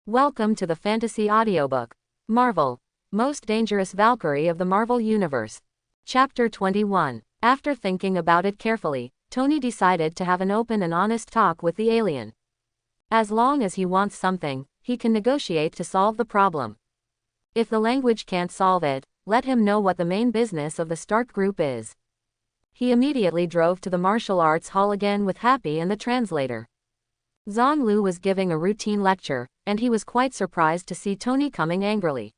Welcome to the fantasy audiobook. Marvel. Most Dangerous Valkyrie of the Marvel Universe. Chapter 21. After thinking about it carefully, Tony decided to have an open and honest talk with the alien. As long as he wants something, he can negotiate to solve the problem. If the language can't solve it, let him know what the main business of the Stark group is. He immediately drove to the martial arts hall again with Happy and the translator. Zhang was giving a routine lecture, and he was quite surprised to see Tony coming angrily.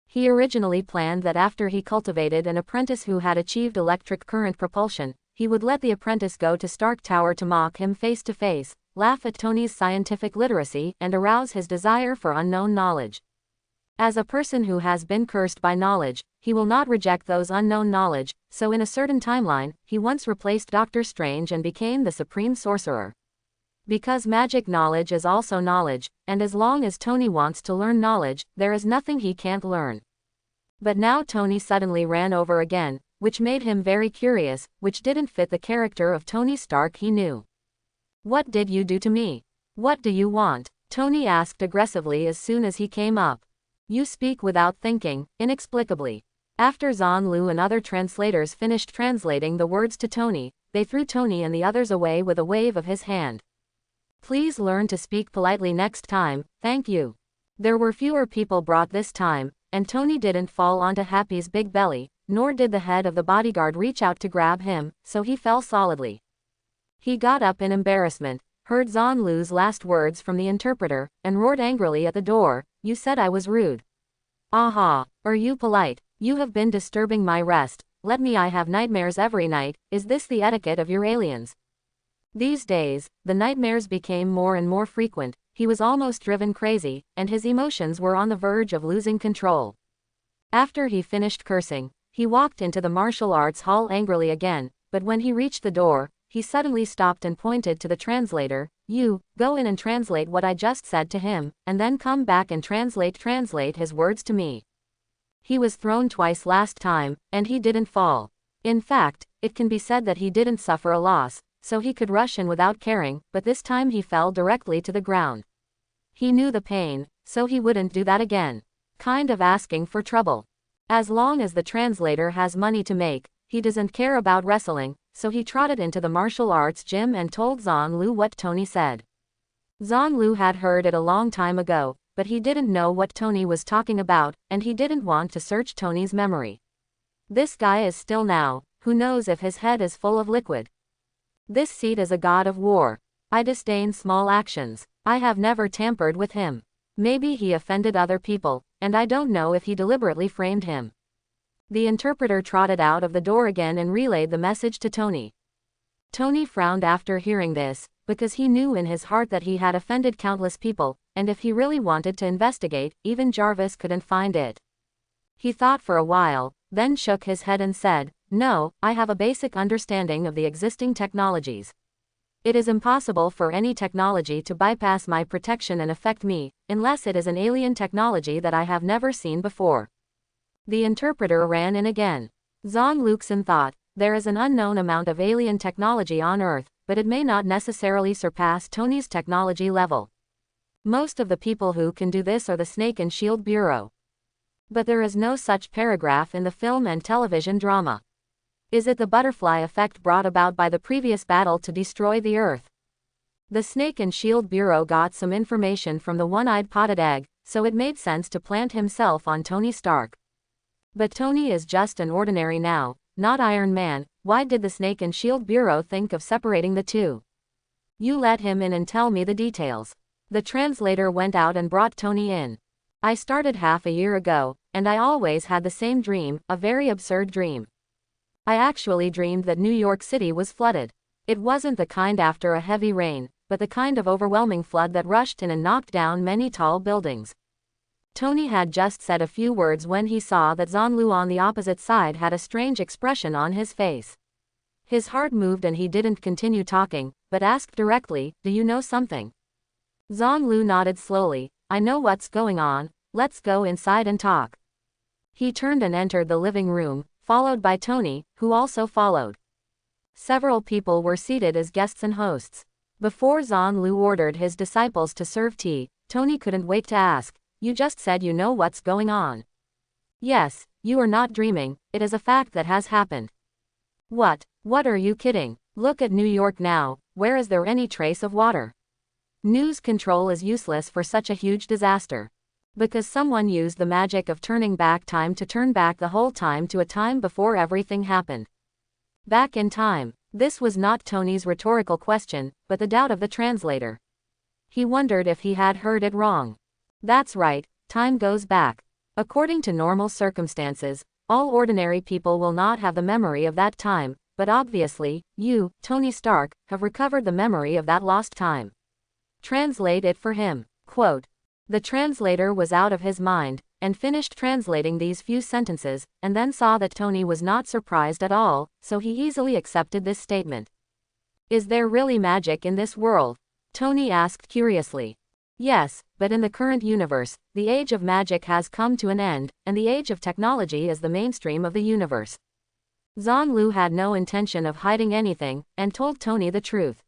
He originally planned that after he cultivated an apprentice who had achieved electric current propulsion, he would let the apprentice go to Stark Tower to mock him face to face, laugh at Tony's scientific literacy, and arouse his desire for unknown knowledge. As a person who has been cursed by knowledge, he will not reject those unknown knowledge, so in a certain timeline, he once replaced Doctor Strange and became the Supreme Sorcerer. Because magic knowledge is also knowledge, and as long as Tony wants to learn knowledge, there is nothing he can't learn. But now Tony suddenly ran over again, which made him very curious, which didn't fit the character of Tony Stark he knew. "What did you do to me? What do you want?" Tony asked aggressively as soon as he came up. "You speak without thinking," inexplicably. After Zhang and other translators finished translating the words to Tony, they threw Tony and the others away with a wave of his hand. "Please learn to speak politely next time, thank you." There were fewer people brought this time, and Tony didn't fall onto Happy's big belly, nor did the head of the bodyguard reach out to grab him, so he fell solidly. He got up in embarrassment, heard Zhang last words from the interpreter, and roared angrily at the door, "You said I was rude. Aha, are you polite? You have been disturbing my rest, I have nightmares every night, is this the etiquette of your aliens?" These days, the nightmares became more and more frequent, he was almost driven crazy, and his emotions were on the verge of losing control. After he finished cursing, he walked into the martial arts hall angrily again, but when he reached the door, he suddenly stopped and pointed to the translator. "You, go in and translate what I just said to him, and then come back and translate his words to me." He was thrown twice last time, and he didn't fall. In fact, it can be said that he didn't suffer a loss, so he could rush in without caring, but this time he fell directly to the ground. He knew the pain, so he wouldn't do that again. Kind of asking for trouble. As long as the translator has money to make, he doesn't care about wrestling, so he trotted into the martial arts gym and told Zhang what Tony said. Zhang had heard it a long time ago, but he didn't know what Tony was talking about, and he didn't want to search Tony's memory. This guy is still now, who knows if his head is full of liquid. This seat is a god of war. I disdain small actions. I have never tampered with him. Maybe he offended other people, and I don't know if he deliberately framed him. The interpreter trotted out of the door again and relayed the message to Tony. Tony frowned after hearing this, because he knew in his heart that he had offended countless people, and if he really wanted to investigate, even Jarvis couldn't find it. He thought for a while, then shook his head and said, "No, I have a basic understanding of the existing technologies. It is impossible for any technology to bypass my protection and affect me, unless it is an alien technology that I have never seen before." The interpreter ran in again. Zhang thought, there is an unknown amount of alien technology on Earth, but it may not necessarily surpass Tony's technology level. Most of the people who can do this are the Snake and Shield Bureau. But there is no such paragraph in the film and television drama. Is it the butterfly effect brought about by the previous battle to destroy the Earth? The Snake and Shield Bureau got some information from the one-eyed potted egg, so it made sense to plant himself on Tony Stark. But Tony is just an ordinary now, not Iron Man. Why did the Snake and Shield Bureau think of separating the two? "You let him in and tell me the details." The translator went out and brought Tony in. "I started half a year ago, and I always had the same dream, a very absurd dream. I actually dreamed that New York City was flooded. It wasn't the kind after a heavy rain, but the kind of overwhelming flood that rushed in and knocked down many tall buildings." Tony had just said a few words when he saw that Zhang on the opposite side had a strange expression on his face. His heart moved and he didn't continue talking, but asked directly, "Do you know something?" Zhang nodded slowly, "I know what's going on, let's go inside and talk." He turned and entered the living room, followed by Tony, who also followed. Several people were seated as guests and hosts. Before Zhang ordered his disciples to serve tea, Tony couldn't wait to ask. You just said you know what's going on. Yes, you are not dreaming, it is a fact that has happened. What? What are you kidding? Look at New York now, where is there any trace of water? News control is useless for such a huge disaster. Because someone used the magic of turning back time to turn back the whole time to a time before everything happened. Back in time. This was not Tony's rhetorical question, but the doubt of the translator. He wondered if he had heard it wrong. That's right, time goes back. According to normal circumstances, all ordinary people will not have the memory of that time, but obviously, you, Tony Stark, have recovered the memory of that lost time. Translate it for him. Quote. The translator was out of his mind, and finished translating these few sentences, and then saw that Tony was not surprised at all, so he easily accepted this statement. Is there really magic in this world? Tony asked curiously. Yes, but in the current universe, the age of magic has come to an end, and the age of technology is the mainstream of the universe. Zhonglu had no intention of hiding anything, and told Tony the truth.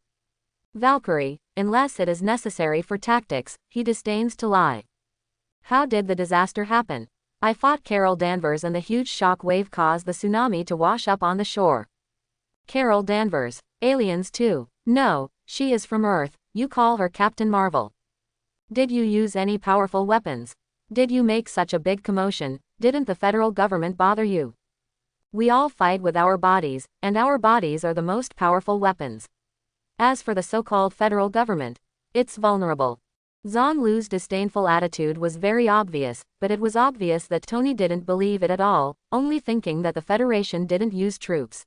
Valkyrie, unless it is necessary for tactics, he disdains to lie. How did the disaster happen? I fought Carol Danvers and the huge shock wave caused the tsunami to wash up on the shore. Carol Danvers. Aliens too. No, she is from Earth, you call her Captain Marvel. Did you use any powerful weapons? Did you make such a big commotion? Didn't the federal government bother you? We all fight with our bodies, and our bodies are the most powerful weapons. As for the so-called federal government, it's vulnerable. Zhonglu's disdainful attitude was very obvious, but it was obvious that Tony didn't believe it at all, only thinking that the Federation didn't use troops.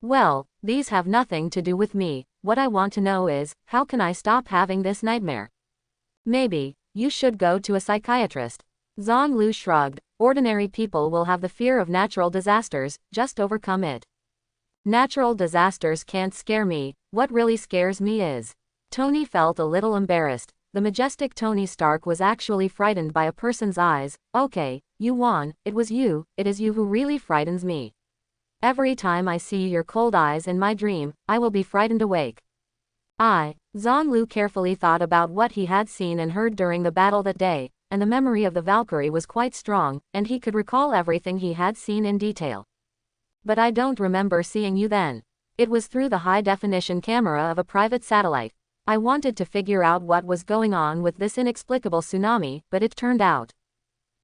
Well, these have nothing to do with me, what I want to know is, how can I stop having this nightmare? Maybe, you should go to a psychiatrist. Zhonglu shrugged. Ordinary people will have the fear of natural disasters, just overcome it. Natural disasters can't scare me, what really scares me is. Tony felt a little embarrassed. The majestic Tony Stark was actually frightened by a person's eyes. Okay, you won, it is you who really frightens me. Every time I see your cold eyes in my dream, I will be frightened awake. Zhonglu carefully thought about what he had seen and heard during the battle that day, and the memory of the Valkyrie was quite strong, and he could recall everything he had seen in detail. But I don't remember seeing you then. It was through the high-definition camera of a private satellite. I wanted to figure out what was going on with this inexplicable tsunami, but it turned out.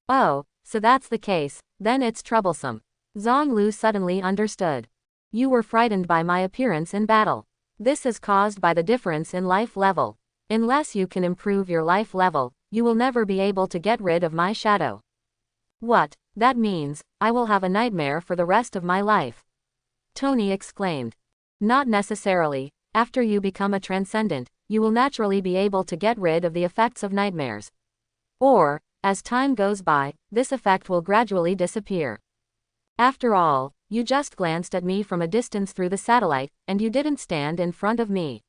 Oh, so that's the case, then it's troublesome. Zhonglu suddenly understood. You were frightened by my appearance in battle. This is caused by the difference in life level. Unless you can improve your life level, you will never be able to get rid of my shadow. What? That means, I will have a nightmare for the rest of my life. Tony exclaimed. Not necessarily. After you become a transcendent, you will naturally be able to get rid of the effects of nightmares. Or, as time goes by, this effect will gradually disappear. After all, you just glanced at me from a distance through the satellite, and you didn't stand in front of me.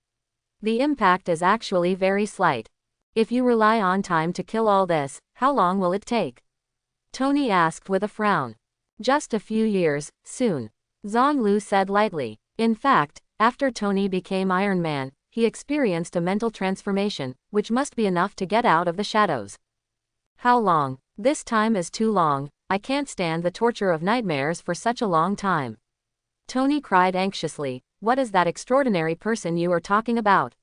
The impact is actually very slight. If you rely on time to kill all this, how long will it take? Tony asked with a frown. Just a few years, soon. Zhonglu said lightly. In fact, after Tony became Iron Man, he experienced a mental transformation, which must be enough to get out of the shadows. How long? This time is too long, I can't stand the torture of nightmares for such a long time. Tony cried anxiously. What is that extraordinary person you are talking about?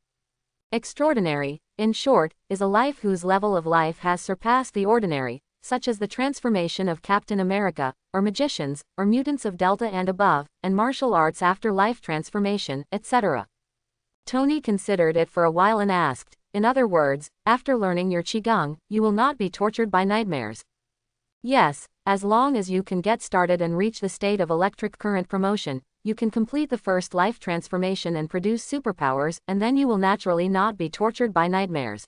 Extraordinary, in short, is a life whose level of life has surpassed the ordinary, such as the transformation of Captain America, or magicians, or mutants of Delta and above, and martial arts after life transformation, etc. Tony considered it for a while and asked, in other words, after learning your Qigong, you will not be tortured by nightmares. Yes, as long as you can get started and reach the state of electric current promotion, you can complete the first life transformation and produce superpowers, and then you will naturally not be tortured by nightmares.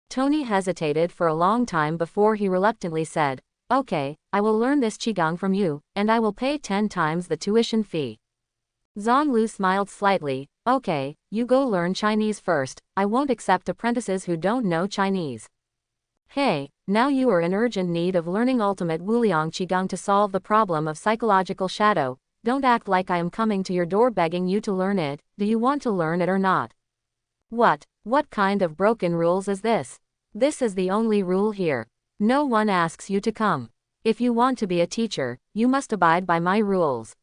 Tony hesitated for a long time before he reluctantly said, okay, I will learn this Qigong from you, and I will pay 10 times the tuition fee. Zhonglu smiled slightly. Okay, you go learn Chinese first, I won't accept apprentices who don't know Chinese. Hey, now you are in urgent need of learning ultimate Wuliang Qigong to solve the problem of psychological shadow. Don't act like I am coming to your door begging you to learn it. Do you want to learn it or not? What kind of broken rules is this? This is the only rule here. No one asks you to come. If you want to be a teacher, you must abide by my rules.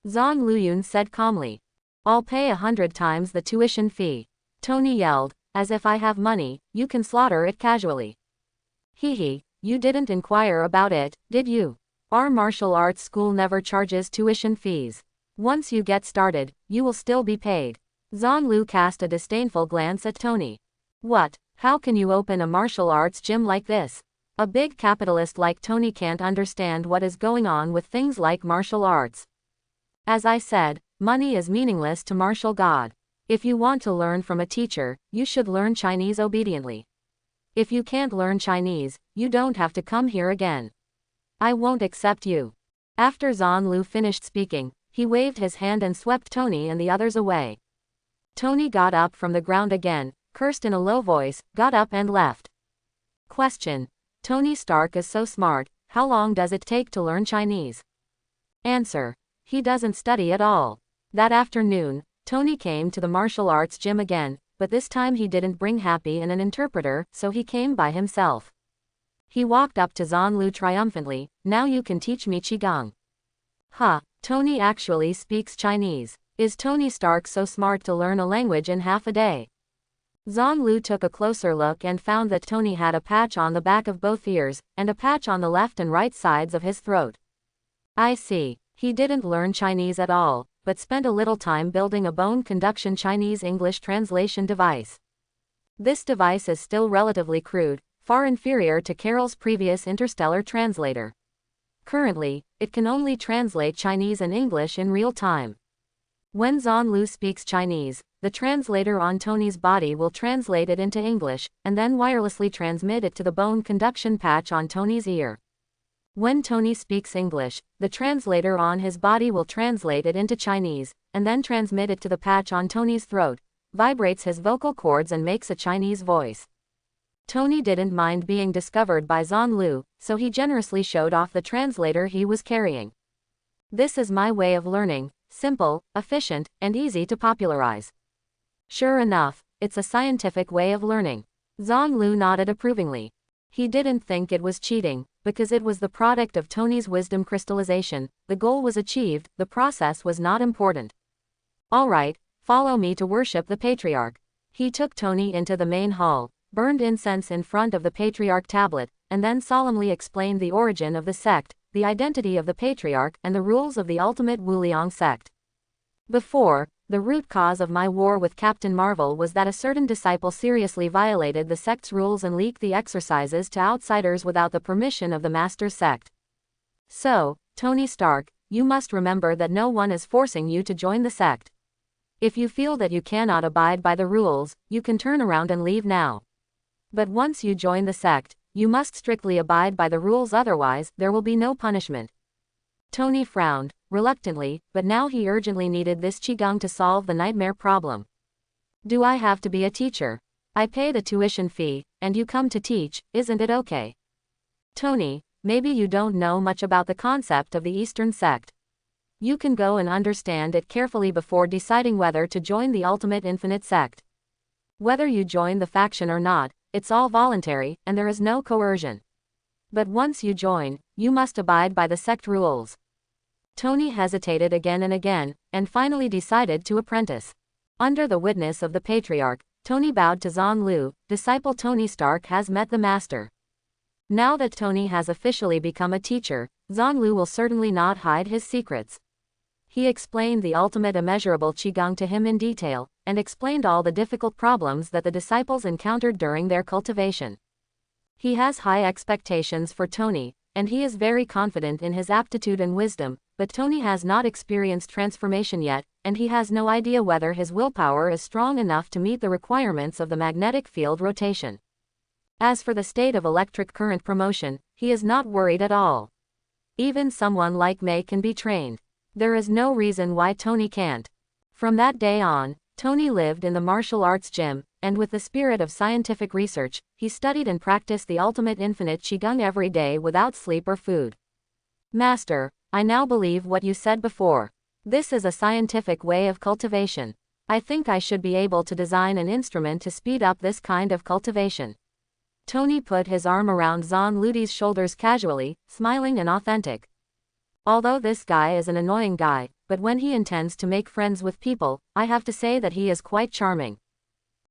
Zhang Luyun said calmly. I'll pay 100 times the tuition fee. Tony yelled, as if I have money, you can slaughter it casually. Hee, you didn't inquire about it, did you? Our martial arts school never charges tuition fees. Once you get started, you will still be paid. Zhang Lu cast a disdainful glance at Tony. What? How can you open a martial arts gym like this? A big capitalist like Tony can't understand what is going on with things like martial arts. As I said, money is meaningless to martial god. If you want to learn from a teacher, you should learn Chinese obediently. If you can't learn Chinese, you don't have to come here again. I won't accept you. After Zhang Lu finished speaking, he waved his hand and swept Tony and the others away. Tony got up from the ground again, cursed in a low voice, got up and left. Question. Tony Stark is so smart, how long does it take to learn Chinese? Answer. He doesn't study at all. That afternoon, Tony came to the martial arts gym again, but this time he didn't bring Happy and an interpreter, so he came by himself. He walked up to Zhang Lu triumphantly, now you can teach me Qigong. Huh, Tony actually speaks Chinese. Is Tony Stark so smart to learn a language in half a day? Zhang Lu took a closer look and found that Tony had a patch on the back of both ears, and a patch on the left and right sides of his throat. I see, he didn't learn Chinese at all, but spent a little time building a bone conduction Chinese-English translation device. This device is still relatively crude, far inferior to Carol's previous interstellar translator. Currently, it can only translate Chinese and English in real time. When Zhang Lu speaks Chinese, the translator on Tony's body will translate it into English, and then wirelessly transmit it to the bone conduction patch on Tony's ear. When Tony speaks English, the translator on his body will translate it into Chinese, and then transmit it to the patch on Tony's throat, vibrates his vocal cords and makes a Chinese voice. Tony didn't mind being discovered by Zhang Lu, so he generously showed off the translator he was carrying. This is my way of learning, simple, efficient, and easy to popularize. Sure enough, it's a scientific way of learning. Zhang Lu nodded approvingly. He didn't think it was cheating, because it was the product of Tony's wisdom crystallization, the goal was achieved, the process was not important. Alright, follow me to worship the patriarch. He took Tony into the main hall, burned incense in front of the patriarch tablet, and then solemnly explained the origin of the sect, the identity of the patriarch, and the rules of the ultimate Wuliang sect. Before, the root cause of my war with Captain Marvel was that a certain disciple seriously violated the sect's rules and leaked the exercises to outsiders without the permission of the master sect. So, Tony Stark, you must remember that no one is forcing you to join the sect. If you feel that you cannot abide by the rules, you can turn around and leave now. But once you join the sect, you must strictly abide by the rules, otherwise, there will be no punishment. Tony frowned, reluctantly, but now he urgently needed this Qigong to solve the nightmare problem. Do I have to be a teacher? I pay the tuition fee, and you come to teach, isn't it okay? Tony, maybe you don't know much about the concept of the Eastern sect. You can go and understand it carefully before deciding whether to join the Ultimate Infinite sect. Whether you join the faction or not, it's all voluntary, and there is no coercion. But once you join, you must abide by the sect rules. Tony hesitated again and again, and finally decided to apprentice. Under the witness of the patriarch, Tony bowed to Zhang Lu, disciple Tony Stark has met the master. Now that Tony has officially become a teacher, Zhang Lu will certainly not hide his secrets. He explained the ultimate immeasurable Qigong to him in detail, and explained all the difficult problems that the disciples encountered during their cultivation. He has high expectations for Tony, and he is very confident in his aptitude and wisdom, but Tony has not experienced transformation yet, and he has no idea whether his willpower is strong enough to meet the requirements of the magnetic field rotation. As for the state of electric current promotion, he is not worried at all. Even someone like May can be trained. There is no reason why Tony can't. From that day on, Tony lived in the martial arts gym, and with the spirit of scientific research, he studied and practiced the ultimate infinite Qigong every day without sleep or food. Master, I now believe what you said before. This is a scientific way of cultivation. I think I should be able to design an instrument to speed up this kind of cultivation. Tony put his arm around Zhang Ludi's shoulders casually, smiling and authentic. Although this guy is an annoying guy, but when he intends to make friends with people, I have to say that he is quite charming.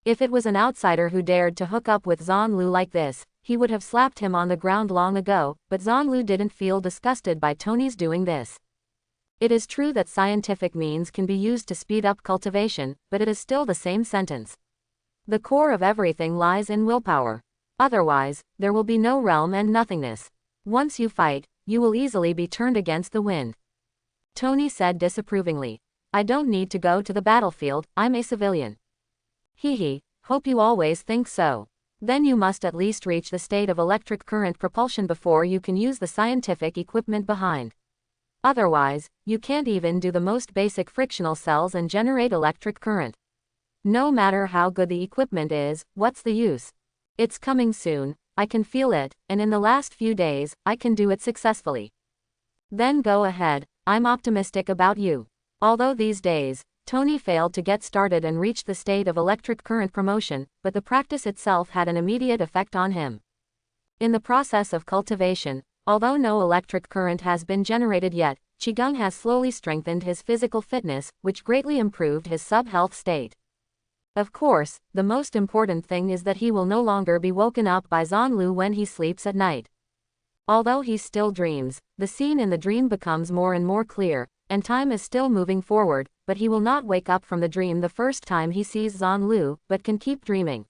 If it was an outsider who dared to hook up with Zhang Lu like this, he would have slapped him on the ground long ago, but Zhang Lu didn't feel disgusted by Tony's doing this. It is true that scientific means can be used to speed up cultivation, but it is still the same sentence. The core of everything lies in willpower. Otherwise, there will be no realm and nothingness. Once you fight, you will easily be turned against the wind. Tony said disapprovingly. I don't need to go to the battlefield, I'm a civilian. Hee, hope you always think so. Then you must at least reach the state of electric current propulsion before you can use the scientific equipment behind. Otherwise, you can't even do the most basic frictional cells and generate electric current. No matter how good the equipment is, what's the use? It's coming soon, I can feel it, and in the last few days, I can do it successfully. Then go ahead, I'm optimistic about you. Although these days, Tony failed to get started and reach the state of electric current promotion, but the practice itself had an immediate effect on him. In the process of cultivation, although no electric current has been generated yet, Qigong has slowly strengthened his physical fitness, which greatly improved his sub-health state. Of course, the most important thing is that he will no longer be woken up by Zhang Lu when he sleeps at night. Although he still dreams, the scene in the dream becomes more and more clear, and time is still moving forward, but he will not wake up from the dream the first time he sees Zhang Lu, but can keep dreaming.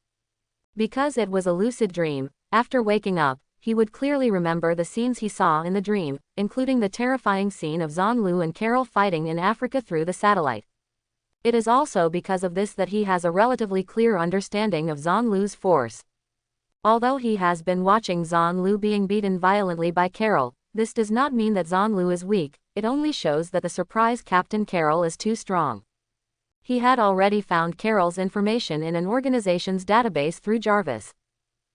Because it was a lucid dream, after waking up, he would clearly remember the scenes he saw in the dream, including the terrifying scene of Zhang Lu and Carol fighting in Africa through the satellite. It is also because of this that he has a relatively clear understanding of Zhang Lu's force. Although he has been watching Zhang Lu being beaten violently by Carol, this does not mean that Zhang Lu is weak, it only shows that the surprise Captain Carol is too strong. He had already found Carol's information in an organization's database through Jarvis.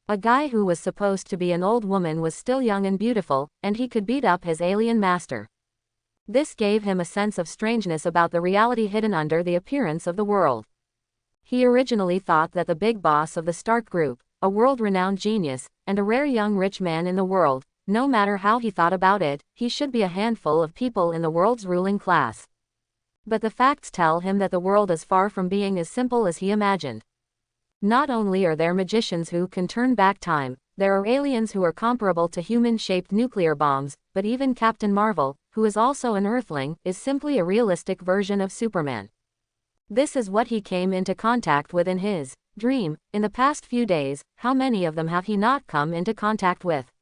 A guy who was supposed to be an old woman was still young and beautiful, and he could beat up his alien master. This gave him a sense of strangeness about the reality hidden under the appearance of the world. He originally thought that the big boss of the Stark Group, a world-renowned genius, and a rare young rich man in the world, no matter how he thought about it, he should be a handful of people in the world's ruling class. But the facts tell him that the world is far from being as simple as he imagined. Not only are there magicians who can turn back time, there are aliens who are comparable to human-shaped nuclear bombs, but even Captain Marvel, who is also an Earthling, is simply a realistic version of Superman. This is what he came into contact with in his dream. In the past few days, how many of them have he not come into contact with?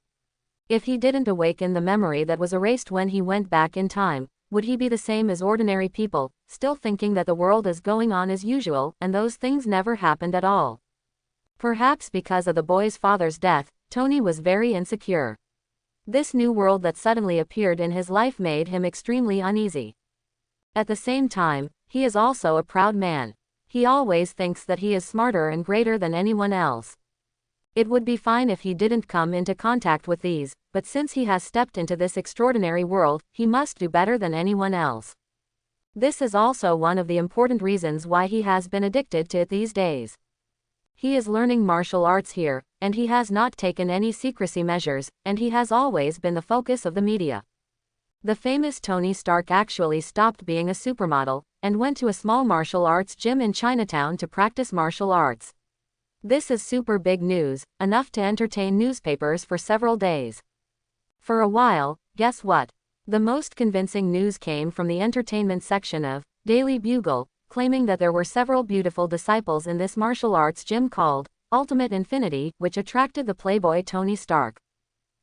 If he didn't awaken the memory that was erased when he went back in time, would he be the same as ordinary people, still thinking that the world is going on as usual, and those things never happened at all? Perhaps because of the boy's father's death, Tony was very insecure. This new world that suddenly appeared in his life made him extremely uneasy. At the same time, he is also a proud man. He always thinks that he is smarter and greater than anyone else. It would be fine if he didn't come into contact with these, but since he has stepped into this extraordinary world, he must do better than anyone else. This is also one of the important reasons why he has been addicted to it these days. He is learning martial arts here, and he has not taken any secrecy measures, and he has always been the focus of the media. The famous Tony Stark actually stopped being a supermodel, and went to a small martial arts gym in Chinatown to practice martial arts. This is super big news, enough to entertain newspapers for several days. For a while, guess what? The most convincing news came from the entertainment section of Daily Bugle, claiming that there were several beautiful disciples in this martial arts gym called Ultimate Infinity, which attracted the playboy Tony Stark.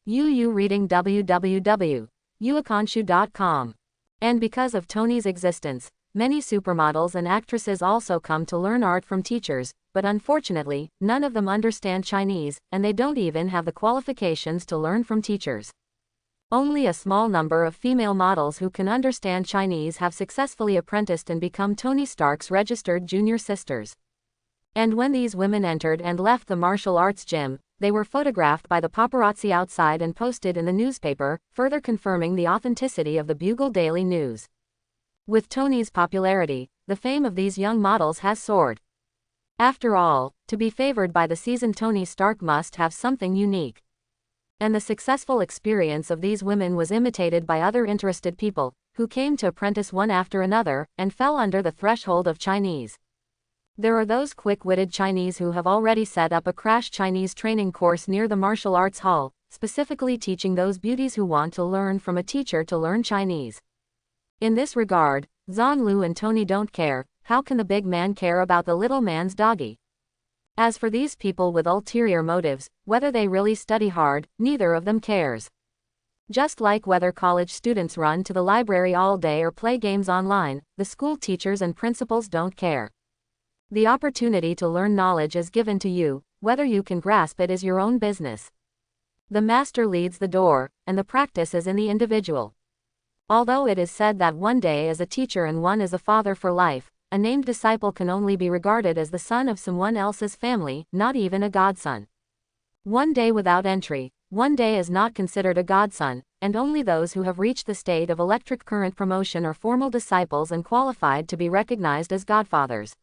You reading www.uakanshu.com. And because of Tony's existence, many supermodels and actresses also come to learn art from teachers, but unfortunately, none of them understand Chinese, and they don't even have the qualifications to learn from teachers. Only a small number of female models who can understand Chinese have successfully apprenticed and become Tony Stark's registered junior sisters. And when these women entered and left the martial arts gym, they were photographed by the paparazzi outside and posted in the newspaper, further confirming the authenticity of the Bugle Daily News. With Tony's popularity, the fame of these young models has soared. After all, to be favored by the seasoned Tony Stark must have something unique. And the successful experience of these women was imitated by other interested people, who came to apprentice one after another, and fell under the threshold of Chinese. There are those quick-witted Chinese who have already set up a crash Chinese training course near the martial arts hall, specifically teaching those beauties who want to learn from a teacher to learn Chinese. In this regard, Zhang Lu and Tony don't care. How can the big man care about the little man's doggy? As for these people with ulterior motives, whether they really study hard, neither of them cares. Just like whether college students run to the library all day or play games online, the school teachers and principals don't care. The opportunity to learn knowledge is given to you, whether you can grasp it is your own business. The master leads the door, and the practice is in the individual. Although it is said that one day is a teacher and one is a father for life, a named disciple can only be regarded as the son of someone else's family, not even a godson. One day without entry, one day is not considered a godson, and only those who have reached the state of electric current promotion are formal disciples and qualified to be recognized as godfathers.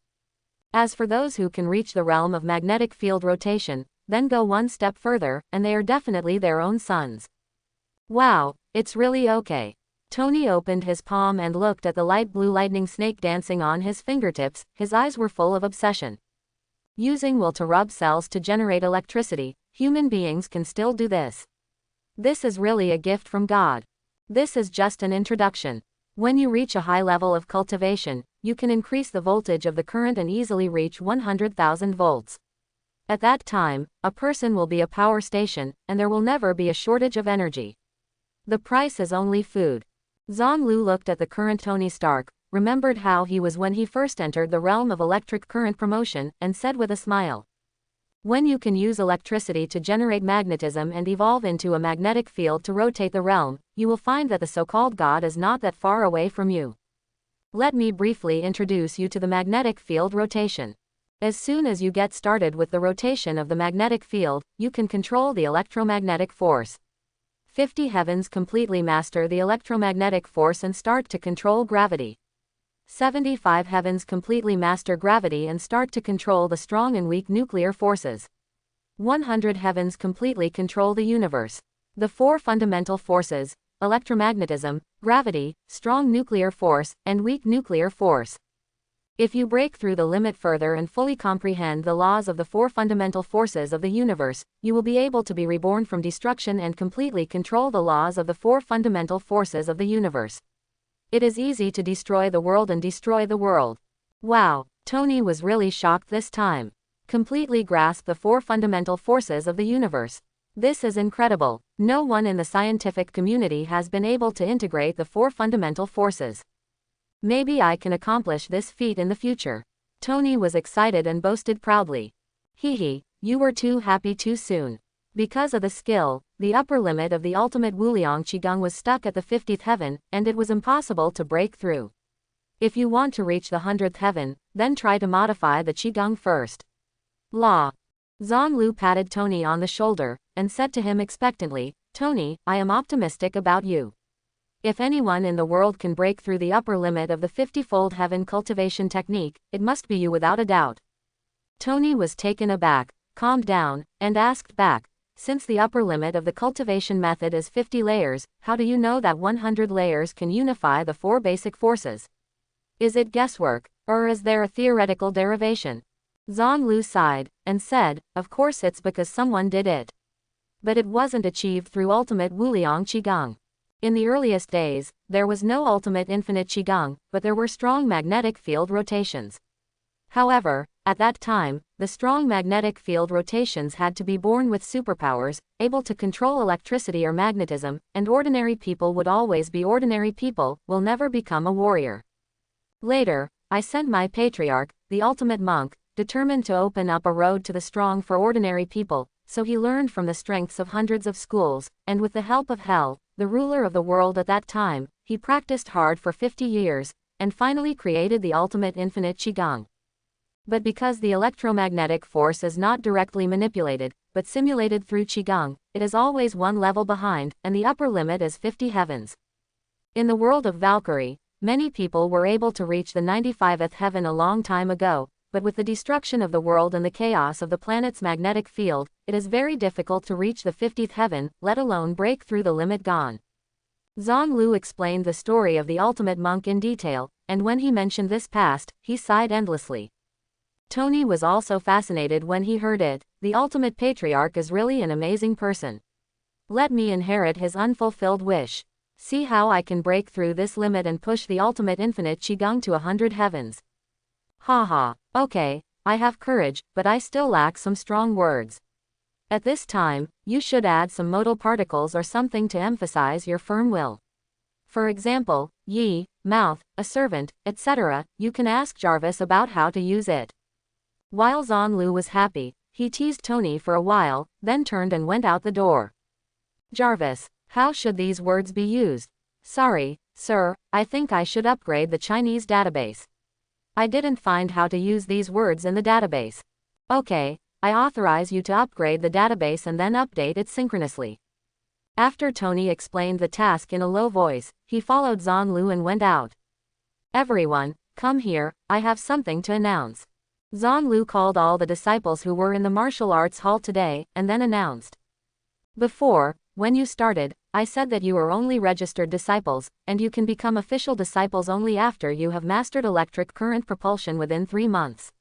As for those who can reach the realm of magnetic field rotation, then go one step further, and they are definitely their own sons. Wow, it's really okay. Tony opened his palm and looked at the light blue lightning snake dancing on his fingertips. His eyes were full of obsession. Using will to rub cells to generate electricity, human beings can still do this. This is really a gift from God. This is just an introduction. When you reach a high level of cultivation, you can increase the voltage of the current and easily reach 100,000 volts. At that time, a person will be a power station, and there will never be a shortage of energy. The price is only food. Zhang Lu looked at the current Tony Stark, remembered how he was when he first entered the realm of electric current promotion, and said with a smile. When you can use electricity to generate magnetism and evolve into a magnetic field to rotate the realm, you will find that the so-called God is not that far away from you. Let me briefly introduce you to the magnetic field rotation. As soon as you get started with the rotation of the magnetic field, you can control the electromagnetic force. 50 heavens completely master the electromagnetic force and start to control gravity. 75 heavens completely master gravity and start to control the strong and weak nuclear forces. 100 heavens completely control the universe. The four fundamental forces, electromagnetism, gravity, strong nuclear force, and weak nuclear force. If you break through the limit further and fully comprehend the laws of the four fundamental forces of the universe, you will be able to be reborn from destruction and completely control the laws of the four fundamental forces of the universe. It is easy to destroy the world and destroy the world. Wow, Tony was really shocked this time. Completely grasp the four fundamental forces of the universe. This is incredible. No one in the scientific community has been able to integrate the four fundamental forces. Maybe I can accomplish this feat in the future. Tony was excited and boasted proudly. Hehe, you were too happy too soon. Because of the skill, the upper limit of the ultimate Wuliang Qigong was stuck at the 50th heaven, and it was impossible to break through. If you want to reach the 100th heaven, then try to modify the Qigong first. Law. Zhang Lu patted Tony on the shoulder, and said to him expectantly, Tony, I am optimistic about you. If anyone in the world can break through the upper limit of the 50-fold heaven cultivation technique, it must be you without a doubt. Tony was taken aback, calmed down, and asked back, since the upper limit of the cultivation method is 50 layers, how do you know that 100 layers can unify the four basic forces? Is it guesswork, or is there a theoretical derivation? Zhang Lu sighed, and said, of course it's because someone did it. But it wasn't achieved through ultimate Wuliang Qigong. In the earliest days, there was no ultimate infinite Qigong, but there were strong magnetic field rotations. However, at that time, the strong magnetic field rotations had to be born with superpowers, able to control electricity or magnetism, and ordinary people would always be ordinary people, will never become a warrior. Later, I sent my patriarch, the ultimate monk, determined to open up a road to the strong for ordinary people, so he learned from the strengths of hundreds of schools, and with the help of Hell, the ruler of the world at that time, he practiced hard for 50 years, and finally created the ultimate infinite Qigong. But because the electromagnetic force is not directly manipulated, but simulated through Qigong, it is always one level behind, and the upper limit is 50 heavens. In the world of Valkyrie, many people were able to reach the 95th heaven a long time ago, but with the destruction of the world and the chaos of the planet's magnetic field, it is very difficult to reach the 50th heaven, let alone break through the limit gone. Zhang explained the story of the ultimate monk in detail, and when he mentioned this past, he sighed endlessly. Tony was also fascinated when he heard it. The ultimate patriarch is really an amazing person. Let me inherit his unfulfilled wish. See how I can break through this limit and push the ultimate infinite Qigong to 100 heavens. Haha, okay, I have courage, but I still lack some strong words. At this time, you should add some modal particles or something to emphasize your firm will. For example, yi, mouth, a servant, etc. You can ask Jarvis about how to use it. While Zhang was happy, he teased Tony for a while, then turned and went out the door. Jarvis, how should these words be used? Sorry, sir, I think I should upgrade the Chinese database. I didn't find how to use these words in the database. Okay, I authorize you to upgrade the database and then update it synchronously. After Tony explained the task in a low voice, he followed Zhang and went out. Everyone, come here, I have something to announce. Zhang called all the disciples who were in the martial arts hall today, and then announced. Before, when you started, I said that you are only registered disciples, and you can become official disciples only after you have mastered electric current propulsion within 3 months.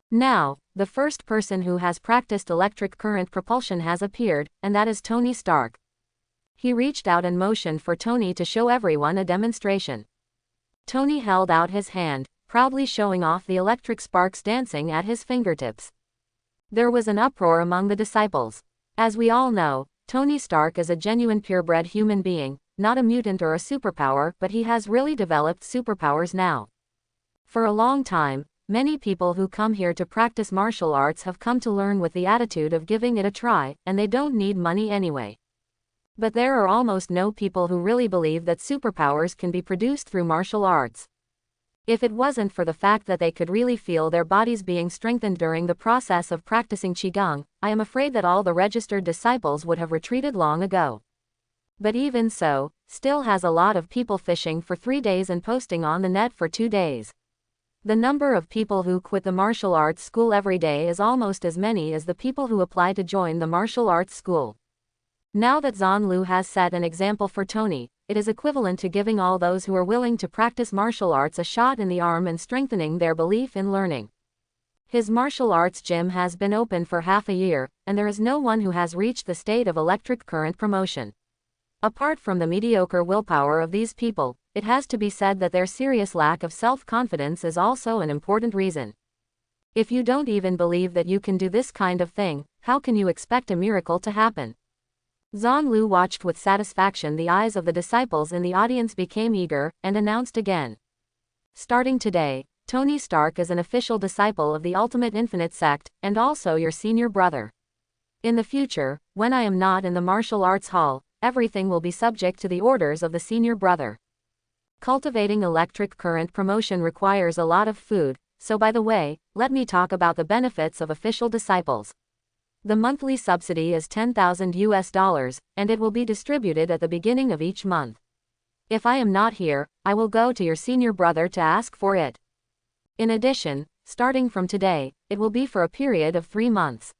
Now, the first person who has practiced electric current propulsion has appeared, and that is Tony Stark. He reached out and motioned for Tony to show everyone a demonstration. Tony held out his hand, proudly showing off the electric sparks dancing at his fingertips. There was an uproar among the disciples. As we all know, Tony Stark is a genuine purebred human being, not a mutant or a superpower, but he has really developed superpowers now. For a long time, many people who come here to practice martial arts have come to learn with the attitude of giving it a try, and they don't need money anyway. But there are almost no people who really believe that superpowers can be produced through martial arts. If it wasn't for the fact that they could really feel their bodies being strengthened during the process of practicing Qigong, I am afraid that all the registered disciples would have retreated long ago. But even so, still has a lot of people fishing for 3 days and posting on the net for 2 days. The number of people who quit the martial arts school every day is almost as many as the people who apply to join the martial arts school. Now that Zhang has set an example for Tony, it is equivalent to giving all those who are willing to practice martial arts a shot in the arm and strengthening their belief in learning. His martial arts gym has been open for half a year, and there is no one who has reached the state of electric current promotion. Apart from the mediocre willpower of these people, it has to be said that their serious lack of self-confidence is also an important reason. If you don't even believe that you can do this kind of thing, how can you expect a miracle to happen? Zhang watched with satisfaction. The eyes of the disciples in the audience became eager, and announced again. Starting today, Tony Stark is an official disciple of the Ultimate Infinite Sect, and also your senior brother. In the future, when I am not in the martial arts hall, everything will be subject to the orders of the senior brother. Cultivating electric current promotion requires a lot of food, so by the way, let me talk about the benefits of official disciples. The monthly subsidy is $10,000, and it will be distributed at the beginning of each month. If I am not here, I will go to your senior brother to ask for it. In addition, starting from today, it will be for a period of 3 months.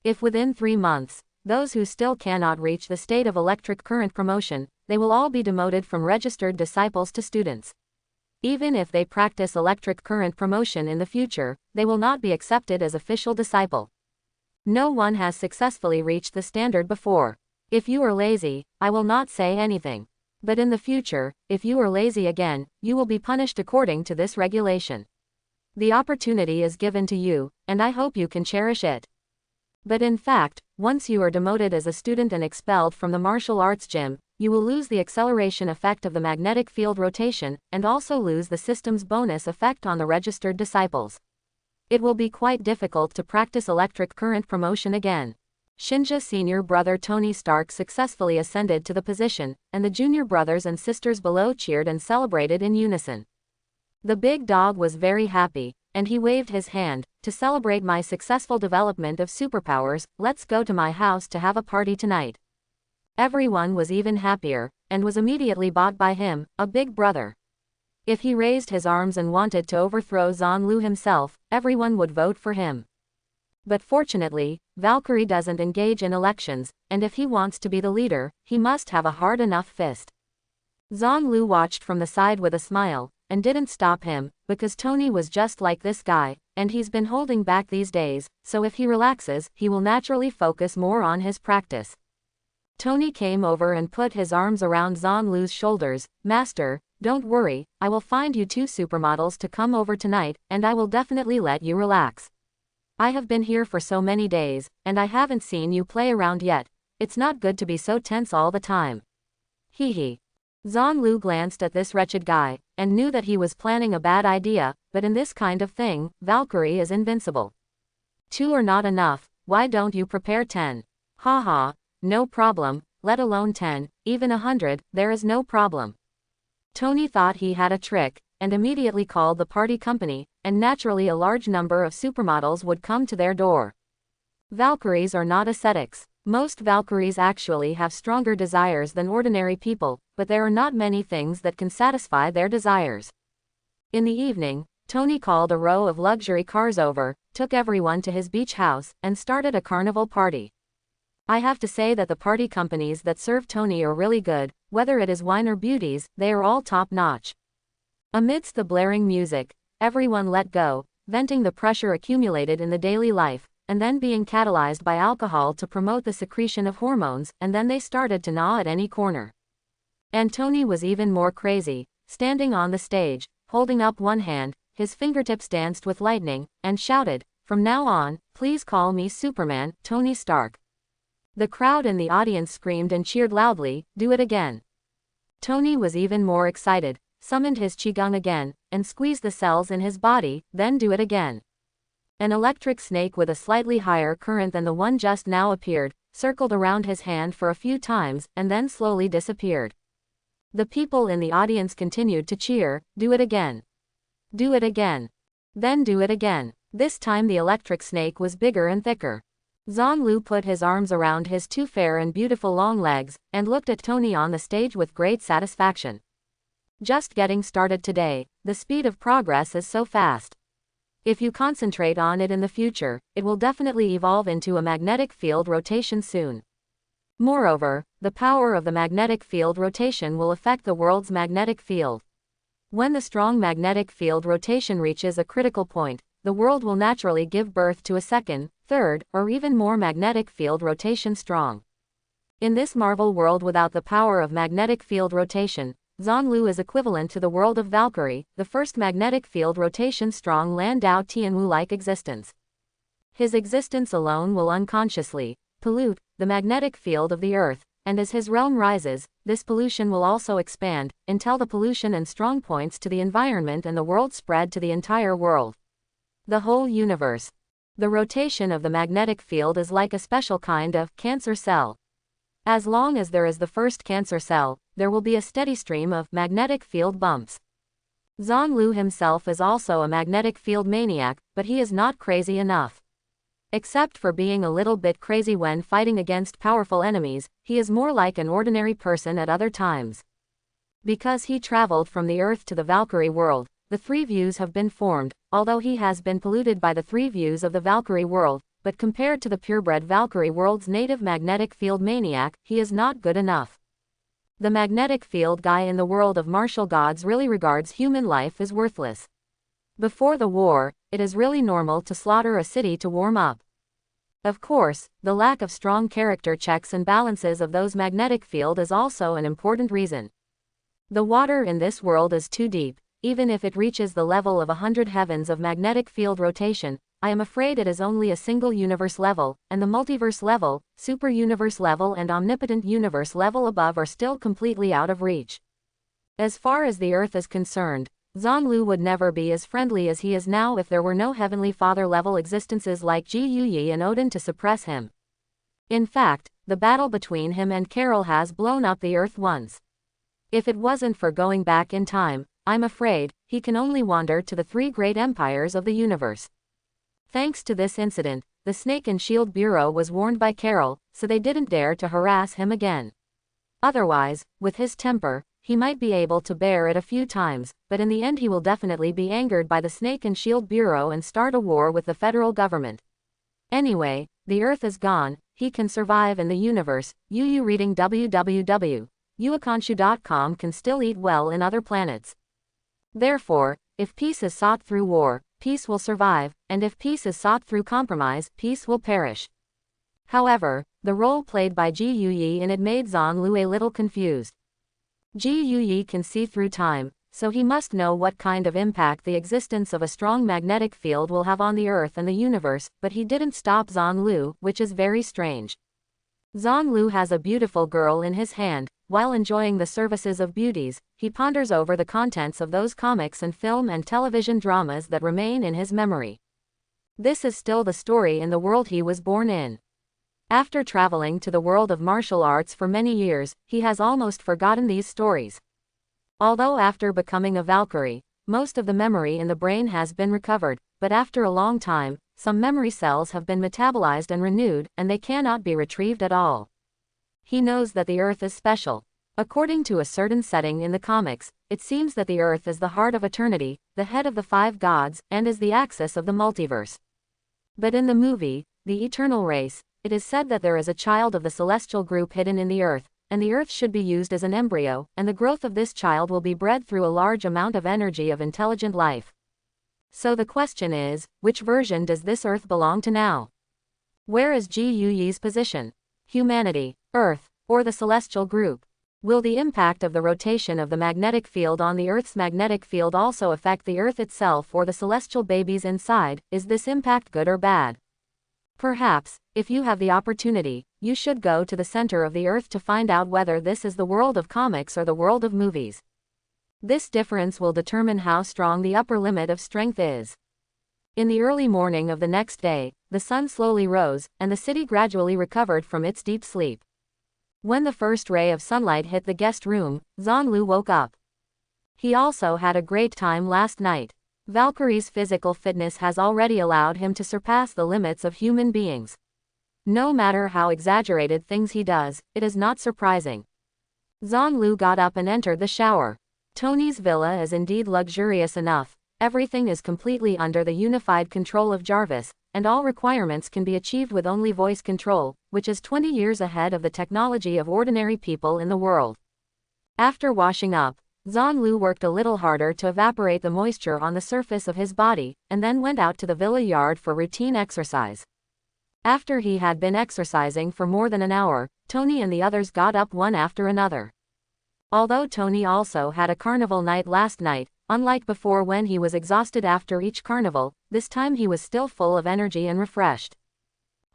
If within 3 months, those who still cannot reach the state of electric current promotion, they will all be demoted from registered disciples to students. Even if they practice electric current promotion in the future, they will not be accepted as official disciple. No one has successfully reached the standard before. If you are lazy, I will not say anything. But in the future, if you are lazy again, you will be punished according to this regulation. The opportunity is given to you, and I hope you can cherish it. But in fact, once you are demoted as a student and expelled from the martial arts gym, you will lose the acceleration effect of the magnetic field rotation, and also lose the system's bonus effect on the registered disciples. It will be quite difficult to practice electric current promotion again. Shinja's senior brother Tony Stark successfully ascended to the position, and the junior brothers and sisters below cheered and celebrated in unison. The big dog was very happy, and he waved his hand. To celebrate my successful development of superpowers, let's go to my house to have a party tonight. Everyone was even happier, and was immediately bought by him, a big brother. If he raised his arms and wanted to overthrow Zhang Lu himself, everyone would vote for him. But fortunately, Valkyrie doesn't engage in elections, and if he wants to be the leader, he must have a hard enough fist. Zhang Lu watched from the side with a smile, and didn't stop him, because Tony was just like this guy, and he's been holding back these days, so if he relaxes, he will naturally focus more on his practice. Tony came over and put his arms around Zhang Lu's shoulders. Master, don't worry, I will find you 2 supermodels to come over tonight, and I will definitely let you relax. I have been here for so many days, and I haven't seen you play around yet. It's not good to be so tense all the time. Hee hee. Zhang Lu glanced at this wretched guy, and knew that he was planning a bad idea, but in this kind of thing, Valkyrie is invincible. 2 are not enough, why don't you prepare 10? Ha ha, no problem, let alone 10, even 100, there is no problem. Tony thought he had a trick, and immediately called the party company, and naturally a large number of supermodels would come to their door. Valkyries are not ascetics. Most Valkyries actually have stronger desires than ordinary people, but there are not many things that can satisfy their desires. In the evening, Tony called a row of luxury cars over, took everyone to his beach house, and started a carnival party. I have to say that the party companies that serve Tony are really good, whether it is wine or beauties, they are all top-notch. Amidst the blaring music, everyone let go, venting the pressure accumulated in the daily life, and then being catalyzed by alcohol to promote the secretion of hormones, and then they started to gnaw at any corner. And Tony was even more crazy, standing on the stage, holding up one hand, his fingertips danced with lightning, and shouted, "From now on, please call me Superman, Tony Stark." The crowd in the audience screamed and cheered loudly, "Do it again." Tony was even more excited, summoned his qigong again, and squeezed the cells in his body, then do it again. An electric snake with a slightly higher current than the one just now appeared, circled around his hand for a few times, and then slowly disappeared. The people in the audience continued to cheer, "Do it again. Do it again. Then do it again." This time the electric snake was bigger and thicker. Zhang Lu put his arms around his 2 fair and beautiful long legs, and looked at Tony on the stage with great satisfaction. Just getting started today, the speed of progress is so fast. If you concentrate on it in the future, it will definitely evolve into a magnetic field rotation soon. Moreover, the power of the magnetic field rotation will affect the world's magnetic field. When the strong magnetic field rotation reaches a critical point, the world will naturally give birth to a second, third, or even more magnetic field rotation strong. In this Marvel world without the power of magnetic field rotation, Zhang Lu is equivalent to the world of Valkyrie, the first magnetic field rotation strong Landau Tianwu-like existence. His existence alone will unconsciously pollute the magnetic field of the Earth, and as his realm rises, this pollution will also expand, until the pollution and strong points to the environment and the world spread to the entire world. The whole universe. The rotation of the magnetic field is like a special kind of cancer cell. As long as there is the first cancer cell, there will be a steady stream of magnetic field bumps. Zhang Lu himself is also a magnetic field maniac, but he is not crazy enough. Except for being a little bit crazy when fighting against powerful enemies, he is more like an ordinary person at other times. Because he traveled from the Earth to the Valkyrie world, the 3 views have been formed, although he has been polluted by the 3 views of the Valkyrie world, but compared to the purebred Valkyrie world's native magnetic field maniac, he is not good enough. The magnetic field guy in the world of martial gods really regards human life as worthless. Before the war, it is really normal to slaughter a city to warm up. Of course, the lack of strong character checks and balances of those magnetic field is also an important reason. The water in this world is too deep, even if it reaches the level of 100 heavens of magnetic field rotation. I am afraid it is only a single universe level, and the multiverse level, super universe level and omnipotent universe level above are still completely out of reach. As far as the Earth is concerned, Zhang Lu would never be as friendly as he is now if there were no Heavenly Father level existences like Ji Yuyi and Odin to suppress him. In fact, the battle between him and Carol has blown up the Earth once. If it wasn't for going back in time, I'm afraid he can only wander to the 3 great empires of the universe. Thanks to this incident, the Snake and Shield Bureau was warned by Carol, so they didn't dare to harass him again. Otherwise, with his temper, he might be able to bear it a few times, but in the end he will definitely be angered by the Snake and Shield Bureau and start a war with the federal government. Anyway, the Earth is gone, he can survive in the universe. You reading www.uakanshu.com can still eat well in other planets. Therefore, if peace is sought through war, peace will survive, and if peace is sought through compromise, peace will perish. However, the role played by Ji Yuyi in it made Zhang Lu a little confused. Ji Yuyi can see through time, so he must know what kind of impact the existence of a strong magnetic field will have on the Earth and the universe, but he didn't stop Zhang Lu, which is very strange. Zhang Lu has a beautiful girl in his hand. While enjoying the services of beauties, he ponders over the contents of those comics and film and television dramas that remain in his memory. This is still the story in the world he was born in. After traveling to the world of martial arts for many years, he has almost forgotten these stories. Although after becoming a Valkyrie, most of the memory in the brain has been recovered, but after a long time, some memory cells have been metabolized and renewed, and they cannot be retrieved at all. He knows that the Earth is special. According to a certain setting in the comics, it seems that the Earth is the heart of eternity, the head of the 5 gods, and is the axis of the multiverse. But in the movie, The Eternal Race, it is said that there is a child of the celestial group hidden in the Earth, and the Earth should be used as an embryo, and the growth of this child will be bred through a large amount of energy of intelligent life. So the question is, which version does this Earth belong to now? Where is Ji Yuyi's position? Humanity, Earth, or the celestial group? Will the impact of the rotation of the magnetic field on the Earth's magnetic field also affect the Earth itself or the celestial babies inside? Is this impact good or bad? Perhaps, if you have the opportunity, you should go to the center of the Earth to find out whether this is the world of comics or the world of movies. This difference will determine how strong the upper limit of strength is. In the early morning of the next day, the sun slowly rose, and the city gradually recovered from its deep sleep. When the first ray of sunlight hit the guest room, Zhang Lu woke up. He also had a great time last night. Valkyrie's physical fitness has already allowed him to surpass the limits of human beings. No matter how exaggerated things he does, it is not surprising. Zhang Lu got up and entered the shower. Tony's villa is indeed luxurious enough. Everything is completely under the unified control of Jarvis, and all requirements can be achieved with only voice control, which is 20 years ahead of the technology of ordinary people in the world. After washing up, Zhang Lu worked a little harder to evaporate the moisture on the surface of his body, and then went out to the villa yard for routine exercise. After he had been exercising for more than an hour, Tony and the others got up one after another. Although Tony also had a carnival night last night, unlike before when he was exhausted after each carnival, this time he was still full of energy and refreshed.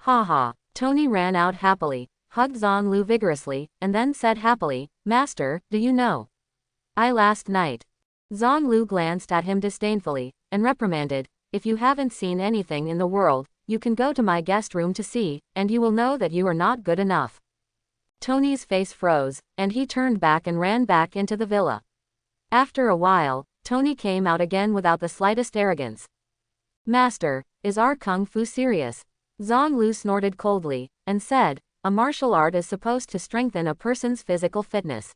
Ha! Tony ran out happily, hugged Zhang Lu vigorously, and then said happily, "Master, do you know? Last night." Zhang Lu glanced at him disdainfully, and reprimanded, "If you haven't seen anything in the world, you can go to my guest room to see, and you will know that you are not good enough." Tony's face froze, and he turned back and ran back into the villa. After a while, Tony came out again without the slightest arrogance. "Master, is our kung fu serious?" Zhang Lu snorted coldly, and said, "A martial art is supposed to strengthen a person's physical fitness.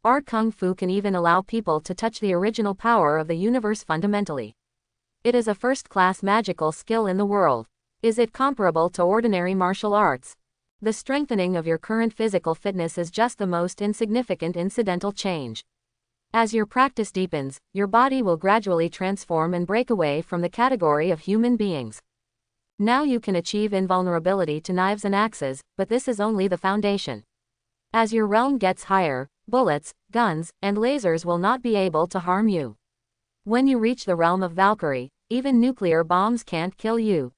Our kung fu can even allow people to touch the original power of the universe fundamentally. It is a first-class magical skill in the world. Is it comparable to ordinary martial arts? The strengthening of your current physical fitness is just the most insignificant incidental change. As your practice deepens, your body will gradually transform and break away from the category of human beings. Now you can achieve invulnerability to knives and axes, but this is only the foundation. As your realm gets higher, bullets, guns, and lasers will not be able to harm you. When you reach the realm of Valkyrie, even nuclear bombs can't kill you.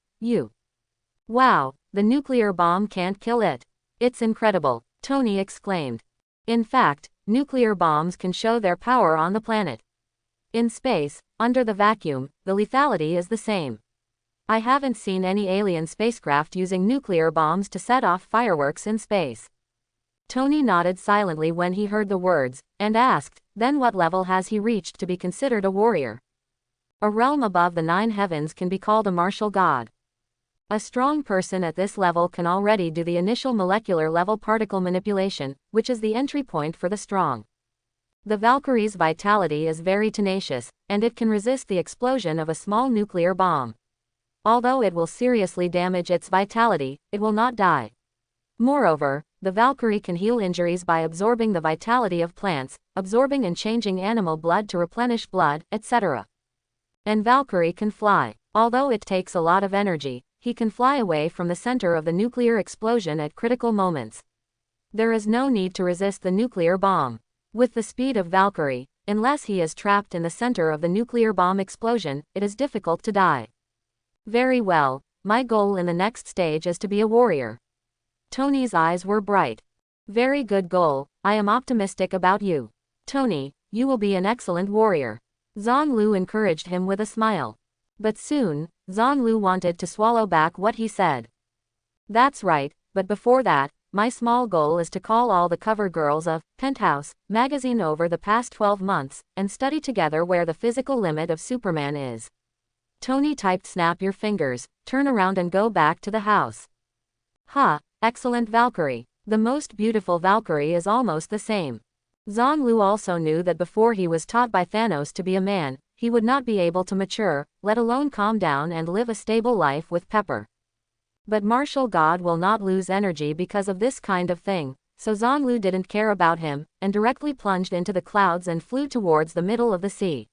Wow, the nuclear bomb can't kill it. It's incredible," Tony exclaimed. "In fact, nuclear bombs can show their power on the planet. In space, under the vacuum, the lethality is the same. I haven't seen any alien spacecraft using nuclear bombs to set off fireworks in space." Tony nodded silently when he heard the words, and asked, "Then what level has he reached to be considered a warrior?" "A realm above the 9 heavens can be called a martial god. A strong person at this level can already do the initial molecular level particle manipulation, which is the entry point for the strong. The Valkyrie's vitality is very tenacious, and it can resist the explosion of a small nuclear bomb. Although it will seriously damage its vitality, it will not die. Moreover, the Valkyrie can heal injuries by absorbing the vitality of plants, absorbing and changing animal blood to replenish blood, etc. And Valkyrie can fly. Although it takes a lot of energy, he can fly away from the center of the nuclear explosion at critical moments. There is no need to resist the nuclear bomb. With the speed of Valkyrie, unless he is trapped in the center of the nuclear bomb explosion, it is difficult to die. Very well, my goal in the next stage is to be a warrior. Tony's eyes were bright. Very good goal, I am optimistic about you. Tony, you will be an excellent warrior. Zhonglu encouraged him with a smile. But soon, Zhonglu wanted to swallow back what he said. That's right, but before that, my small goal is to call all the cover girls of Penthouse magazine over the past 12 months, and study together where the physical limit of Superman is. Tony typed, snap your fingers, turn around and go back to the house. Excellent Valkyrie. The most beautiful Valkyrie is almost the same. Zhonglu also knew that before he was taught by Thanos to be a man, he would not be able to mature, let alone calm down and live a stable life with Pepper. But martial god will not lose energy because of this kind of thing, so Zhonglu didn't care about him, and directly plunged into the clouds and flew towards the middle of the sea.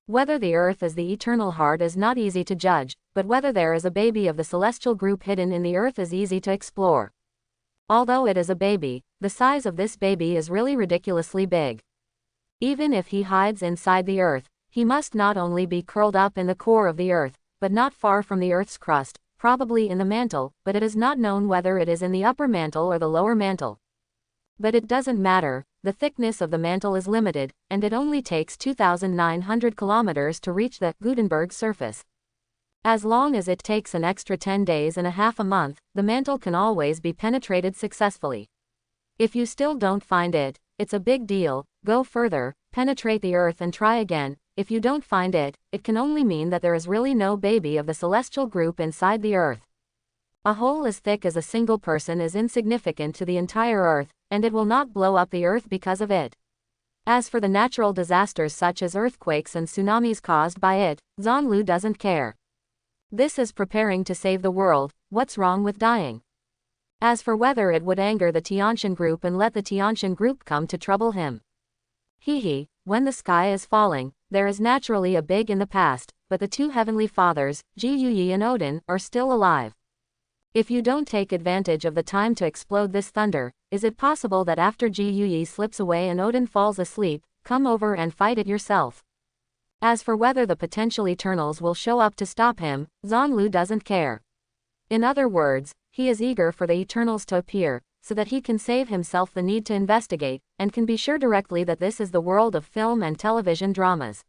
Whether the Earth is the eternal heart is not easy to judge, but whether there is a baby of the celestial group hidden in the Earth is easy to explore. Although it is a baby, the size of this baby is really ridiculously big. Even if he hides inside the Earth, he must not only be curled up in the core of the Earth, but not far from the Earth's crust, probably in the mantle, but it is not known whether it is in the upper mantle or the lower mantle. But it doesn't matter, the thickness of the mantle is limited, and it only takes 2,900 kilometers to reach the Gutenberg surface. As long as it takes an extra 10 days and a half a month, the mantle can always be penetrated successfully. If you still don't find it, it's a big deal, go further, penetrate the Earth and try again. If you don't find it, it can only mean that there is really no baby of the celestial group inside the Earth. A hole as thick as a single person is insignificant to the entire Earth, and it will not blow up the Earth because of it. As for the natural disasters such as earthquakes and tsunamis caused by it, Zhonglu doesn't care. This is preparing to save the world, what's wrong with dying? As for whether it would anger the Tiantian group and let the Tiantian group come to trouble him. When the sky is falling, there is naturally a big in the past, but the two heavenly fathers, Ji and Odin, are still alive. If you don't take advantage of the time to explode this thunder, is it possible that after Ji slips away and Odin falls asleep, come over and fight it yourself? As for whether the potential Eternals will show up to stop him, Zhonglu doesn't care. In other words, he is eager for the Eternals to appear, so that he can save himself the need to investigate, and can be sure directly that this is the world of film and television dramas.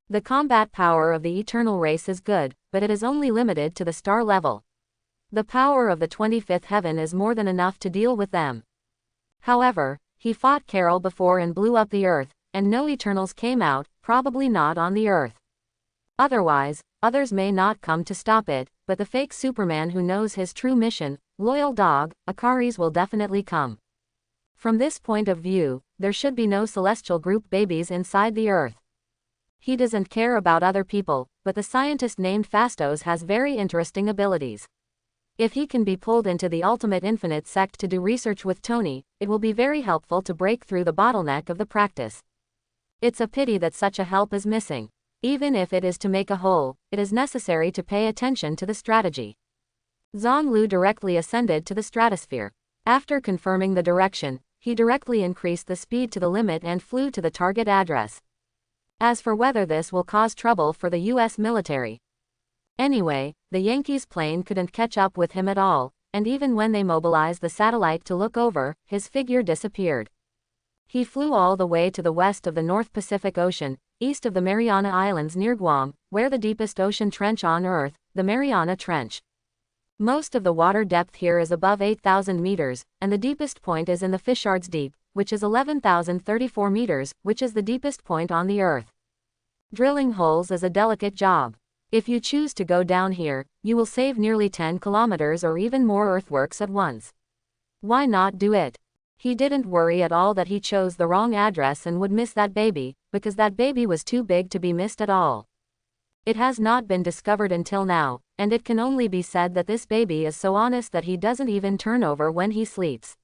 The combat power of the Eternal race is good, but it is only limited to the star level. The power of the 25th heaven is more than enough to deal with them. However, he fought Carol before and blew up the Earth, and no Eternals came out, probably not on the Earth. Otherwise, others may not come to stop it, but the fake Superman who knows his true mission, loyal dog, Akari's will definitely come. From this point of view, there should be no celestial group babies inside the Earth. He doesn't care about other people, but the scientist named Fastos has very interesting abilities. If he can be pulled into the Ultimate Infinite sect to do research with Tony, it will be very helpful to break through the bottleneck of the practice. It's a pity that such a help is missing. Even if it is to make a hole, it is necessary to pay attention to the strategy. Zhonglu directly ascended to the stratosphere. After confirming the direction, he directly increased the speed to the limit and flew to the target address. As for whether this will cause trouble for the US military. Anyway, the Yankees plane couldn't catch up with him at all, and even when they mobilized the satellite to look over, his figure disappeared. He flew all the way to the west of the North Pacific Ocean, east of the Mariana Islands near Guam, where the deepest ocean trench on Earth, the Mariana Trench. Most of the water depth here is above 8,000 meters, and the deepest point is in the Fishards Deep, which is 11,034 meters, which is the deepest point on the Earth. Drilling holes is a delicate job. If you choose to go down here, you will save nearly 10 kilometers or even more earthworks at once. Why not do it? He didn't worry at all that he chose the wrong address and would miss that baby, because that baby was too big to be missed at all. It has not been discovered until now, and it can only be said that this baby is so honest that he doesn't even turn over when he sleeps.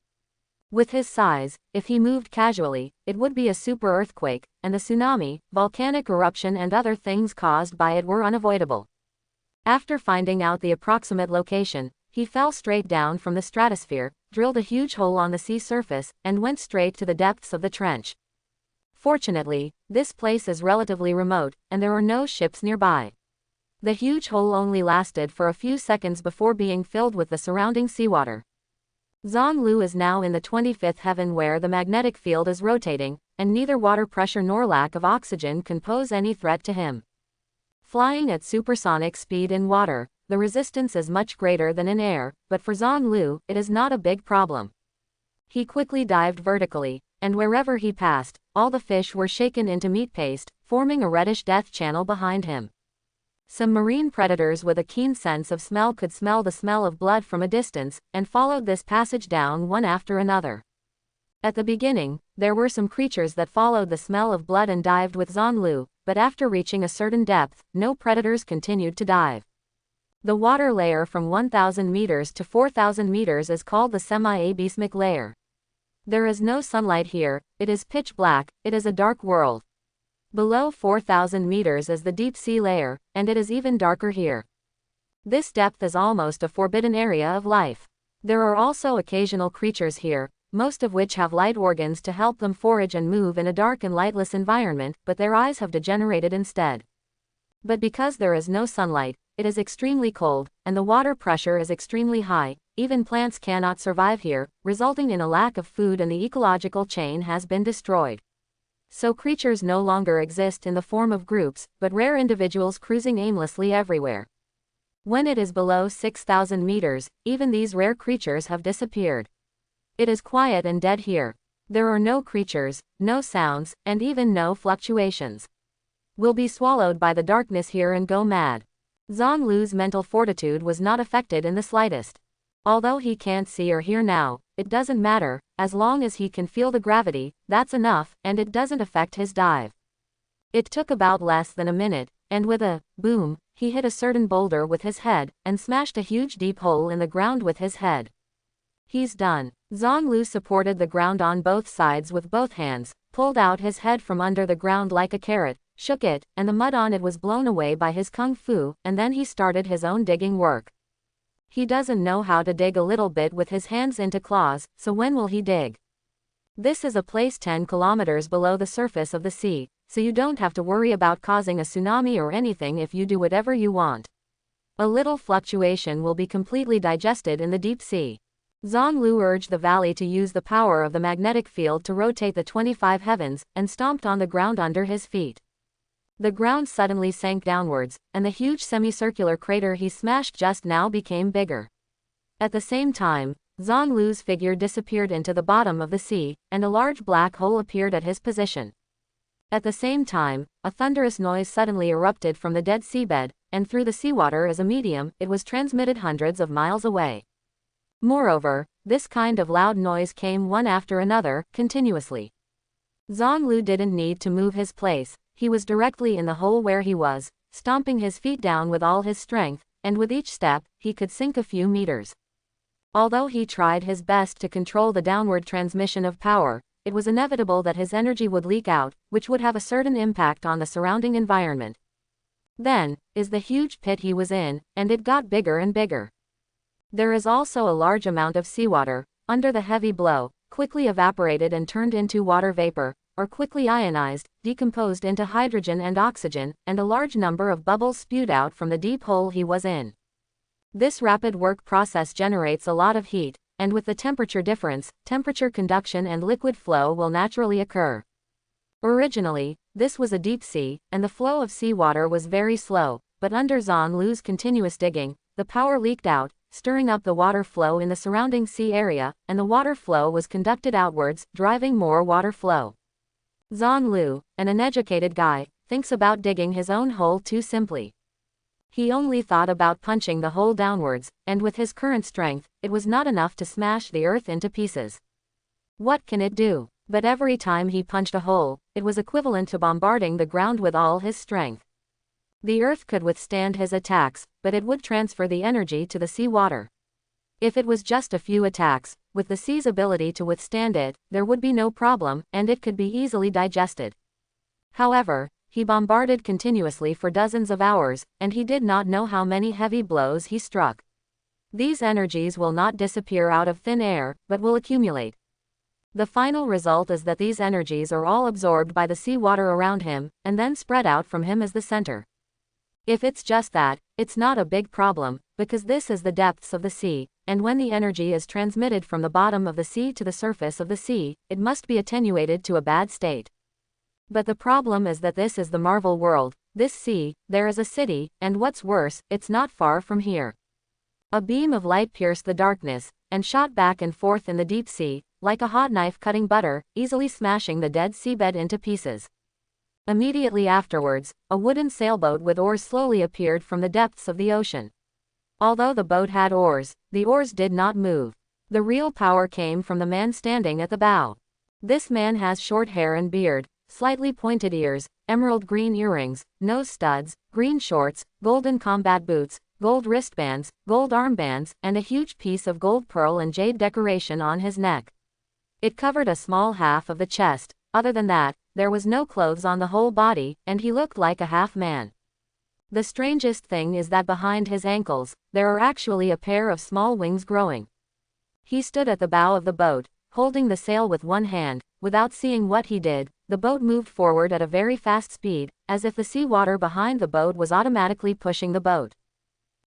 With his size, if he moved casually, it would be a super earthquake, and the tsunami, volcanic eruption and other things caused by it were unavoidable. After finding out the approximate location, he fell straight down from the stratosphere, drilled a huge hole on the sea surface, and went straight to the depths of the trench. Fortunately, this place is relatively remote, and there are no ships nearby. The huge hole only lasted for a few seconds before being filled with the surrounding seawater. Zhang is now in the 25th heaven where the magnetic field is rotating, and neither water pressure nor lack of oxygen can pose any threat to him. Flying at supersonic speed in water, the resistance is much greater than in air, but for Zhang it is not a big problem. He quickly dived vertically, and wherever he passed, all the fish were shaken into meat paste, forming a reddish death channel behind him. Some marine predators with a keen sense of smell could smell the smell of blood from a distance, and followed this passage down one after another. At the beginning, there were some creatures that followed the smell of blood and dived with Zhang, but after reaching a certain depth, no predators continued to dive. The water layer from 1,000 meters to 4,000 meters is called the semi-abysmic layer. There is no sunlight here, it is pitch black, it is a dark world. Below 4,000 meters is the deep sea layer, and it is even darker here. This depth is almost a forbidden area of life. There are also occasional creatures here, most of which have light organs to help them forage and move in a dark and lightless environment, but their eyes have degenerated instead. But because there is no sunlight, it is extremely cold, and the water pressure is extremely high, even plants cannot survive here, resulting in a lack of food and the ecological chain has been destroyed. So creatures no longer exist in the form of groups, but rare individuals cruising aimlessly everywhere. When it is below 6,000 meters, even these rare creatures have disappeared. It is quiet and dead here. There are no creatures, no sounds, and even no fluctuations. Will be swallowed by the darkness here and go mad. Zhang mental fortitude was not affected in the slightest. Although he can't see or hear now, it doesn't matter, as long as he can feel the gravity, that's enough, and it doesn't affect his dive. It took about less than a minute, and with a boom, he hit a certain boulder with his head, and smashed a huge deep hole in the ground with his head. He's done. Zhang supported the ground on both sides with both hands, pulled out his head from under the ground like a carrot, shook it, and the mud on it was blown away by his kung fu, and then he started his own digging work. He doesn't know how to dig a little bit with his hands into claws, so when will he dig? This is a place 10 kilometers below the surface of the sea, so you don't have to worry about causing a tsunami or anything if you do whatever you want. A little fluctuation will be completely digested in the deep sea. Zhang urged the valley to use the power of the magnetic field to rotate the 25 heavens, and stomped on the ground under his feet. The ground suddenly sank downwards, and the huge semicircular crater he smashed just now became bigger. At the same time, Zhang figure disappeared into the bottom of the sea, and a large black hole appeared at his position. At the same time, a thunderous noise suddenly erupted from the dead seabed, and through the seawater as a medium, it was transmitted hundreds of miles away. Moreover, this kind of loud noise came one after another, continuously. Zhang didn't need to move his place. He was directly in the hole where he was, stomping his feet down with all his strength, and with each step, he could sink a few meters. Although he tried his best to control the downward transmission of power, it was inevitable that his energy would leak out, which would have a certain impact on the surrounding environment. Then, is the huge pit he was in, and it got bigger and bigger. There is also a large amount of seawater, under the heavy blow, quickly evaporated and turned into water vapor, or quickly ionized, decomposed into hydrogen and oxygen, and a large number of bubbles spewed out from the deep hole he was in. This rapid work process generates a lot of heat, and with the temperature difference, temperature conduction and liquid flow will naturally occur. Originally, this was a deep sea, and the flow of seawater was very slow, but under Zhang continuous digging, the power leaked out, stirring up the water flow in the surrounding sea area, and the water flow was conducted outwards, driving more water flow. Zhang an uneducated guy, thinks about digging his own hole too simply. He only thought about punching the hole downwards, and with his current strength, it was not enough to smash the earth into pieces. What can it do? But every time he punched a hole, it was equivalent to bombarding the ground with all his strength. The earth could withstand his attacks, but it would transfer the energy to the sea water. If it was just a few attacks, with the sea's ability to withstand it, there would be no problem, and it could be easily digested. However, he bombarded continuously for dozens of hours, and he did not know how many heavy blows he struck. These energies will not disappear out of thin air, but will accumulate. The final result is that these energies are all absorbed by the sea water around him, and then spread out from him as the center. If it's just that, it's not a big problem, because this is the depths of the sea, and when the energy is transmitted from the bottom of the sea to the surface of the sea, it must be attenuated to a bad state. But the problem is that this is the Marvel world, this sea, there is a city, and what's worse, it's not far from here. A beam of light pierced the darkness, and shot back and forth in the deep sea, like a hot knife cutting butter, easily smashing the dead seabed into pieces. Immediately afterwards, a wooden sailboat with oars slowly appeared from the depths of the ocean. Although the boat had oars, the oars did not move. The real power came from the man standing at the bow. This man has short hair and beard, slightly pointed ears, emerald green earrings, nose studs, green shorts, golden combat boots, gold wristbands, gold armbands, and a huge piece of gold pearl and jade decoration on his neck. It covered a small half of the chest. Other than that, there was no clothes on the whole body, and he looked like a half-man. The strangest thing is that behind his ankles, there are actually a pair of small wings growing. He stood at the bow of the boat, holding the sail with one hand. Without seeing what he did, the boat moved forward at a very fast speed, as if the sea water behind the boat was automatically pushing the boat.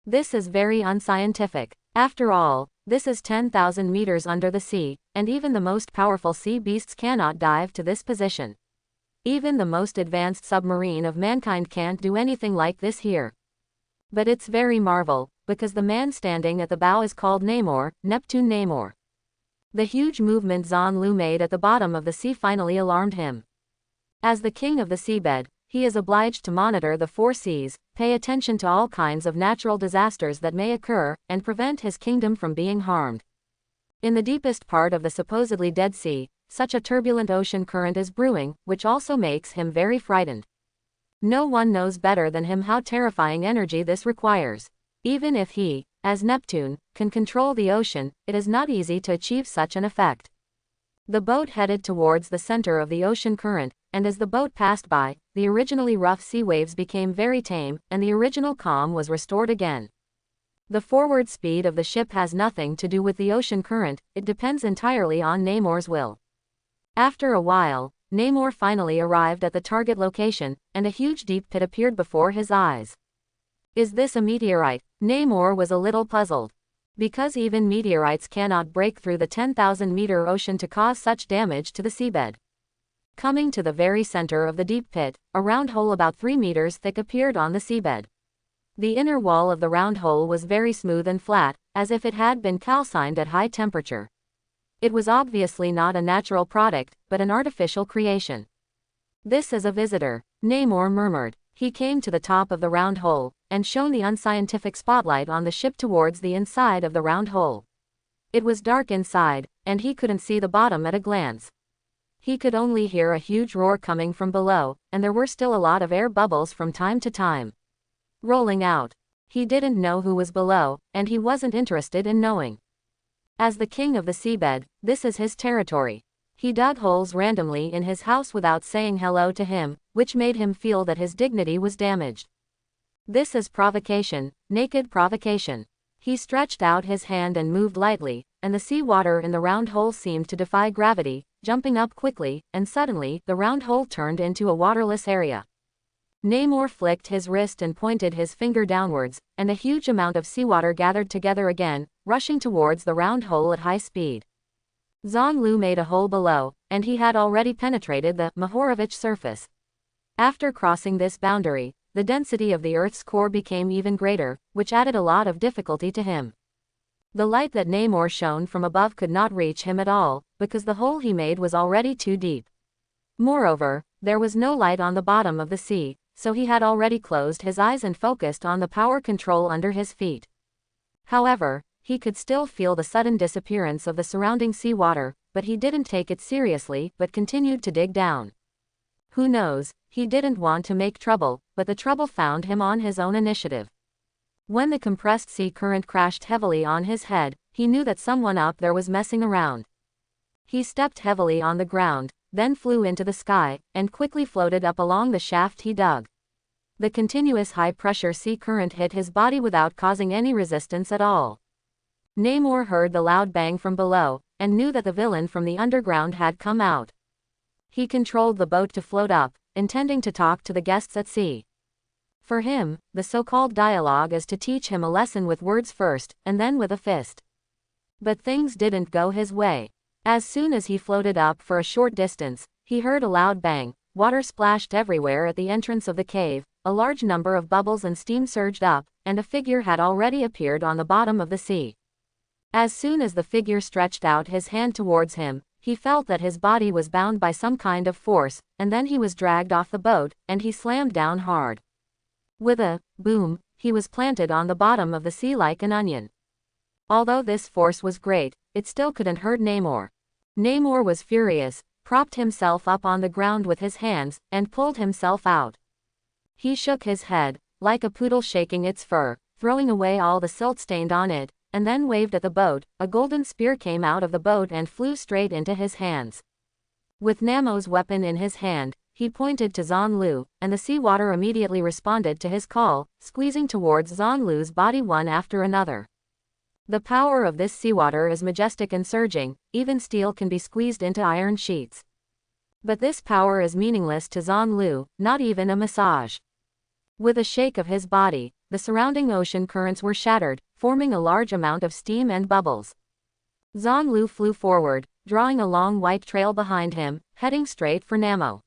This is very unscientific. After all, this is 10,000 meters under the sea, and even the most powerful sea beasts cannot dive to this position. Even the most advanced submarine of mankind can't do anything like this here. But it's very Marvel, because the man standing at the bow is called Namor, Neptune Namor. The huge movement Zhang Lu made at the bottom of the sea finally alarmed him. As the king of the seabed, he is obliged to monitor the four seas, pay attention to all kinds of natural disasters that may occur, and prevent his kingdom from being harmed. In the deepest part of the supposedly Dead Sea, such a turbulent ocean current is brewing, which also makes him very frightened. No one knows better than him how terrifying energy this requires. Even if he, as Neptune, can control the ocean, it is not easy to achieve such an effect. The boat headed towards the center of the ocean current, and as the boat passed by, the originally rough sea waves became very tame, and the original calm was restored again. The forward speed of the ship has nothing to do with the ocean current, it depends entirely on Namor's will. After a while, Namor finally arrived at the target location, and a huge deep pit appeared before his eyes. Is this a meteorite? Namor was a little puzzled. Because even meteorites cannot break through the 10,000-meter ocean to cause such damage to the seabed. Coming to the very center of the deep pit, a round hole about 3 meters thick appeared on the seabed. The inner wall of the round hole was very smooth and flat, as if it had been calcined at high temperature. It was obviously not a natural product, but an artificial creation. This is a visitor, Namor murmured. He came to the top of the round hole, and shone the unscientific spotlight on the ship towards the inside of the round hole. It was dark inside, and he couldn't see the bottom at a glance. He could only hear a huge roar coming from below, and there were still a lot of air bubbles from time to time rolling out. He didn't know who was below, and he wasn't interested in knowing. As the king of the seabed, this is his territory. He dug holes randomly in his house without saying hello to him, which made him feel that his dignity was damaged. This is provocation, naked provocation. He stretched out his hand and moved lightly, and the sea water in the round hole seemed to defy gravity, jumping up quickly, and suddenly, the round hole turned into a waterless area. Namor flicked his wrist and pointed his finger downwards, and a huge amount of seawater gathered together again, rushing towards the round hole at high speed. Zhang Lu made a hole below, and he had already penetrated the Mahorovich surface. After crossing this boundary, the density of the Earth's core became even greater, which added a lot of difficulty to him. The light that Namor shone from above could not reach him at all, because the hole he made was already too deep. Moreover, there was no light on the bottom of the sea, so he had already closed his eyes and focused on the power control under his feet. However, he could still feel the sudden disappearance of the surrounding sea water, but he didn't take it seriously, but continued to dig down. Who knows, he didn't want to make trouble, but the trouble found him on his own initiative. When the compressed sea current crashed heavily on his head, he knew that someone up there was messing around. He stepped heavily on the ground, then flew into the sky, and quickly floated up along the shaft he dug. The continuous high-pressure sea current hit his body without causing any resistance at all. Namor heard the loud bang from below, and knew that the villain from the underground had come out. He controlled the boat to float up, intending to talk to the guests at sea. For him, the so-called dialogue is to teach him a lesson with words first, and then with a fist. But things didn't go his way. As soon as he floated up for a short distance, he heard a loud bang, water splashed everywhere at the entrance of the cave, a large number of bubbles and steam surged up, and a figure had already appeared on the bottom of the sea. As soon as the figure stretched out his hand towards him, he felt that his body was bound by some kind of force, and then he was dragged off the boat, and he slammed down hard. With a boom, he was planted on the bottom of the sea like an onion. Although this force was great, it still couldn't hurt Namor. Namor was furious, propped himself up on the ground with his hands, and pulled himself out. He shook his head, like a poodle shaking its fur, throwing away all the silt stained on it, and then waved at the boat. A golden spear came out of the boat and flew straight into his hands. With Nemo's weapon in his hand, he pointed to Zon-Lu, and the sea water immediately responded to his call, squeezing towards Zon-Lu's body one after another. The power of this seawater is majestic and surging, even steel can be squeezed into iron sheets. But this power is meaningless to Zon-Lu, not even a massage. With a shake of his body, the surrounding ocean currents were shattered, forming a large amount of steam and bubbles. Zon-Lu flew forward, drawing a long white trail behind him, heading straight for Nemo.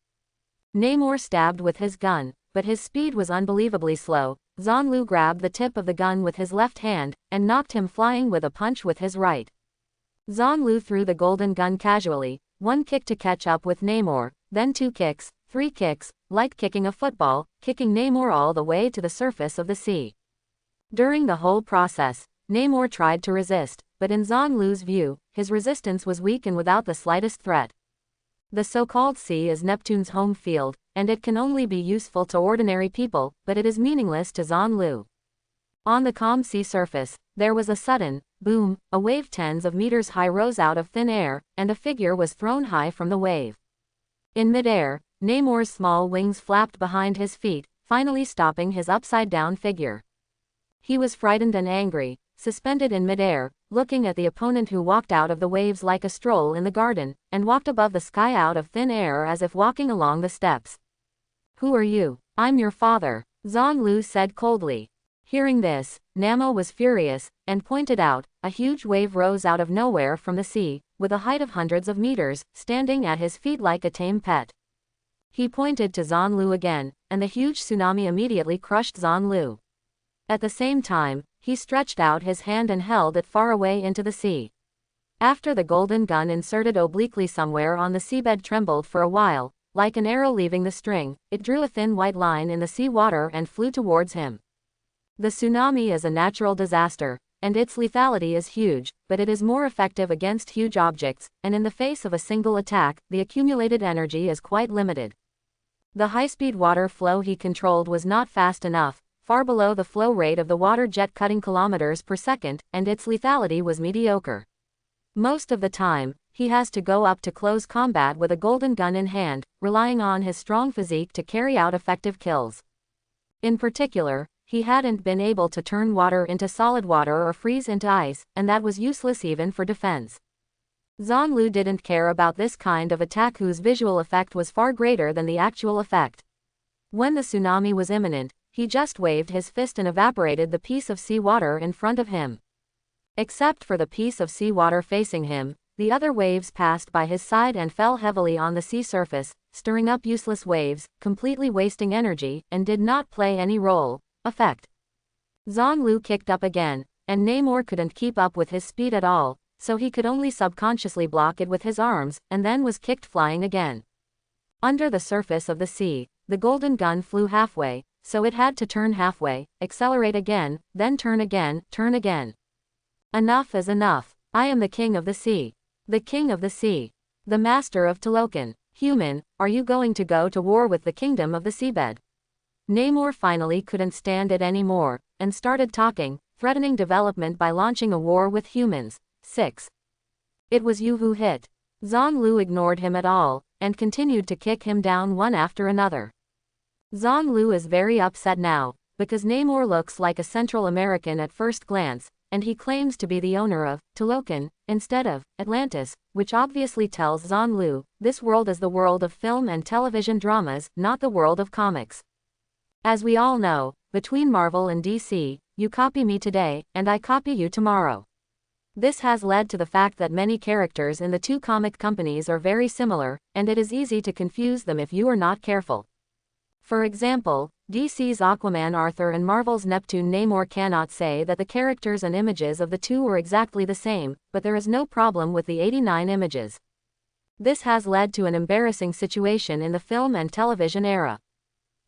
Namor stabbed with his gun, but his speed was unbelievably slow. Zon-Lu grabbed the tip of the gun with his left hand, and knocked him flying with a punch with his right. Zon-Lu threw the golden gun casually, one kick to catch up with Namor, then 2 kicks, 3 kicks, like kicking a football, kicking Namor all the way to the surface of the sea. During the whole process, Namor tried to resist, but in Zon-Lu's view, his resistance was weak and without the slightest threat. The so-called sea is Neptune's home field, and it can only be useful to ordinary people, but it is meaningless to Zon-Lu. On the calm sea surface, there was a sudden boom, a wave tens of meters high rose out of thin air, and a figure was thrown high from the wave. In midair, Namor's small wings flapped behind his feet, finally stopping his upside-down figure. He was frightened and angry, suspended in midair, looking at the opponent who walked out of the waves like a stroll in the garden, and walked above the sky out of thin air as if walking along the steps. "Who are you?" "I'm your father," Zon-Lu said coldly. Hearing this, Nemo was furious, and pointed out, a huge wave rose out of nowhere from the sea, with a height of hundreds of meters, standing at his feet like a tame pet. He pointed to Zon-Lu again, and the huge tsunami immediately crushed Zon-Lu. At the same time, he stretched out his hand and held it far away into the sea. After the golden gun inserted obliquely somewhere on the seabed trembled for a while, like an arrow leaving the string, it drew a thin white line in the sea water and flew towards him. The tsunami is a natural disaster, and its lethality is huge, but it is more effective against huge objects, and in the face of a single attack, the accumulated energy is quite limited. The high-speed water flow he controlled was not fast enough, far below the flow rate of the water jet cutting kilometers per second, and its lethality was mediocre. Most of the time, he has to go up to close combat with a golden gun in hand, relying on his strong physique to carry out effective kills. In particular, he hadn't been able to turn water into solid water or freeze into ice, and that was useless even for defense. Zon-Lu didn't care about this kind of attack whose visual effect was far greater than the actual effect. When the tsunami was imminent, he just waved his fist and evaporated the piece of sea water in front of him. Except for the piece of sea water facing him, the other waves passed by his side and fell heavily on the sea surface, stirring up useless waves, completely wasting energy, and did not play any effect. Zon-Lu kicked up again, and Namor couldn't keep up with his speed at all, so he could only subconsciously block it with his arms, and then was kicked flying again. Under the surface of the sea, the golden gun flew halfway, so it had to turn halfway, accelerate again, then turn again, turn again. Enough is enough. I am the king of the sea. The king of the sea. The master of Talokan. Human, are you going to go to war with the kingdom of the seabed? Namor finally couldn't stand it anymore, and started talking, threatening development by launching a war with humans. 6. It was you who hit. Zhang ignored him at all, and continued to kick him down one after another. Zhang is very upset now, because Namor looks like a Central American at first glance, and he claims to be the owner of Talokan, instead of Atlantis, which obviously tells Zhang this world is the world of film and television dramas, not the world of comics. As we all know, between Marvel and DC, you copy me today, and I copy you tomorrow. This has led to the fact that many characters in the two comic companies are very similar, and it is easy to confuse them if you are not careful. For example, DC's Aquaman Arthur and Marvel's Neptune Namor cannot say that the characters and images of the two are exactly the same, but there is no problem with the 89 images. This has led to an embarrassing situation in the film and television era.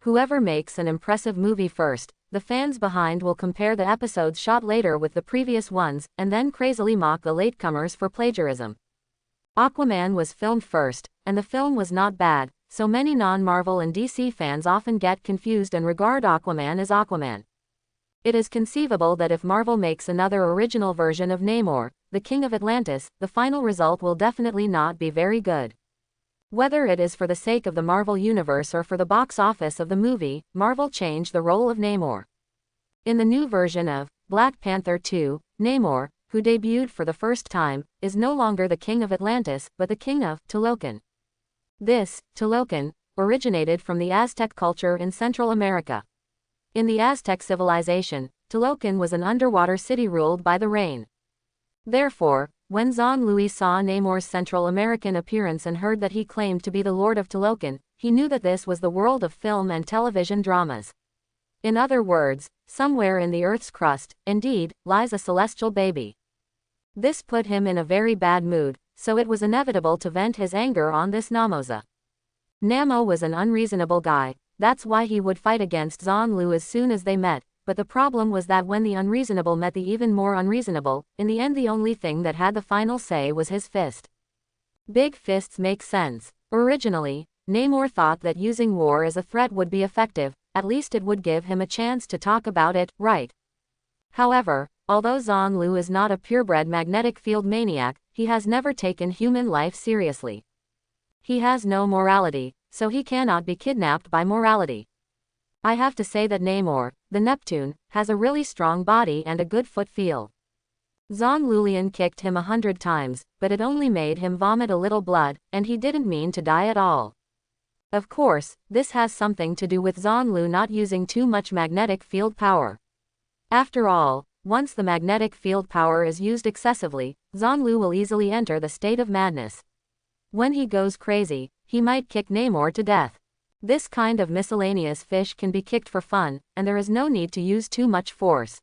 Whoever makes an impressive movie first, the fans behind will compare the episodes shot later with the previous ones, and then crazily mock the latecomers for plagiarism. Aquaman was filmed first, and the film was not bad, so many non-Marvel and DC fans often get confused and regard Aquaman as Aquaman. It is conceivable that if Marvel makes another original version of Namor, the King of Atlantis, the final result will definitely not be very good. Whether it is for the sake of the Marvel Universe or for the box office of the movie, Marvel changed the role of Namor. In the new version of Black Panther 2, Namor, who debuted for the first time, is no longer the King of Atlantis, but the King of Talokan. This, Talokan, originated from the Aztec culture in Central America. In the Aztec civilization, Talokan was an underwater city ruled by the rain. Therefore, when Zhang saw Namor's Central American appearance and heard that he claimed to be the Lord of Talokan, he knew that this was the world of film and television dramas. In other words, somewhere in the Earth's crust, indeed, lies a celestial baby. This put him in a very bad mood, so it was inevitable to vent his anger on this Namoza. Namo was an unreasonable guy, that's why he would fight against Zhang as soon as they met. But the problem was that when the unreasonable met the even more unreasonable, in the end the only thing that had the final say was his fist. Big fists make sense. Originally, Namor thought that using war as a threat would be effective, at least it would give him a chance to talk about it, right? However, although Zhang is not a purebred magnetic field maniac, he has never taken human life seriously. He has no morality, so he cannot be kidnapped by morality. I have to say that Namor, the Neptune, has a really strong body and a good foot feel. Zhang kicked him 100 times, but it only made him vomit a little blood, and he didn't mean to die at all. Of course, this has something to do with Zhang not using too much magnetic field power. After all, once the magnetic field power is used excessively, Zhang will easily enter the state of madness. When he goes crazy, he might kick Namor to death. This kind of miscellaneous fish can be kicked for fun, and there is no need to use too much force.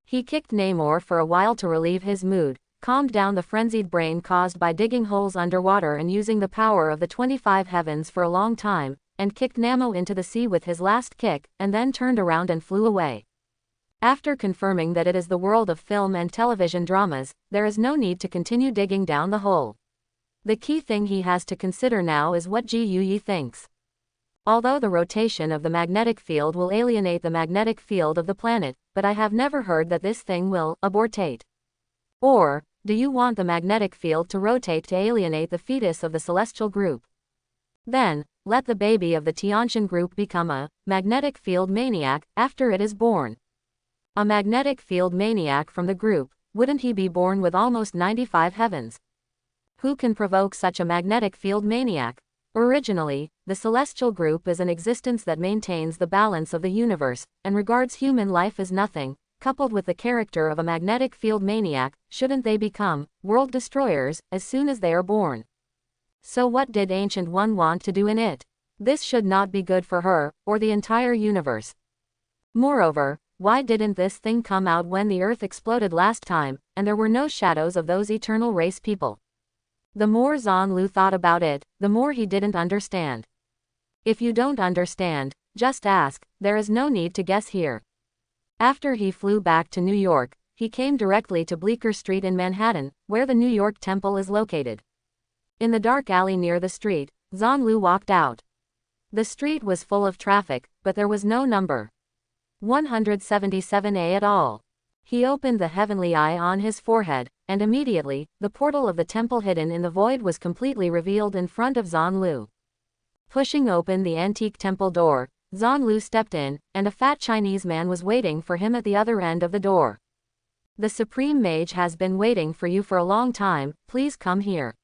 He kicked Namor for a while to relieve his mood, calmed down the frenzied brain caused by digging holes underwater and using the power of the 25 heavens for a long time, and kicked Namo into the sea with his last kick, and then turned around and flew away. After confirming that it is the world of film and television dramas, there is no need to continue digging down the hole. The key thing he has to consider now is what Ji thinks. Although the rotation of the magnetic field will alienate the magnetic field of the planet, but I have never heard that this thing will abortate. Or, do you want the magnetic field to rotate to alienate the fetus of the celestial group? Then, let the baby of the Tiantian group become a magnetic field maniac after it is born. A magnetic field maniac from the group, wouldn't he be born with almost 95 heavens? Who can provoke such a magnetic field maniac? Originally, the celestial group is an existence that maintains the balance of the universe, and regards human life as nothing. Coupled with the character of a magnetic field maniac, shouldn't they become world destroyers as soon as they are born? So what did Ancient One want to do in it? This should not be good for her, or the entire universe. Moreover, why didn't this thing come out when the Earth exploded last time, and there were no shadows of those eternal race people? The more Zhang thought about it, the more he didn't understand. If you don't understand, just ask, there is no need to guess here. After he flew back to New York, he came directly to Bleecker Street in Manhattan, where the New York Temple is located. In the dark alley near the street, Zhang walked out. The street was full of traffic, but there was no number 177A at all. He opened the heavenly eye on his forehead, and immediately, the portal of the temple hidden in the void was completely revealed in front of Zhang. Pushing open the antique temple door, Zhang stepped in, and a fat Chinese man was waiting for him at the other end of the door. "The Supreme Mage has been waiting for you for a long time, please come here."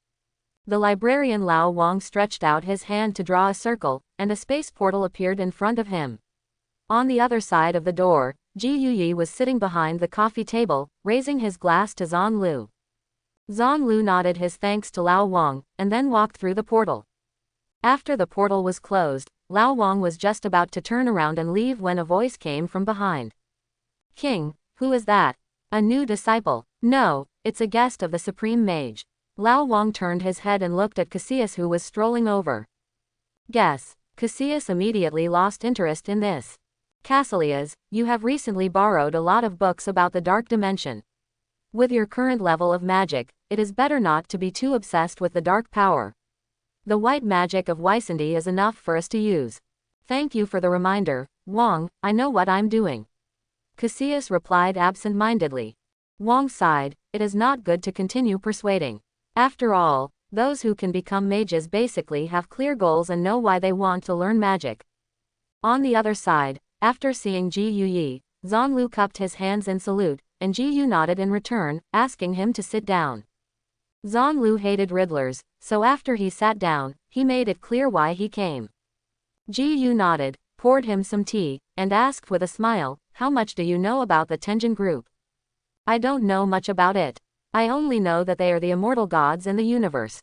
The librarian Lao Wang stretched out his hand to draw a circle, and a space portal appeared in front of him. On the other side of the door, Ji Yuyi was sitting behind the coffee table, raising his glass to Zhang. Zhang nodded his thanks to Lao Wang, and then walked through the portal. After the portal was closed, Lao Wang was just about to turn around and leave when a voice came from behind. "King, who is that? A new disciple?" "No, it's a guest of the Supreme Mage." Lao Wang turned his head and looked at Cassius, who was strolling over. "Guess." Cassius immediately lost interest in this. "Cassilias, you have recently borrowed a lot of books about the dark dimension. With your current level of magic, it is better not to be too obsessed with the dark power. The white magic of Wisandi is enough for us to use." "Thank you for the reminder, Wang, I know what I'm doing." Cassius replied absent-mindedly. Wang sighed, it is not good to continue persuading. After all, those who can become mages basically have clear goals and know why they want to learn magic. On the other side, after seeing Ji Yuyi, Zhang cupped his hands in salute, and Ji Yu nodded in return, asking him to sit down. Zhang hated riddlers, so after he sat down, he made it clear why he came. Ji Yu nodded, poured him some tea, and asked with a smile, "How much do you know about the Tenjin group?" "I don't know much about it. I only know that they are the immortal gods in the universe.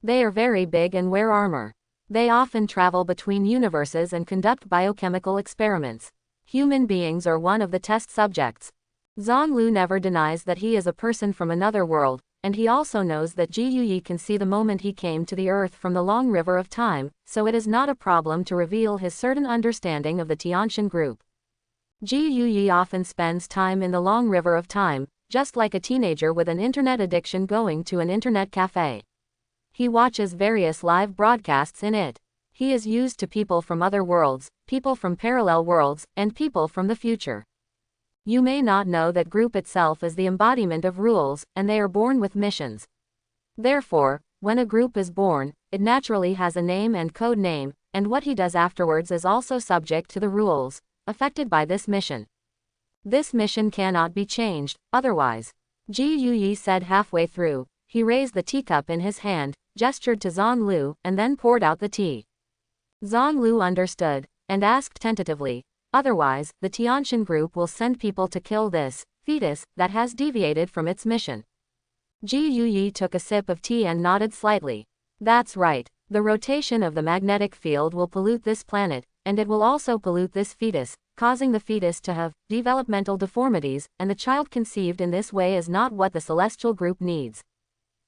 They are very big and wear armor. They often travel between universes and conduct biochemical experiments. Human beings are one of the test subjects." Zhang never denies that he is a person from another world, and he also knows that Ji Yuyi can see the moment he came to the earth from the long river of time, so it is not a problem to reveal his certain understanding of the Tiantian group. Ji Yuyi often spends time in the long river of time, just like a teenager with an internet addiction going to an internet cafe. He watches various live broadcasts in it. He is used to people from other worlds, people from parallel worlds, and people from the future. You may not know that group itself is the embodiment of rules, and they are born with missions. Therefore, when a group is born, it naturally has a name and code name, and what he does afterwards is also subject to the rules, affected by this mission. This mission cannot be changed, otherwise. Ji Yuyi said halfway through, he raised the teacup in his hand, gestured to Zhang and then poured out the tea. Zhang understood, and asked tentatively, "Otherwise, the Tiantian group will send people to kill this fetus that has deviated from its mission." Ji Yuyi took a sip of tea and nodded slightly. "That's right. The rotation of the magnetic field will pollute this planet, and it will also pollute this fetus, causing the fetus to have developmental deformities, and the child conceived in this way is not what the celestial group needs.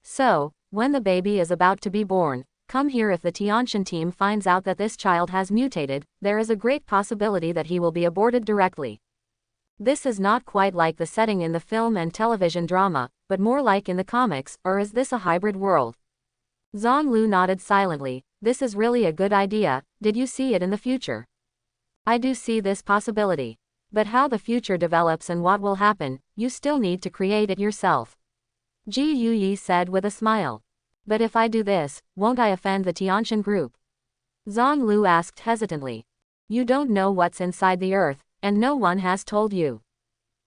So, when the baby is about to be born, come here. If the Tiantian team finds out that this child has mutated, there is a great possibility that he will be aborted directly. This is not quite like the setting in the film and television drama, but more like in the comics, or is this a hybrid world?" Zhang nodded silently. "This is really a good idea. Did you see it in the future?" "I do see this possibility. But how the future develops and what will happen, you still need to create it yourself." Ji Yuyi said with a smile. "But if I do this, won't I offend the Tiantian group?" Zhang asked hesitantly. "You don't know what's inside the earth, and no one has told you.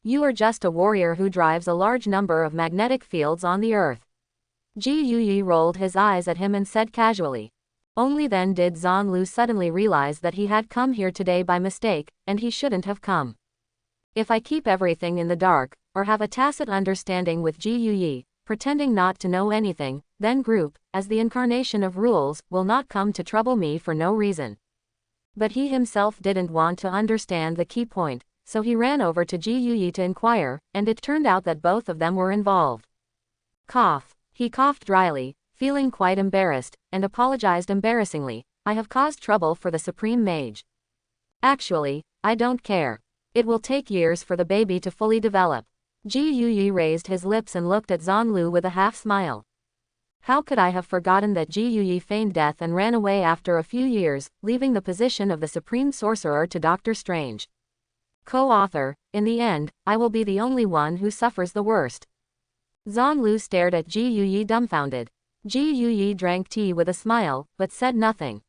You are just a warrior who drives a large number of magnetic fields on the earth." Ji Yuyi rolled his eyes at him and said casually. Only then did Zhang suddenly realize that he had come here today by mistake, and he shouldn't have come. If I keep everything in the dark, or have a tacit understanding with Ji Yuyi, pretending not to know anything, then group, as the incarnation of rules, will not come to trouble me for no reason. But he himself didn't want to understand the key point, so he ran over to Ji Yuyi to inquire, and it turned out that both of them were involved. Cough. He coughed dryly, feeling quite embarrassed, and apologized embarrassingly. "I have caused trouble for the Supreme Mage. Actually, I don't care. It will take years for the baby to fully develop. Ji Yuyi raised his lips and looked at Zhang with a half-smile. How could I have forgotten that Ji Yuyi feigned death and ran away after a few years, leaving the position of the Supreme Sorcerer to Doctor Strange. Co-author, in the end, I will be the only one who suffers the worst. Zhang stared at Ji Yuyi dumbfounded. Ji Yuyi drank tea with a smile, but said nothing.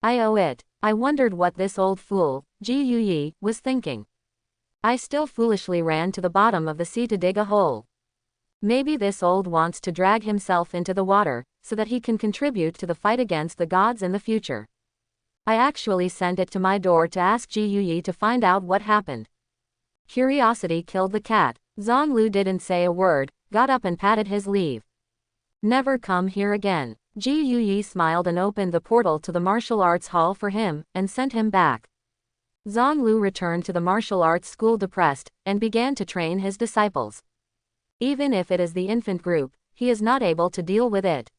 I owe it. I wondered what this old fool, Ji Yuyi, was thinking. I still foolishly ran to the bottom of the sea to dig a hole. Maybe this old wants to drag himself into the water, so that he can contribute to the fight against the gods in the future. I actually sent it to my door to ask Ji Yuyi to find out what happened. Curiosity killed the cat. Zhang didn't say a word, got up and patted his leave. Never come here again. Ji Yuyi smiled and opened the portal to the martial arts hall for him, and sent him back. Zhang returned to the martial arts school depressed, and began to train his disciples. Even if it is the infant group, he is not able to deal with it.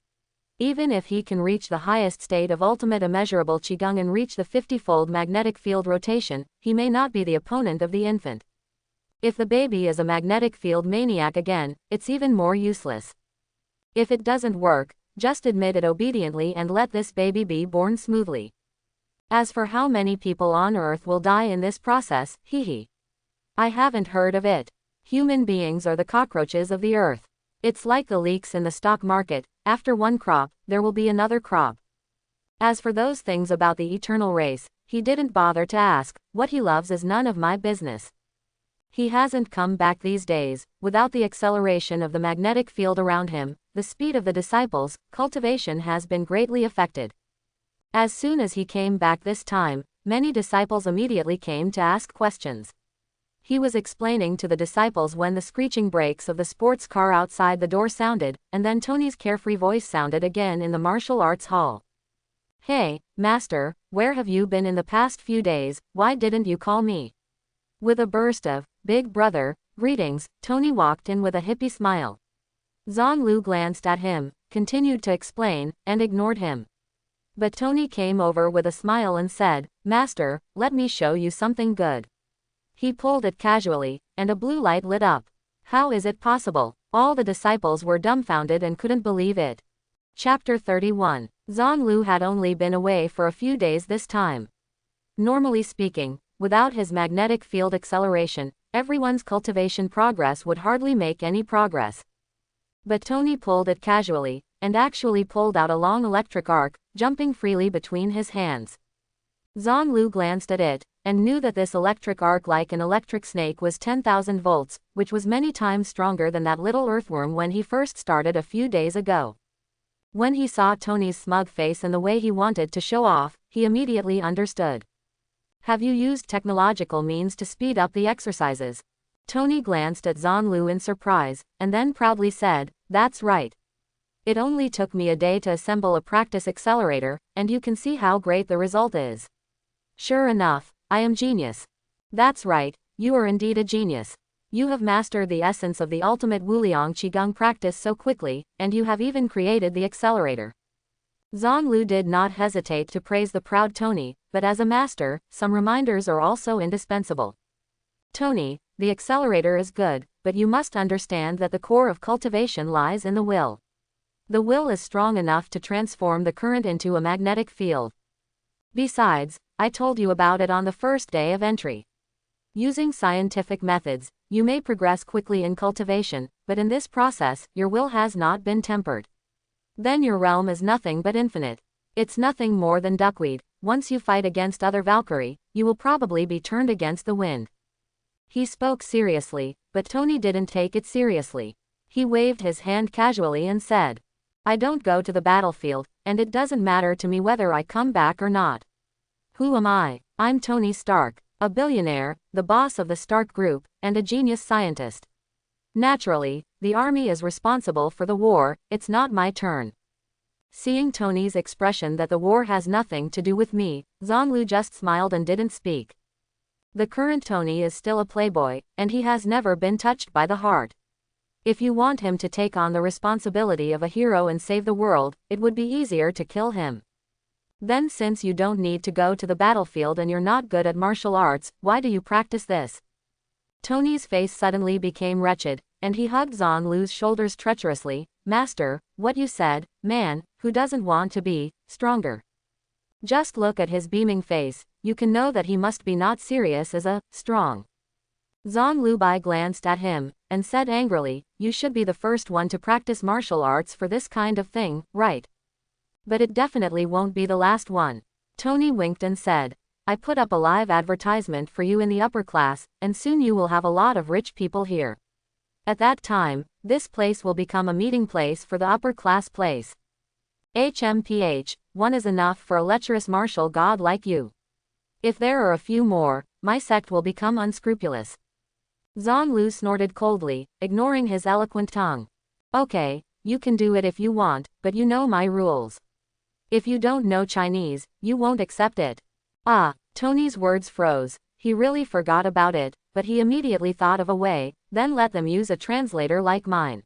Even if he can reach the highest state of ultimate immeasurable qigong and reach the 50-fold magnetic field rotation, he may not be the opponent of the infant. If the baby is a magnetic field maniac again, it's even more useless. If it doesn't work, just admit it obediently and let this baby be born smoothly. As for how many people on Earth will die in this process, I haven't heard of it. Human beings are the cockroaches of the earth. It's like the leaks in the stock market, after one crop, there will be another crop. As for those things about the eternal race, he didn't bother to ask. What he loves is none of my business. He hasn't come back these days. Without the acceleration of the magnetic field around him, the speed of the disciples' cultivation has been greatly affected. As soon as he came back this time, many disciples immediately came to ask questions. He was explaining to the disciples when the screeching brakes of the sports car outside the door sounded, and then Tony's carefree voice sounded again in the martial arts hall. Hey, Master, where have you been in the past few days? Why didn't you call me? With a burst of, Big Brother, greetings, Tony walked in with a hippie smile. Zhang glanced at him, continued to explain, and ignored him. But Tony came over with a smile and said, Master, let me show you something good. He pulled it casually, and a blue light lit up. How is it possible? All the disciples were dumbfounded and couldn't believe it. Chapter 31. Zhang had only been away for a few days this time. Normally speaking, without his magnetic field acceleration, everyone's cultivation progress would hardly make any progress. But Tony pulled it casually, and actually pulled out a long electric arc, jumping freely between his hands. Zhang glanced at it, and knew that this electric arc like an electric snake was 10,000 volts, which was many times stronger than that little earthworm when he first started a few days ago. When he saw Tony's smug face and the way he wanted to show off, he immediately understood. Have you used technological means to speed up the exercises? Tony glanced at Zhang in surprise, and then proudly said, That's right. It only took me a day to assemble a practice accelerator, and you can see how great the result is. Sure enough, I am genius. That's right, you are indeed a genius. You have mastered the essence of the ultimate Wuliang Qigong practice so quickly, and you have even created the accelerator. Zhang did not hesitate to praise the proud Tony, but as a master, some reminders are also indispensable. Tony, the accelerator is good, but you must understand that the core of cultivation lies in the will. The will is strong enough to transform the current into a magnetic field. Besides, I told you about it on the first day of entry. Using scientific methods, you may progress quickly in cultivation, but in this process, your will has not been tempered. Then your realm is nothing but infinite. It's nothing more than duckweed. Once you fight against other Valkyrie, you will probably be turned against the wind. He spoke seriously, but Tony didn't take it seriously. He waved his hand casually and said, I don't go to the battlefield, and it doesn't matter to me whether I come back or not. Who am I? I'm Tony Stark, a billionaire, the boss of the Stark Group, and a genius scientist. Naturally, the army is responsible for the war, it's not my turn. Seeing Tony's expression that the war has nothing to do with me, Zhang just smiled and didn't speak. The current Tony is still a playboy, and he has never been touched by the heart. If you want him to take on the responsibility of a hero and save the world, it would be easier to kill him. Then since you don't need to go to the battlefield and you're not good at martial arts, why do you practice this? Tony's face suddenly became wretched, and he hugged Zhang Lu's shoulders treacherously. Master, what you said, man, who doesn't want to be stronger? Just look at his beaming face, you can know that he must be not serious as a strong. Zhang Lubai glanced at him, and said angrily, you should be the first one to practice martial arts for this kind of thing, right? But it definitely won't be the last one. Tony winked and said, I put up a live advertisement for you in the upper class, and soon you will have a lot of rich people here. At that time, this place will become a meeting place for the upper class place. HMPH, one is enough for a lecherous martial god like you. If there are a few more, my sect will become unscrupulous. Zhang Lu snorted coldly, ignoring his eloquent tongue. Okay, you can do it if you want, but you know my rules. If you don't know Chinese, you won't accept it. Ah, Tony's words froze. He really forgot about it, but he immediately thought of a way, then let them use a translator like mine.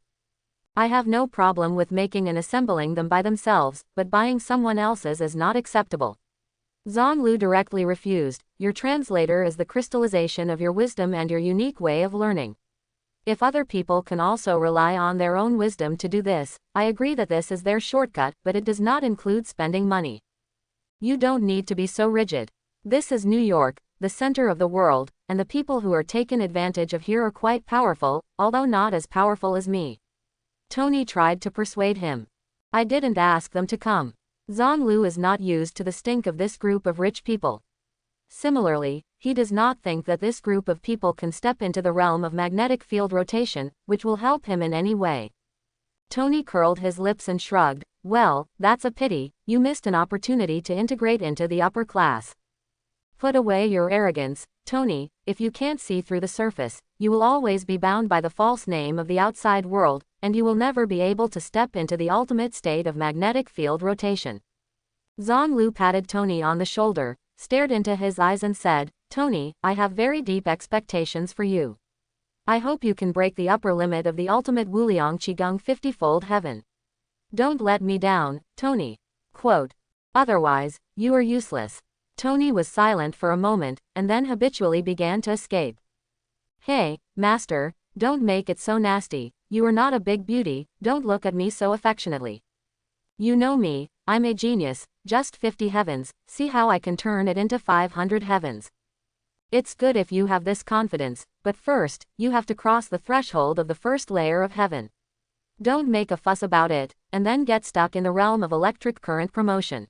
I have no problem with making and assembling them by themselves, but buying someone else's is not acceptable. Zhang Lu directly refused. Your translator is the crystallization of your wisdom and your unique way of learning. If other people can also rely on their own wisdom to do this, I agree that this is their shortcut, but it does not include spending money. You don't need to be so rigid. This is New York, the center of the world, and the people who are taken advantage of here are quite powerful, although not as powerful as me. Tony tried to persuade him. I didn't ask them to come. Zhang Lu is not used to the stink of this group of rich people. Similarly, he does not think that this group of people can step into the realm of magnetic field rotation, which will help him in any way. Tony curled his lips and shrugged. Well, that's a pity, you missed an opportunity to integrate into the upper class. Put away your arrogance, Tony. If you can't see through the surface, you will always be bound by the false name of the outside world, and you will never be able to step into the ultimate state of magnetic field rotation. Zhang Lu patted Tony on the shoulder, stared into his eyes and said, Tony, I have very deep expectations for you. I hope you can break the upper limit of the ultimate Wuliang Qigong 50-fold heaven. Don't let me down, Tony. Quote. Otherwise, you are useless. Tony was silent for a moment, and then habitually began to escape. Hey, master, don't make it so nasty. You are not a big beauty, don't look at me so affectionately. You know me, I'm a genius, just 50 heavens, see how I can turn it into 500 heavens. It's good if you have this confidence, but first, you have to cross the threshold of the first layer of heaven. Don't make a fuss about it, and then get stuck in the realm of electric current promotion.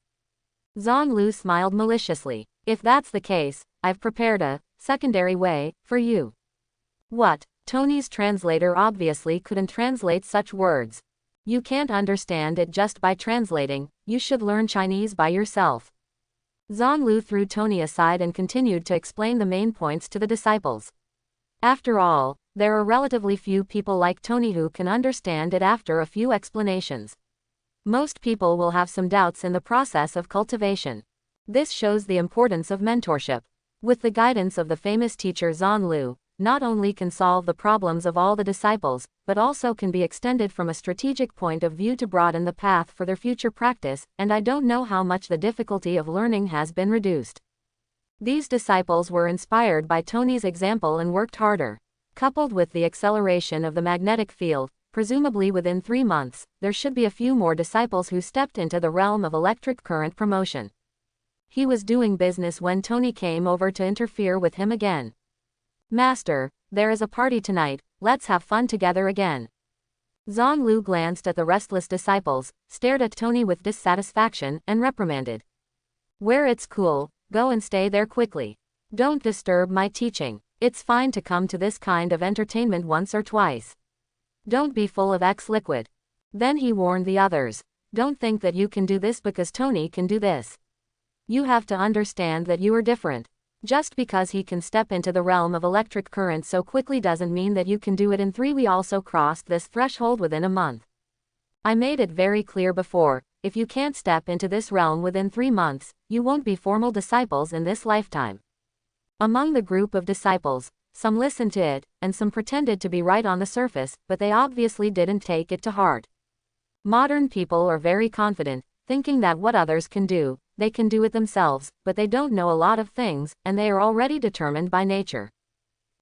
Zhang Lu smiled maliciously. If that's the case, I've prepared a secondary way for you. What? Tony's translator obviously couldn't translate such words. You can't understand it just by translating, you should learn Chinese by yourself. Zhang Lu threw Tony aside and continued to explain the main points to the disciples. After all, there are relatively few people like Tony who can understand it after a few explanations. Most people will have some doubts in the process of cultivation. This shows the importance of mentorship. With the guidance of the famous teacher Zhang Lu, not only can solve the problems of all the disciples, but also can be extended from a strategic point of view to broaden the path for their future practice, and I don't know how much the difficulty of learning has been reduced. These disciples were inspired by Tony's example and worked harder. Coupled with the acceleration of the magnetic field, presumably within 3 months, there should be a few more disciples who stepped into the realm of electric current promotion. He was doing business when Tony came over to interfere with him again. Master, there is a party tonight, let's have fun together again. Zhang Lu glanced at the restless disciples, stared at Tony with dissatisfaction, and reprimanded. Where it's cool, go and stay there quickly. Don't disturb my teaching. It's fine to come to this kind of entertainment once or twice. Don't be full of X-liquid. Then he warned the others. Don't think that you can do this because Tony can do this. You have to understand that you are different. Just because he can step into the realm of electric current so quickly doesn't mean that you can do it in 3. We also crossed this threshold within a month. I made it very clear before, if you can't step into this realm within 3 months, you won't be formal disciples in this lifetime. Among the group of disciples, some listened to it, and some pretended to be right on the surface, but they obviously didn't take it to heart. Modern people are very confident, thinking that what others can do, they can do it themselves, but they don't know a lot of things, and they are already determined by nature.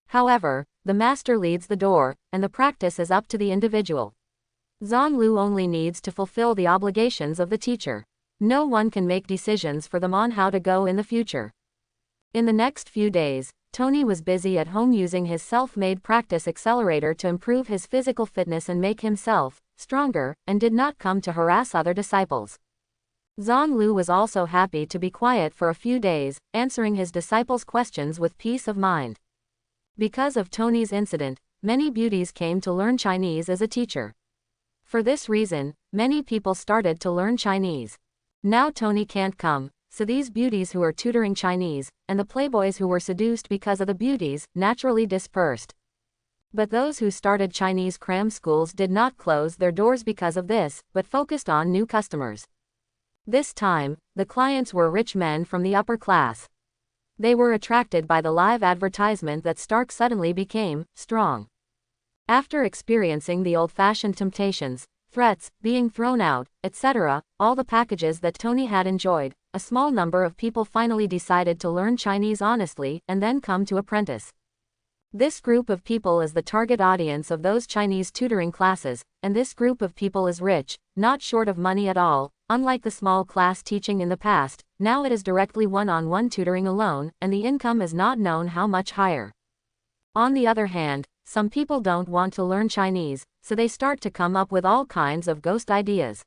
However, the master leads the door, and the practice is up to the individual. Zhang only needs to fulfill the obligations of the teacher. No one can make decisions for them on how to go in the future. In the next few days, Tony was busy at home using his self-made practice accelerator to improve his physical fitness and make himself stronger, and did not come to harass other disciples. Zhang was also happy to be quiet for a few days, answering his disciples' questions with peace of mind. Because of Tony's incident, many beauties came to learn Chinese as a teacher. For this reason, many people started to learn Chinese. Now Tony can't come, so these beauties who are tutoring Chinese, and the playboys who were seduced because of the beauties, naturally dispersed. But those who started Chinese cram schools did not close their doors because of this, but focused on new customers. This time, the clients were rich men from the upper class. They were attracted by the live advertisement that Stark suddenly became strong. After experiencing the old-fashioned temptations, threats, being thrown out, etc., all the packages that Tony had enjoyed, a small number of people finally decided to learn Chinese honestly and then come to apprentice. This group of people is the target audience of those Chinese tutoring classes, and this group of people is rich, not short of money at all. Unlike the small class teaching in the past, now it is directly one-on-one tutoring alone, and the income is not known how much higher. On the other hand, some people don't want to learn Chinese, so they start to come up with all kinds of ghost ideas.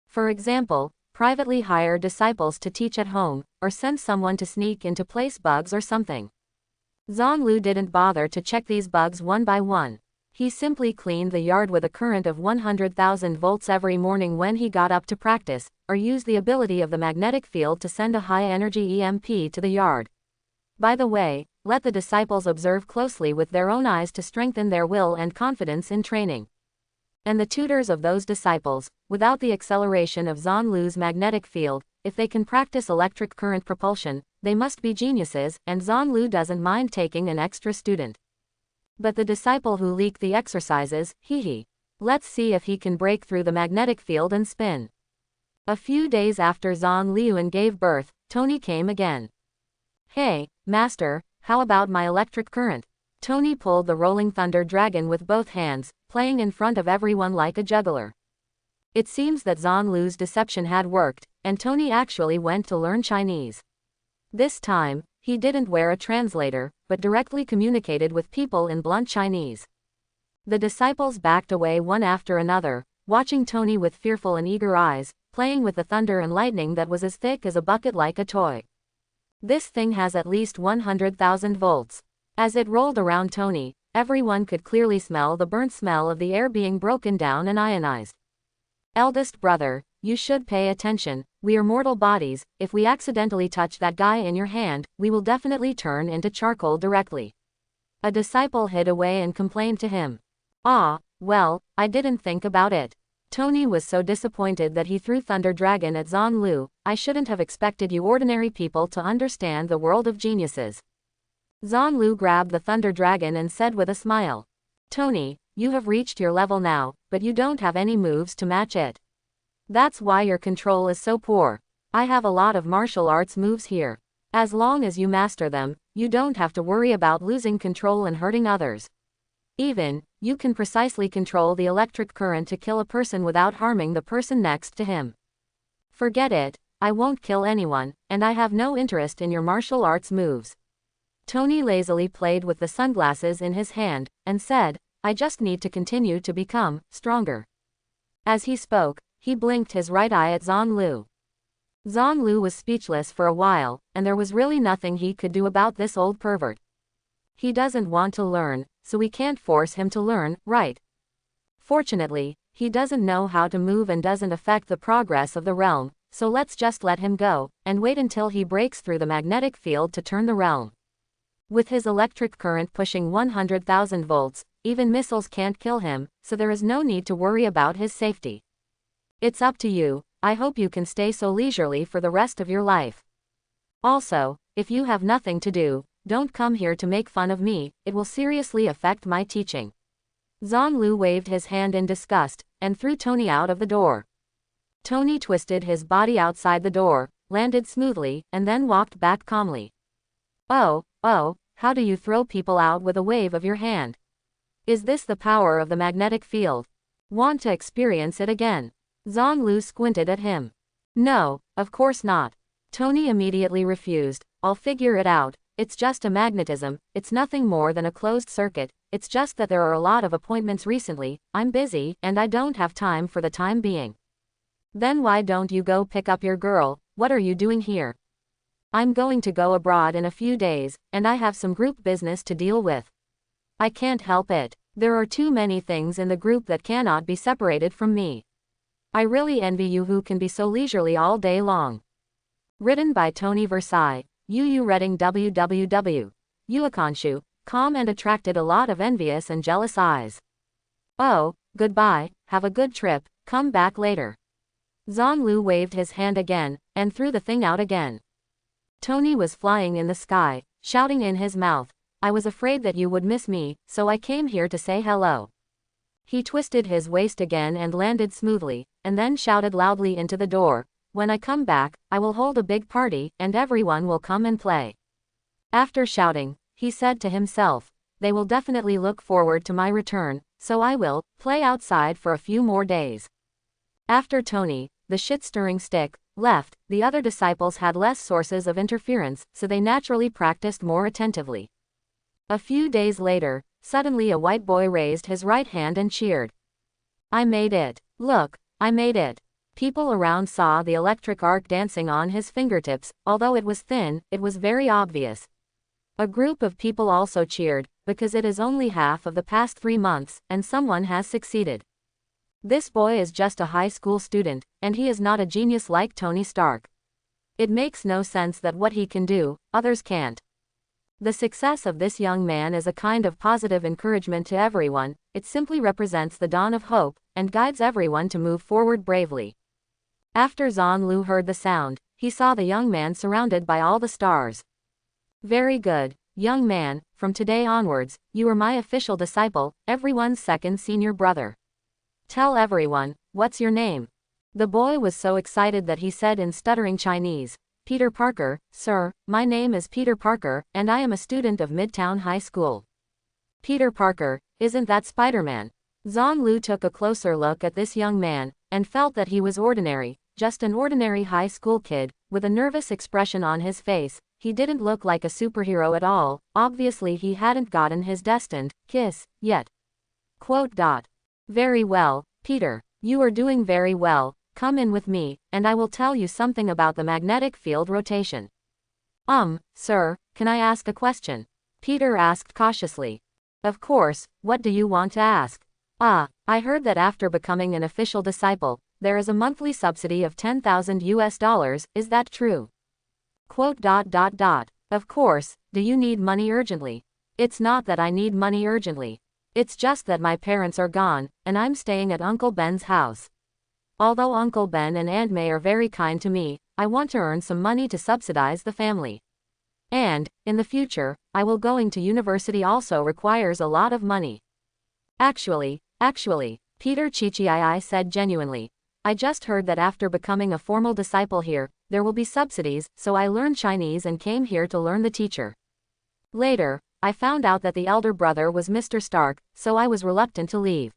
For example, privately hire disciples to teach at home, or send someone to sneak in to place bugs or something. Zhang didn't bother to check these bugs one by one. He simply cleaned the yard with a current of 100,000 volts every morning when he got up to practice, or used the ability of the magnetic field to send a high-energy EMP to the yard. By the way, let the disciples observe closely with their own eyes to strengthen their will and confidence in training. And the tutors of those disciples, without the acceleration of Zhang magnetic field, if they can practice electric current propulsion, they must be geniuses, and Zhang doesn't mind taking an extra student. But the disciple who leaked the exercises, let's see if he can break through the magnetic field and spin. A few days after Zhang Liuan gave birth, Tony came again. Hey, master, how about my electric current? Tony pulled the rolling thunder dragon with both hands, playing in front of everyone like a juggler. It seems that Zhang deception had worked, and Tony actually went to learn Chinese. This time, he didn't wear a translator, but directly communicated with people in blunt Chinese. The disciples backed away one after another, watching Tony with fearful and eager eyes, playing with the thunder and lightning that was as thick as a bucket like a toy. This thing has at least 100,000 volts. As it rolled around Tony, everyone could clearly smell the burnt smell of the air being broken down and ionized. Eldest brother, you should pay attention, we are mortal bodies, if we accidentally touch that guy in your hand, we will definitely turn into charcoal directly. A disciple hid away and complained to him. Well, I didn't think about it. Tony was so disappointed that he threw Thunder Dragon at Zhang. I shouldn't have expected you ordinary people to understand the world of geniuses. Zhang grabbed the Thunder Dragon and said with a smile. Tony, you have reached your level now, but you don't have any moves to match it. That's why your control is so poor. I have a lot of martial arts moves here. As long as you master them, you don't have to worry about losing control and hurting others. Even, you can precisely control the electric current to kill a person without harming the person next to him. Forget it, I won't kill anyone, and I have no interest in your martial arts moves. Tony lazily played with the sunglasses in his hand, and said, I just need to continue to become stronger. As he spoke, he blinked his right eye at Zhang. Zhang was speechless for a while, and there was really nothing he could do about this old pervert. He doesn't want to learn, so we can't force him to learn, right? Fortunately, he doesn't know how to move and doesn't affect the progress of the realm, so let's just let him go, and wait until he breaks through the magnetic field to turn the realm. With his electric current pushing 100,000 volts, even missiles can't kill him, so there is no need to worry about his safety. It's up to you, I hope you can stay so leisurely for the rest of your life. Also, if you have nothing to do, don't come here to make fun of me, it will seriously affect my teaching. Zhang waved his hand in disgust, and threw Tony out of the door. Tony twisted his body outside the door, landed smoothly, and then walked back calmly. Oh, How do you throw people out with a wave of your hand? Is this the power of the magnetic field? Want to experience it again? Zhonglu squinted at him. No, of course not. Tony immediately refused. I'll figure it out. It's just a magnetism, it's nothing more than a closed circuit, it's just that there are a lot of appointments recently, I'm busy, and I don't have time for the time being. Then why don't you go pick up your girl? What are you doing here? I'm going to go abroad in a few days, and I have some group business to deal with. I can't help it. There are too many things in the group that cannot be separated from me. I really envy you who can be so leisurely all day long. Written by Tony Versailles. Yu Reading www. Yuakanshu.com and attracted a lot of envious and jealous eyes. Oh, goodbye, have a good trip, come back later. Zhonglu waved his hand again, and threw the thing out again. Tony was flying in the sky, shouting in his mouth, I was afraid that you would miss me, so I came here to say hello. He twisted his waist again and landed smoothly, and then shouted loudly into the door, when I come back, I will hold a big party, and everyone will come and play. After shouting, he said to himself, they will definitely look forward to my return, so I will play outside for a few more days. After Tony, the shit-stirring stick, left, the other disciples had less sources of interference, so they naturally practiced more attentively. A few days later, suddenly a white boy raised his right hand and cheered. I made it. Look, I made it. People around saw the electric arc dancing on his fingertips, although it was thin, it was very obvious. A group of people also cheered, because it is only half of the past 3 months, and someone has succeeded. This boy is just a high school student, and he is not a genius like Tony Stark. It makes no sense that what he can do, others can't. The success of this young man is a kind of positive encouragement to everyone, it simply represents the dawn of hope, and guides everyone to move forward bravely. After Zhonglu heard the sound, he saw the young man surrounded by all the stars. Very good, young man, from today onwards, you are my official disciple, everyone's second senior brother. Tell everyone, what's your name? The boy was so excited that he said in stuttering Chinese, Peter Parker, sir, my name is Peter Parker, and I am a student of Midtown High School. Peter Parker, isn't that Spider-Man? Zhonglu took a closer look at this young man, and felt that he was ordinary, just an ordinary high school kid, with a nervous expression on his face. He didn't look like a superhero at all, obviously he hadn't gotten his destined kiss yet. Quote. Very well, Peter, you are doing very well, come in with me, and I will tell you something about the magnetic field rotation. Sir, can I ask a question? Peter asked cautiously. Of course, what do you want to ask? I heard that after becoming an official disciple, there is a monthly subsidy of $10,000, is that true? Quote. Of course, do you need money urgently? It's not that I need money urgently. It's just that my parents are gone, and I'm staying at Uncle Ben's house. Although Uncle Ben and Aunt May are very kind to me, I want to earn some money to subsidize the family. And, in the future, I will going to university also requires a lot of money. Actually, Peter Chichiii said genuinely. I just heard that after becoming a formal disciple here, there will be subsidies, so I learned Chinese and came here to learn the teacher. Later, I found out that the elder brother was Mr. Stark, so I was reluctant to leave.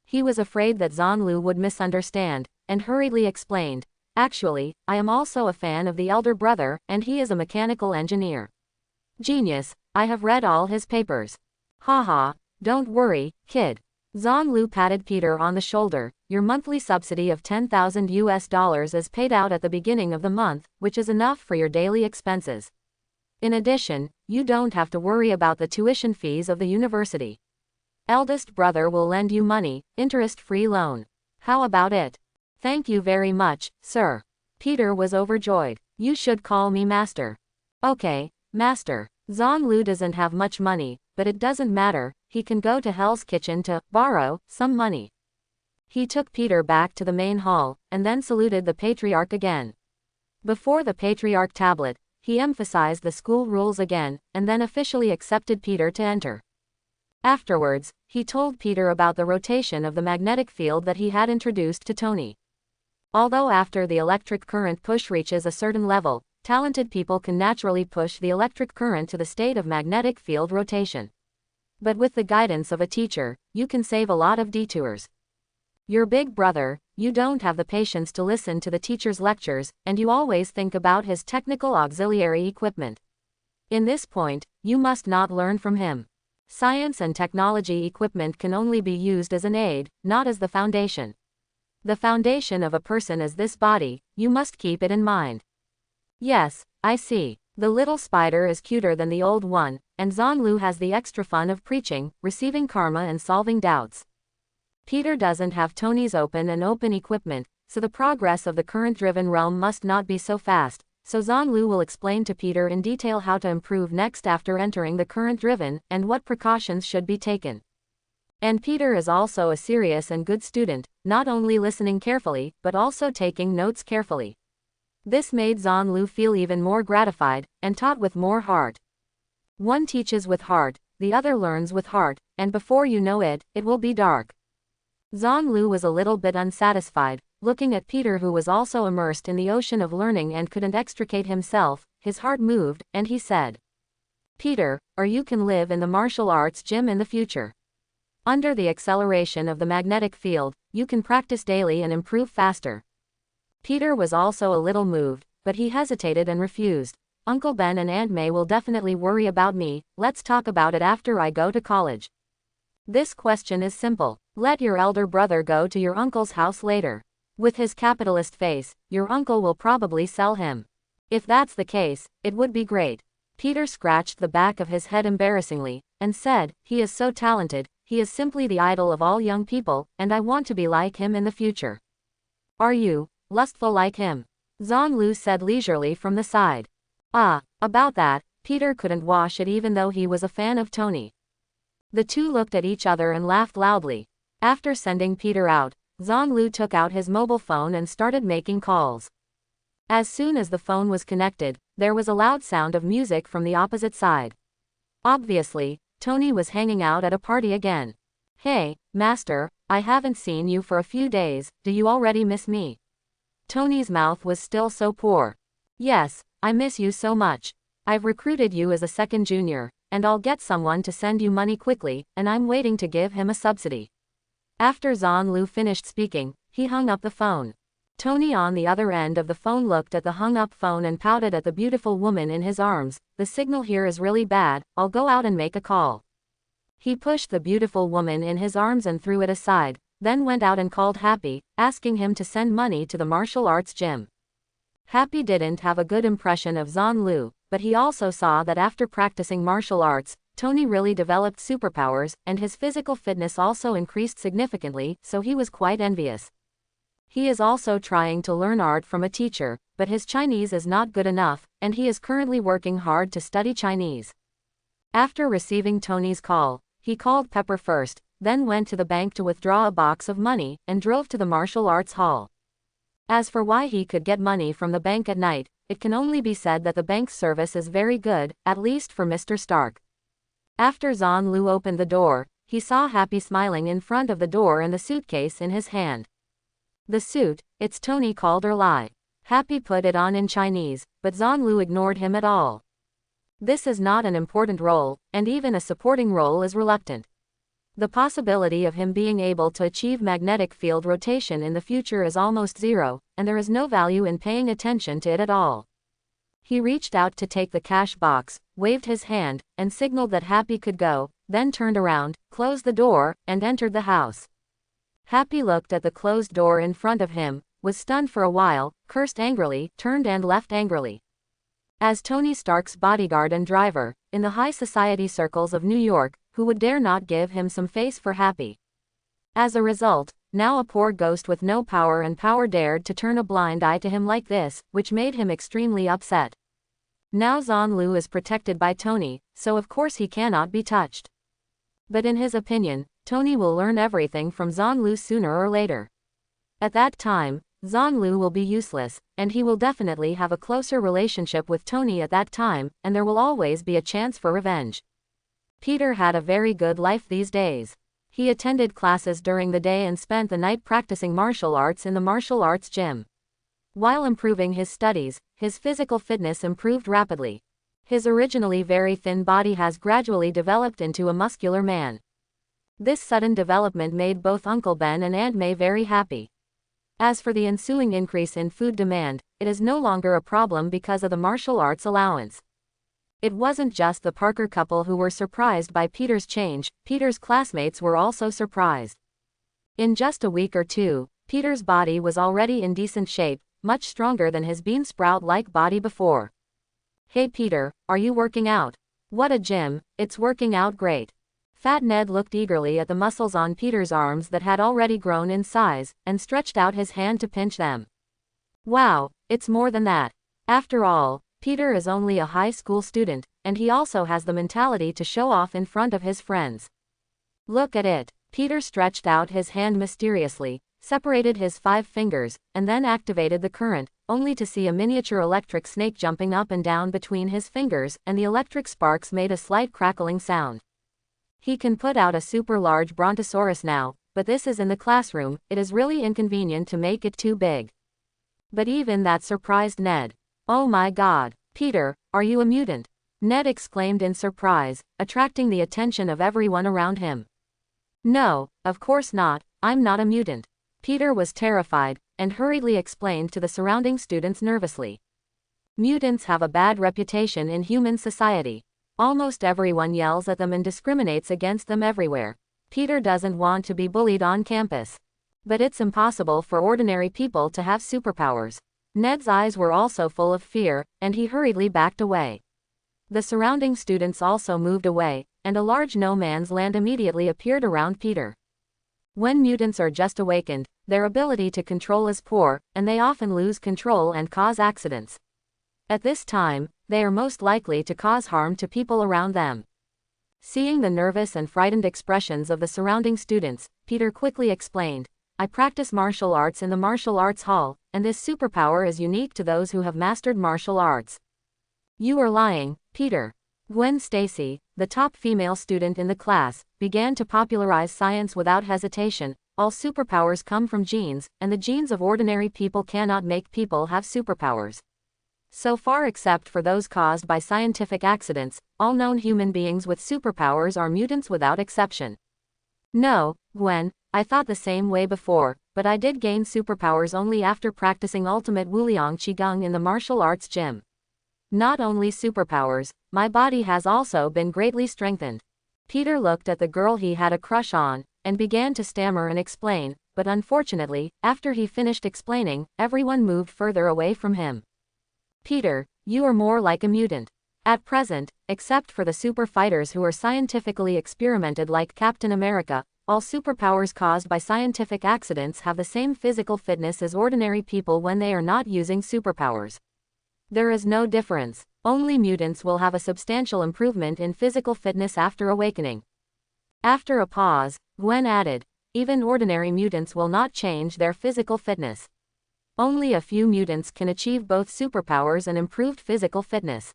He was afraid that Zhonglu would misunderstand, and hurriedly explained, actually, I am also a fan of the elder brother, and he is a mechanical engineer. Genius, I have read all his papers. Haha, don't worry, kid. Zhonglu patted Peter on the shoulder, your monthly subsidy of $10,000 is paid out at the beginning of the month, which is enough for your daily expenses. In addition, you don't have to worry about the tuition fees of the university. Eldest brother will lend you money, interest-free loan. How about it? Thank you very much, sir. Peter was overjoyed. You should call me master. Okay, master. Zhonglu doesn't have much money, but it doesn't matter, he can go to Hell's Kitchen to borrow some money. He took Peter back to the main hall, and then saluted the patriarch again. Before the patriarch tablet, he emphasized the school rules again, and then officially accepted Peter to enter. Afterwards, he told Peter about the rotation of the magnetic field that he had introduced to Tony. Although after the electric current push reaches a certain level, talented people can naturally push the electric current to the state of magnetic field rotation. But with the guidance of a teacher, you can save a lot of detours. Your big brother, you don't have the patience to listen to the teacher's lectures, and you always think about his technical auxiliary equipment. In this point, you must not learn from him. Science and technology equipment can only be used as an aid, not as the foundation. The foundation of a person is this body, you must keep it in mind. Yes, I see. The little spider is cuter than the old one, and Zhanlu has the extra fun of preaching, receiving karma and solving doubts. Peter doesn't have Tony's open equipment, so the progress of the current-driven realm must not be so fast, so Zhanlu will explain to Peter in detail how to improve next after entering the current-driven, and what precautions should be taken. And Peter is also a serious and good student, not only listening carefully, but also taking notes carefully. This made Zhanlu feel even more gratified, and taught with more heart. One teaches with heart, the other learns with heart, and before you know it, it will be dark. Zhanlu was a little bit unsatisfied, looking at Peter who was also immersed in the ocean of learning and couldn't extricate himself. His heart moved, and he said, "Peter, or you can live in the martial arts gym in the future. Under the acceleration of the magnetic field, you can practice daily and improve faster." Peter was also a little moved, but he hesitated and refused. "Uncle Ben and Aunt May will definitely worry about me. Let's talk about it after I go to college." This question is simple. Let your elder brother go to your uncle's house later. With his capitalist face, your uncle will probably sell him. If that's the case, it would be great. Peter scratched the back of his head embarrassingly, and said, "He is so talented, he is simply the idol of all young people, and I want to be like him in the future." "Are you lustful like him?" Zhanlu said leisurely from the side. About that, Peter couldn't wash it even though he was a fan of Tony. The two looked at each other and laughed loudly. After sending Peter out, Zhanlu took out his mobile phone and started making calls. As soon as the phone was connected, there was a loud sound of music from the opposite side. Obviously, Tony was hanging out at a party again. "Hey, master, I haven't seen you for a few days, do you already miss me?" Tony's mouth was still so poor. "Yes, I miss you so much. I've recruited you as a second junior, and I'll get someone to send you money quickly, and I'm waiting to give him a subsidy." After Zhanlu finished speaking, he hung up the phone. Tony on the other end of the phone looked at the hung-up phone and pouted at the beautiful woman in his arms. "The signal here is really bad, I'll go out and make a call." He pushed the beautiful woman in his arms and threw it aside, then went out and called Happy, asking him to send money to the martial arts gym. Happy didn't have a good impression of Zhanlu, but he also saw that after practicing martial arts, Tony really developed superpowers, and his physical fitness also increased significantly, so he was quite envious. He is also trying to learn art from a teacher, but his Chinese is not good enough, and he is currently working hard to study Chinese. After receiving Tony's call, he called Pepper first, then went to the bank to withdraw a box of money, and drove to the martial arts hall. As for why he could get money from the bank at night, it can only be said that the bank's service is very good, at least for Mr. Stark. After Zhanlu opened the door, he saw Happy smiling in front of the door and the suitcase in his hand. "The suit, it's Tony called or lie." Happy put it on in Chinese, but Zhanlu ignored him at all. This is not an important role, and even a supporting role is reluctant. The possibility of him being able to achieve magnetic field rotation in the future is almost zero, and there is no value in paying attention to it at all. He reached out to take the cash box, waved his hand, and signaled that Happy could go, then turned around, closed the door, and entered the house. Happy looked at the closed door in front of him, was stunned for a while, cursed angrily, turned and left angrily. As Tony Stark's bodyguard and driver, in the high society circles of New York, who would dare not give him some face for Happy? As a result, now a poor ghost with no power and power dared to turn a blind eye to him like this, which made him extremely upset. Now Zhanlu is protected by Tony, so of course he cannot be touched. But in his opinion, Tony will learn everything from Zhanlu sooner or later. At that time, Zhanlu will be useless, and he will definitely have a closer relationship with Tony at that time, and there will always be a chance for revenge. Peter had a very good life these days. He attended classes during the day and spent the night practicing martial arts in the martial arts gym. While improving his studies, his physical fitness improved rapidly. His originally very thin body has gradually developed into a muscular man. This sudden development made both Uncle Ben and Aunt May very happy. As for the ensuing increase in food demand, it is no longer a problem because of the martial arts allowance. It wasn't just the Parker couple who were surprised by Peter's change, Peter's classmates were also surprised. In just a week or two, Peter's body was already in decent shape, much stronger than his bean sprout-like body before. "Hey Peter, are you working out?" "What a gym, it's working out great." Fat Ned looked eagerly at the muscles on Peter's arms that had already grown in size, and stretched out his hand to pinch them. "Wow, it's more than that. After all, Peter is only a high school student, and he also has the mentality to show off in front of his friends. Look at it." Peter stretched out his hand mysteriously, separated his 5 fingers, and then activated the current, only to see a miniature electric snake jumping up and down between his fingers, and the electric sparks made a slight crackling sound. He can put out a super large brontosaurus now, but this is in the classroom, it is really inconvenient to make it too big. But even that surprised Ned. "Oh my God, Peter, are you a mutant?" Ned exclaimed in surprise, attracting the attention of everyone around him. "No, of course not, I'm not a mutant." Peter was terrified, and hurriedly explained to the surrounding students nervously. "Mutants have a bad reputation in human society. Almost everyone yells at them and discriminates against them everywhere. Peter doesn't want to be bullied on campus. But it's impossible for ordinary people to have superpowers." Ned's eyes were also full of fear, and he hurriedly backed away. The surrounding students also moved away, and a large no-man's land immediately appeared around Peter. When mutants are just awakened, their ability to control is poor, and they often lose control and cause accidents. At this time, they are most likely to cause harm to people around them. Seeing the nervous and frightened expressions of the surrounding students, Peter quickly explained, "I practice martial arts in the martial arts hall, and this superpower is unique to those who have mastered martial arts." "You are lying, Peter." Gwen Stacy, the top female student in the class, began to popularize science without hesitation. "All superpowers come from genes, and the genes of ordinary people cannot make people have superpowers. So far, except for those caused by scientific accidents, all known human beings with superpowers are mutants without exception." "No, Gwen, I thought the same way before, but I did gain superpowers only after practicing ultimate Wuliang Qigong in the martial arts gym. Not only superpowers, my body has also been greatly strengthened." Peter looked at the girl he had a crush on, and began to stammer and explain, but unfortunately, after he finished explaining, everyone moved further away from him. "Peter, you are more like a mutant. At present, except for the super fighters who are scientifically experimented like Captain America, all superpowers caused by scientific accidents have the same physical fitness as ordinary people when they are not using superpowers. There is no difference. Only mutants will have a substantial improvement in physical fitness after awakening." After a pause, Gwen added, "Even ordinary mutants will not change their physical fitness. Only a few mutants can achieve both superpowers and improved physical fitness."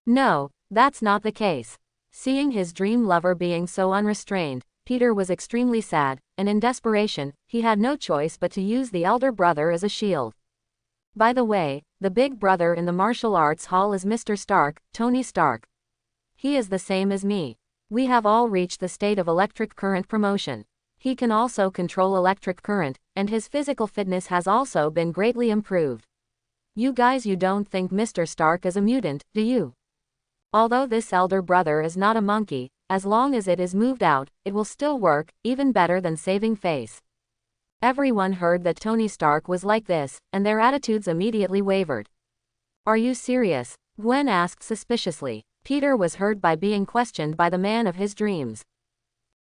"No, that's not the case." Seeing his dream lover being so unrestrained, Peter was extremely sad, and in desperation, he had no choice but to use the elder brother as a shield. "By the way, the big brother in the martial arts hall is Mr. Stark, Tony Stark. He is the same as me. We have all reached the state of electric current promotion. He can also control electric current, and his physical fitness has also been greatly improved. You guys, you don't think Mr. Stark is a mutant, do you? Although this elder brother is not a monkey, as long as it is moved out, it will still work, even better than saving face." Everyone heard that Tony Stark was like this, and their attitudes immediately wavered. "Are you serious?" Gwen asked suspiciously. Peter was hurt by being questioned by the man of his dreams.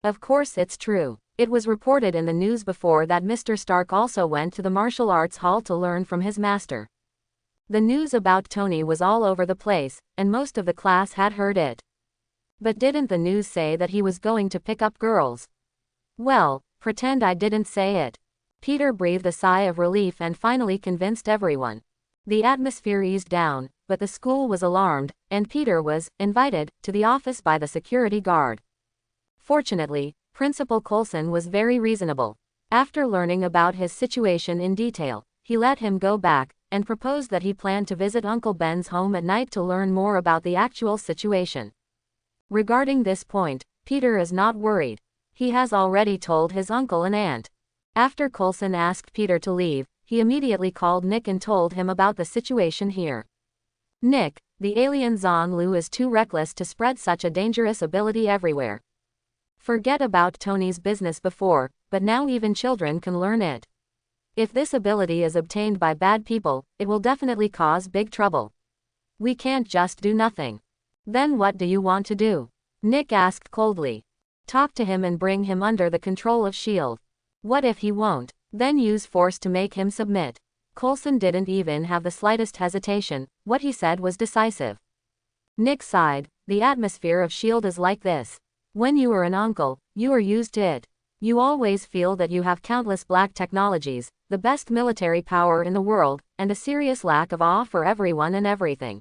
"Of course it's true. It was reported in the news before that Mr. Stark also went to the martial arts hall to learn from his master." The news about Tony was all over the place, and most of the class had heard it. "But didn't the news say that he was going to pick up girls?" "Well, pretend I didn't say it." Peter breathed a sigh of relief and finally convinced everyone. The atmosphere eased down, but the school was alarmed, and Peter was invited to the office by the security guard. Fortunately, Principal Coulson was very reasonable. After learning about his situation in detail, he let him go back, and proposed that he planned to visit Uncle Ben's home at night to learn more about the actual situation. Regarding this point, Peter is not worried. He has already told his uncle and aunt. After Coulson asked Peter to leave, he immediately called Nick and told him about the situation here. Nick, the alien Zhang Lu, is too reckless to spread such a dangerous ability everywhere. Forget about Tony's business before, but now even children can learn it. If this ability is obtained by bad people, it will definitely cause big trouble. We can't just do nothing. Then what do you want to do? Nick asked coldly. Talk to him and bring him under the control of S.H.I.E.L.D. What if he won't? Then use force to make him submit. Coulson didn't even have the slightest hesitation. What he said was decisive. Nick sighed. The atmosphere of S.H.I.E.L.D. is like this. When you are an uncle, you are used to it. You always feel that you have countless black technologies, the best military power in the world, and a serious lack of awe for everyone and everything.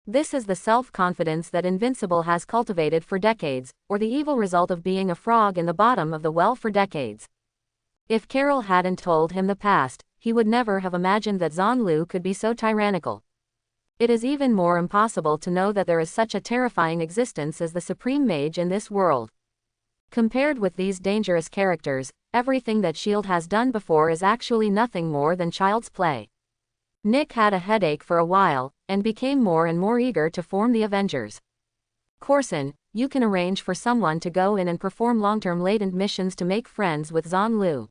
This is the self-confidence that Invincible has cultivated for decades, or the evil result of being a frog in the bottom of the well for decades. If Carol hadn't told him the past, he would never have imagined that Zhang Lu could be so tyrannical. It is even more impossible to know that there is such a terrifying existence as the Supreme Mage in this world. Compared with these dangerous characters, everything that S.H.I.E.L.D. has done before is actually nothing more than child's play. Nick had a headache for a while, and became more and more eager to form the Avengers. Coulson, you can arrange for someone to go in and perform long-term latent missions to make friends with Zhang Lu.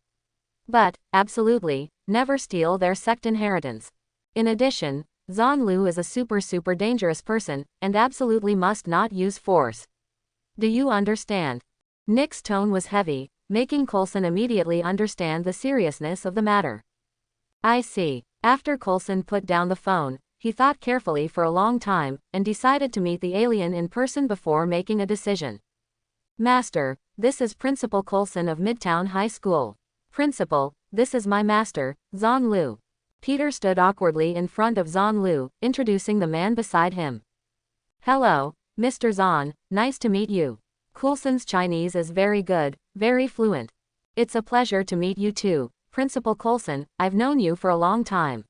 But, absolutely, never steal their sect inheritance. In addition, Zhang Lu is a super dangerous person, and absolutely must not use force. Do you understand? Nick's tone was heavy, making Coulson immediately understand the seriousness of the matter. I see. After Coulson put down the phone, he thought carefully for a long time, and decided to meet the alien in person before making a decision. Master, this is Principal Coulson of Midtown High School. Principal, this is my master, Zhang Lu. Peter stood awkwardly in front of Zhang Lu, introducing the man beside him. Hello, Mr. Zhang, nice to meet you. Coulson's Chinese is very good, very fluent. It's a pleasure to meet you too, Principal Coulson, I've known you for a long time.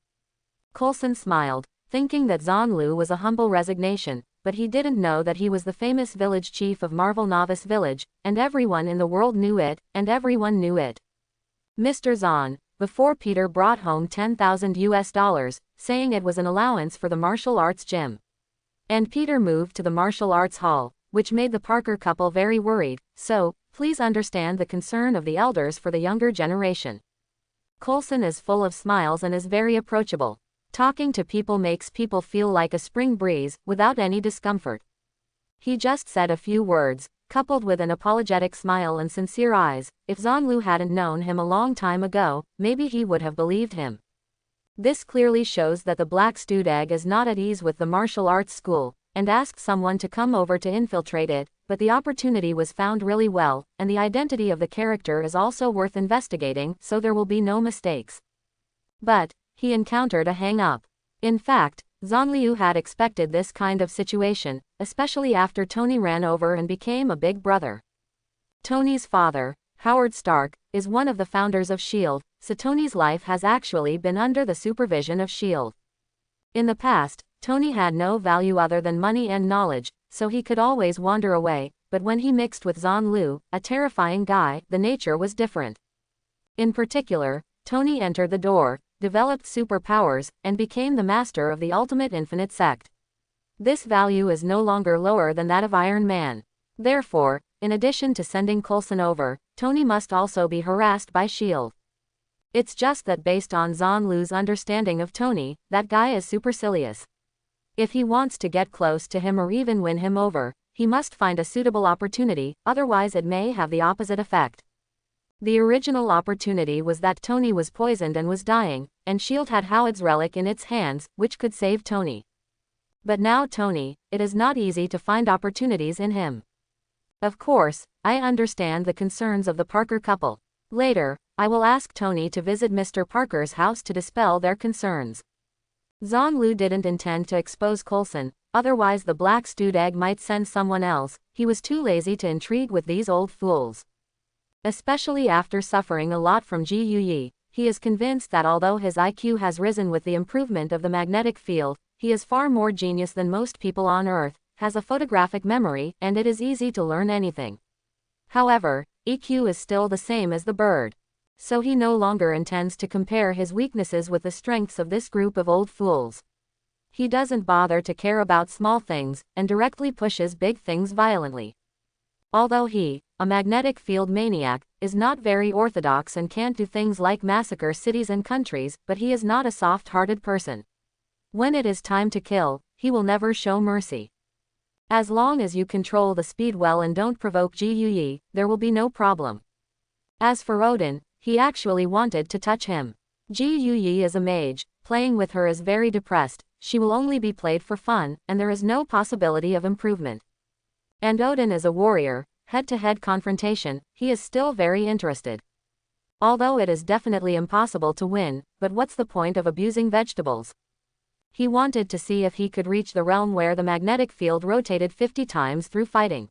Coulson smiled, thinking that Zhang Lu was a humble resignation, but he didn't know that he was the famous village chief of Marvel Novice Village, and everyone in the world knew it, and everyone knew it. Mr. Zhang, before Peter brought home $10,000, saying it was an allowance for the martial arts gym. And Peter moved to the martial arts hall, which made the Parker couple very worried, so, please understand the concern of the elders for the younger generation. Coulson is full of smiles and is very approachable. Talking to people makes people feel like a spring breeze, without any discomfort. He just said a few words, coupled with an apologetic smile and sincere eyes. If Zhang Lu hadn't known him a long time ago, maybe he would have believed him. This clearly shows that the Black Studeg is not at ease with the martial arts school, and asked someone to come over to infiltrate it, but the opportunity was found really well, and the identity of the character is also worth investigating, so there will be no mistakes. But he encountered a hang-up. In fact, Zhang Liu had expected this kind of situation, especially after Tony ran over and became a big brother. Tony's father, Howard Stark, is one of the founders of S.H.I.E.L.D., so Tony's life has actually been under the supervision of S.H.I.E.L.D. In the past, Tony had no value other than money and knowledge, so he could always wander away, but when he mixed with Zhang Lu, a terrifying guy, the nature was different. In particular, Tony entered the door, developed superpowers, and became the master of the ultimate infinite sect. This value is no longer lower than that of Iron Man. Therefore, in addition to sending Coulson over, Tony must also be harassed by S.H.I.E.L.D. It's just that based on Zhang Lu's understanding of Tony, that guy is supercilious. If he wants to get close to him or even win him over, he must find a suitable opportunity, otherwise it may have the opposite effect. The original opportunity was that Tony was poisoned and was dying, and S.H.I.E.L.D. had Howard's relic in its hands, which could save Tony. But now Tony, it is not easy to find opportunities in him. Of course, I understand the concerns of the Parker couple. Later, I will ask Tony to visit Mr. Parker's house to dispel their concerns. Zhang Lu didn't intend to expose Coulson, otherwise the Black Studeg might send someone else. He was too lazy to intrigue with these old fools. Especially after suffering a lot from Ji Yuyi, he is convinced that although his IQ has risen with the improvement of the magnetic field, he is far more genius than most people on Earth, has a photographic memory, and it is easy to learn anything. However, EQ is still the same as the bird. So he no longer intends to compare his weaknesses with the strengths of this group of old fools. He doesn't bother to care about small things, and directly pushes big things violently. Although he, a magnetic field maniac, is not very orthodox and can't do things like massacre cities and countries, but he is not a soft-hearted person. When it is time to kill, he will never show mercy. As long as you control the speed well and don't provoke GUE, there will be no problem. As for Odin, he actually wanted to touch him. GUE is a mage, playing with her is very depressed, she will only be played for fun, and there is no possibility of improvement. And Odin is a warrior, head-to-head confrontation, he is still very interested. Although it is definitely impossible to win, but what's the point of abusing vegetables? He wanted to see if he could reach the realm where the magnetic field rotated 50 times through fighting.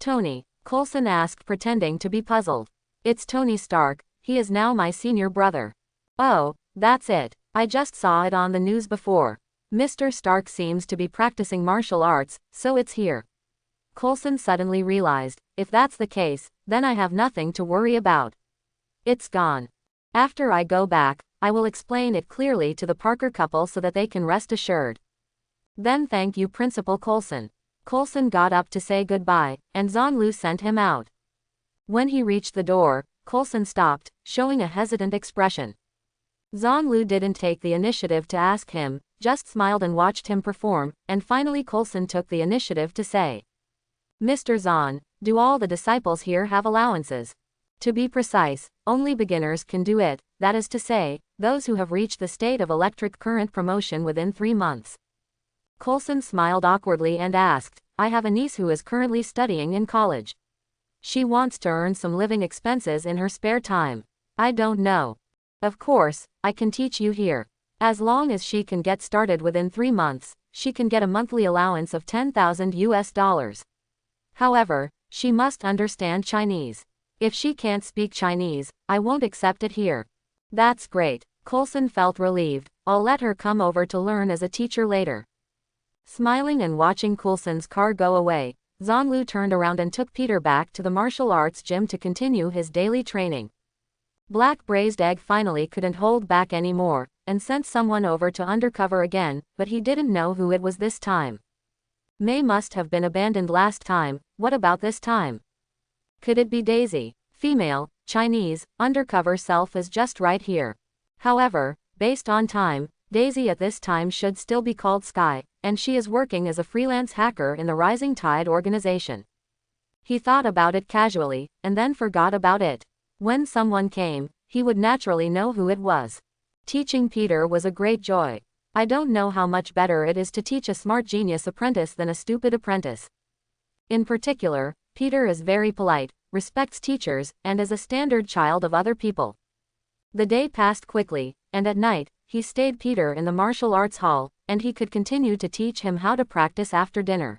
Tony, Coulson asked, pretending to be puzzled. It's Tony Stark, he is now my senior brother. Oh, that's it, I just saw it on the news before. Mr. Stark seems to be practicing martial arts, so it's here. Coulson suddenly realized, if that's the case, then I have nothing to worry about. It's gone. After I go back, I will explain it clearly to the Parker couple so that they can rest assured. Then thank you, Principal Coulson. Coulson got up to say goodbye, and Zhonglu sent him out. When he reached the door, Coulson stopped, showing a hesitant expression. Zhonglu didn't take the initiative to ask him, just smiled and watched him perform, and finally Coulson took the initiative to say, Mr. Zahn, do all the disciples here have allowances? To be precise, only beginners can do it, that is to say, those who have reached the state of electric current promotion within 3 months. Coulson smiled awkwardly and asked, I have a niece who is currently studying in college. She wants to earn some living expenses in her spare time. I don't know. Of course, I can teach you here. As long as she can get started within 3 months, she can get a monthly allowance of $10,000. However, she must understand Chinese. If she can't speak Chinese, I won't accept it here. That's great. Coulson felt relieved. I'll let her come over to learn as a teacher later. Smiling and watching Coulson's car go away, Zhonglu turned around and took Peter back to the martial arts gym to continue his daily training. Black Braised Egg finally couldn't hold back anymore, and sent someone over to undercover again, but he didn't know who it was this time. May must have been abandoned last time, what about this time? Could it be Daisy? Female, Chinese, undercover self is just right here. However, based on time, Daisy at this time should still be called Sky, and she is working as a freelance hacker in the Rising Tide organization. He thought about it casually, and then forgot about it. When someone came, he would naturally know who it was. Teaching Peter was a great joy. I don't know how much better it is to teach a smart genius apprentice than a stupid apprentice. In particular, Peter is very polite, respects teachers, and is a standard child of other people. The day passed quickly, and at night, he stayed Peter in the martial arts hall, and he could continue to teach him how to practice after dinner.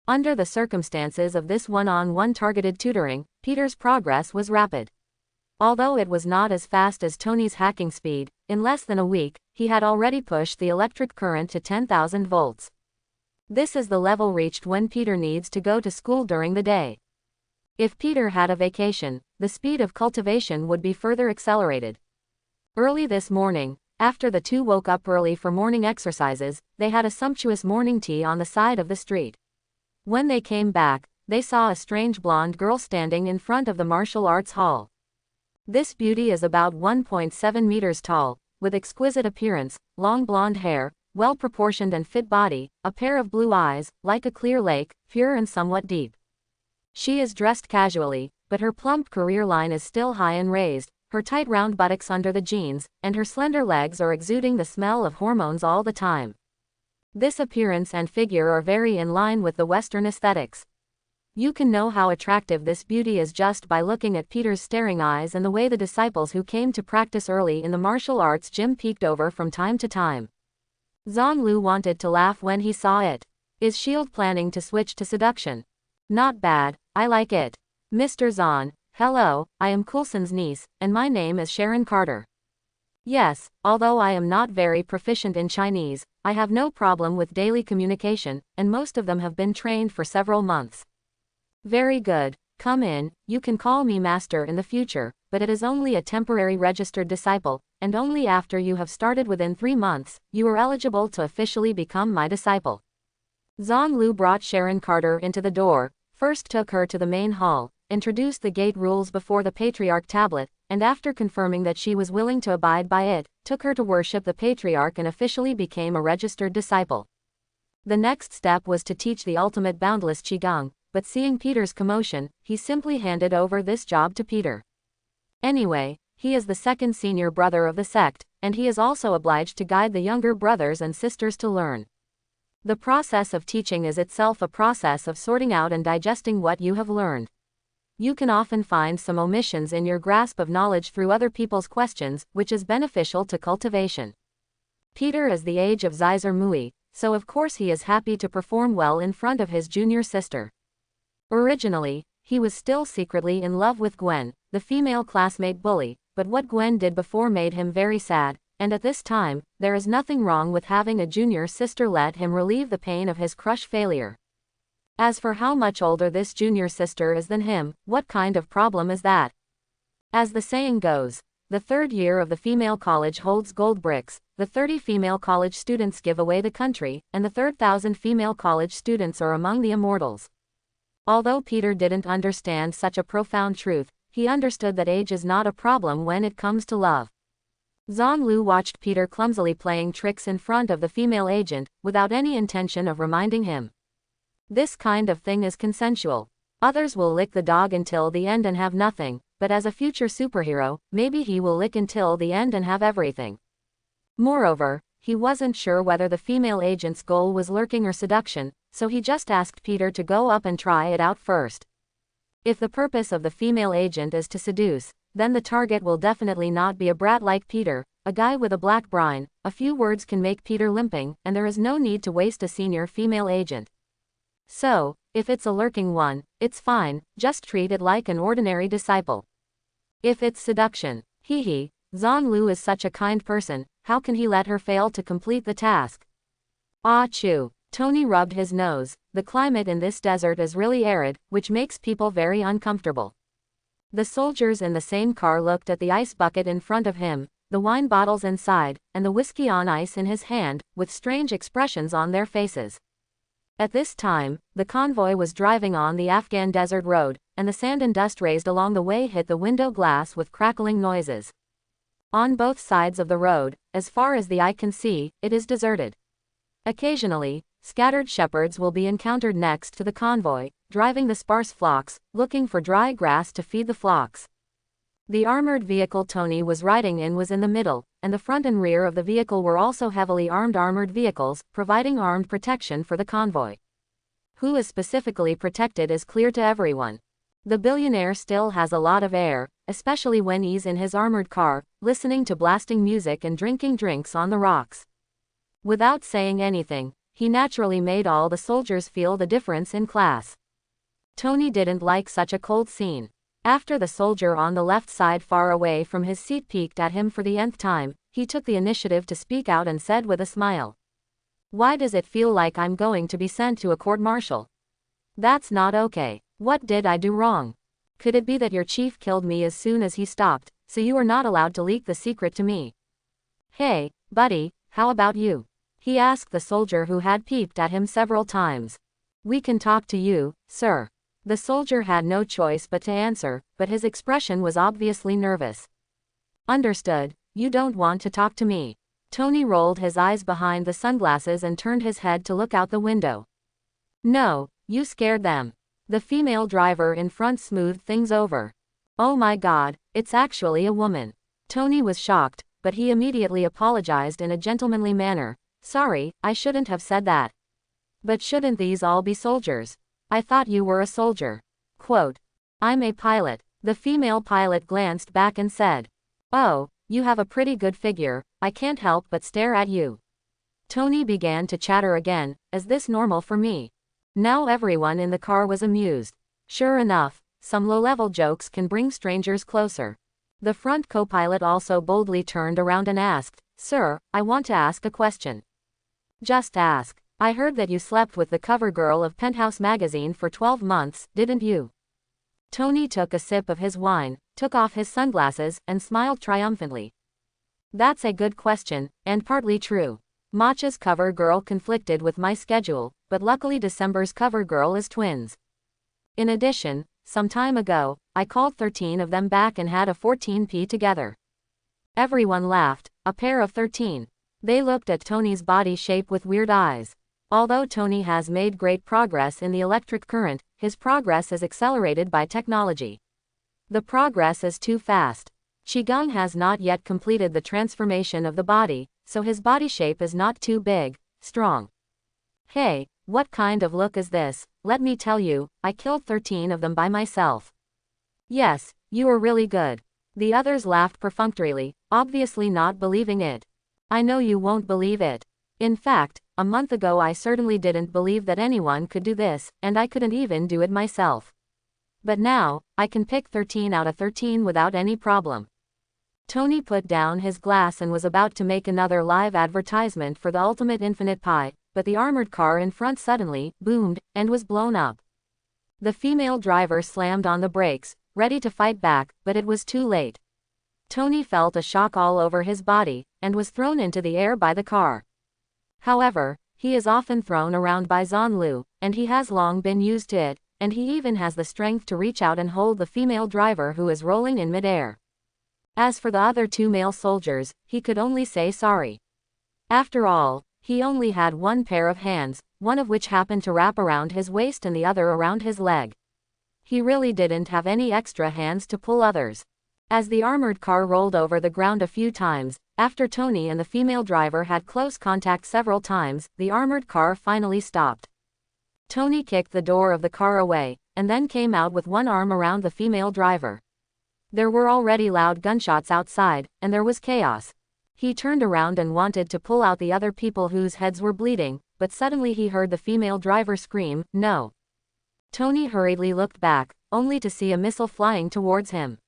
Under the circumstances of this one-on-one targeted tutoring, Peter's progress was rapid. Although it was not as fast as Tony's hacking speed, in less than a week, he had already pushed the electric current to 10,000 volts. This is the level reached when Peter needs to go to school during the day. If Peter had a vacation, the speed of cultivation would be further accelerated. Early this morning, after the two woke up early for morning exercises, they had a sumptuous morning tea on the side of the street. When they came back, they saw a strange blonde girl standing in front of the martial arts hall. This beauty is about 1.7 meters tall, with exquisite appearance, long blonde hair, well-proportioned and fit body, a pair of blue eyes, like a clear lake, pure and somewhat deep. She is dressed casually, but her plump career line is still high and raised, her tight round buttocks under the jeans, and her slender legs are exuding the smell of hormones all the time. This appearance and figure are very in line with the Western aesthetics. You can know how attractive this beauty is just by looking at Peter's staring eyes and the way the disciples who came to practice early in the martial arts gym peeked over from time to time. Zhonglu wanted to laugh when he saw it. Is S.H.I.E.L.D. planning to switch to seduction? Not bad, I like it. Mr. Zahn, Hello, I am Coulson's niece, and my name is Sharon Carter. Yes, although I am not very proficient in Chinese, I have no problem with daily communication, and most of them have been trained for several months. Very good. Come in, you can call me master in the future, but it is only a temporary registered disciple, and only after you have started within 3 months, you are eligible to officially become my disciple. Zhang Lu brought Sharon Carter into the door, first took her to the main hall, introduced the gate rules before the patriarch tablet, and after confirming that she was willing to abide by it, took her to worship the patriarch and officially became a registered disciple. The next step was to teach the ultimate boundless Qigong, but seeing Peter's commotion, he simply handed over this job to Peter. Anyway, he is the second senior brother of the sect, and he is also obliged to guide the younger brothers and sisters to learn. The process of teaching is itself a process of sorting out and digesting what you have learned. You can often find some omissions in your grasp of knowledge through other people's questions, which is beneficial to cultivation. Peter is the age of Zizar Mui, so of course he is happy to perform well in front of his junior sister. Originally, he was still secretly in love with Gwen, the female classmate bully, but what Gwen did before made him very sad, and at this time, there is nothing wrong with having a junior sister let him relieve the pain of his crush failure. As for how much older this junior sister is than him, what kind of problem is that? As the saying goes, the third year of the female college holds gold bricks, the 30 female college students give away the country, and the 3,000 female college students are among the immortals. Although Peter didn't understand such a profound truth, he understood that age is not a problem when it comes to love. Zhang Lu watched Peter clumsily playing tricks in front of the female agent, without any intention of reminding him. This kind of thing is consensual. Others will lick the dog until the end and have nothing, but as a future superhero, maybe he will lick until the end and have everything. Moreover, he wasn't sure whether the female agent's goal was lurking or seduction, so he just asked Peter to go up and try it out first. If the purpose of the female agent is to seduce, then the target will definitely not be a brat like Peter, a guy with a black brine. A few words can make Peter limping, and there is no need to waste a senior female agent. So, if it's a lurking one, it's fine, just treat it like an ordinary disciple. If it's seduction, Zhang Lu is such a kind person, how can he let her fail to complete the task? Ah choo. Tony rubbed his nose. The climate in this desert is really arid, which makes people very uncomfortable. The soldiers in the same car looked at the ice bucket in front of him, the wine bottles inside, and the whiskey on ice in his hand, with strange expressions on their faces. At this time, the convoy was driving on the Afghan desert road, and the sand and dust raised along the way hit the window glass with crackling noises. On both sides of the road, as far as the eye can see, it is deserted. Occasionally, scattered shepherds will be encountered next to the convoy, driving the sparse flocks, looking for dry grass to feed the flocks. The armored vehicle Tony was riding in was in the middle, and the front and rear of the vehicle were also heavily armed armored vehicles, providing armed protection for the convoy. Who is specifically protected is clear to everyone. The billionaire still has a lot of air, especially when he's in his armored car, listening to blasting music and drinking drinks on the rocks. Without saying anything, he naturally made all the soldiers feel the difference in class. Tony didn't like such a cold scene. After the soldier on the left side far away from his seat peeked at him for the nth time, he took the initiative to speak out and said with a smile, "Why does it feel like I'm going to be sent to a court-martial? That's not okay. What did I do wrong? Could it be that your chief killed me as soon as he stopped, so you are not allowed to leak the secret to me? Hey, buddy, how about you?" he asked the soldier who had peeped at him several times. "We can talk to you, sir." The soldier had no choice but to answer, but his expression was obviously nervous. "Understood, you don't want to talk to me." Tony rolled his eyes behind the sunglasses and turned his head to look out the window. "No, you scared them." The female driver in front smoothed things over. "Oh my God, it's actually a woman." Tony was shocked, but he immediately apologized in a gentlemanly manner. "Sorry, I shouldn't have said that." "But shouldn't these all be soldiers? I thought you were a soldier." Quote, "I'm a pilot." The female pilot glanced back and said, "Oh, you have a pretty good figure, I can't help but stare at you." Tony began to chatter again. "Is this normal for me?" Now everyone in the car was amused. Sure enough, some low-level jokes can bring strangers closer. The front co-pilot also boldly turned around and asked, "Sir, I want to ask a question." "Just ask. I heard that you slept with the cover girl of Penthouse magazine for 12 months, didn't you?" Tony took a sip of his wine, took off his sunglasses, and smiled triumphantly. "That's a good question, and partly true. Matcha's cover girl conflicted with my schedule, but luckily December's cover girl is twins. In addition, some time ago, I called 13 of them back and had a 14p together." Everyone laughed. A pair of 13. They looked at Tony's body shape with weird eyes. Although Tony has made great progress in the electric current, his progress is accelerated by technology. The progress is too fast. Qigong has not yet completed the transformation of the body, so his body shape is not too big, strong. "Hey, what kind of look is this? Let me tell you, I killed 13 of them by myself." "Yes, you were really good." The others laughed perfunctorily, obviously not believing it. "I know you won't believe it. In fact, a month ago I certainly didn't believe that anyone could do this, and I couldn't even do it myself. But now, I can pick 13 out of 13 without any problem." Tony put down his glass and was about to make another live advertisement for the ultimate infinite pie, but the armored car in front suddenly boomed and was blown up. The female driver slammed on the brakes, ready to fight back, but it was too late. Tony felt a shock all over his body, and was thrown into the air by the car. However, he is often thrown around by Zanlu, and he has long been used to it, and he even has the strength to reach out and hold the female driver who is rolling in midair. As for the other 2 male soldiers, he could only say sorry. After all, he only had one pair of hands, one of which happened to wrap around his waist and the other around his leg. He really didn't have any extra hands to pull others. As the armored car rolled over the ground a few times, after Tony and the female driver had close contact several times, the armored car finally stopped. Tony kicked the door of the car away, and then came out with one arm around the female driver. There were already loud gunshots outside, and there was chaos. He turned around and wanted to pull out the other people whose heads were bleeding, but suddenly he heard the female driver scream, "No!" Tony hurriedly looked back, only to see a missile flying towards him.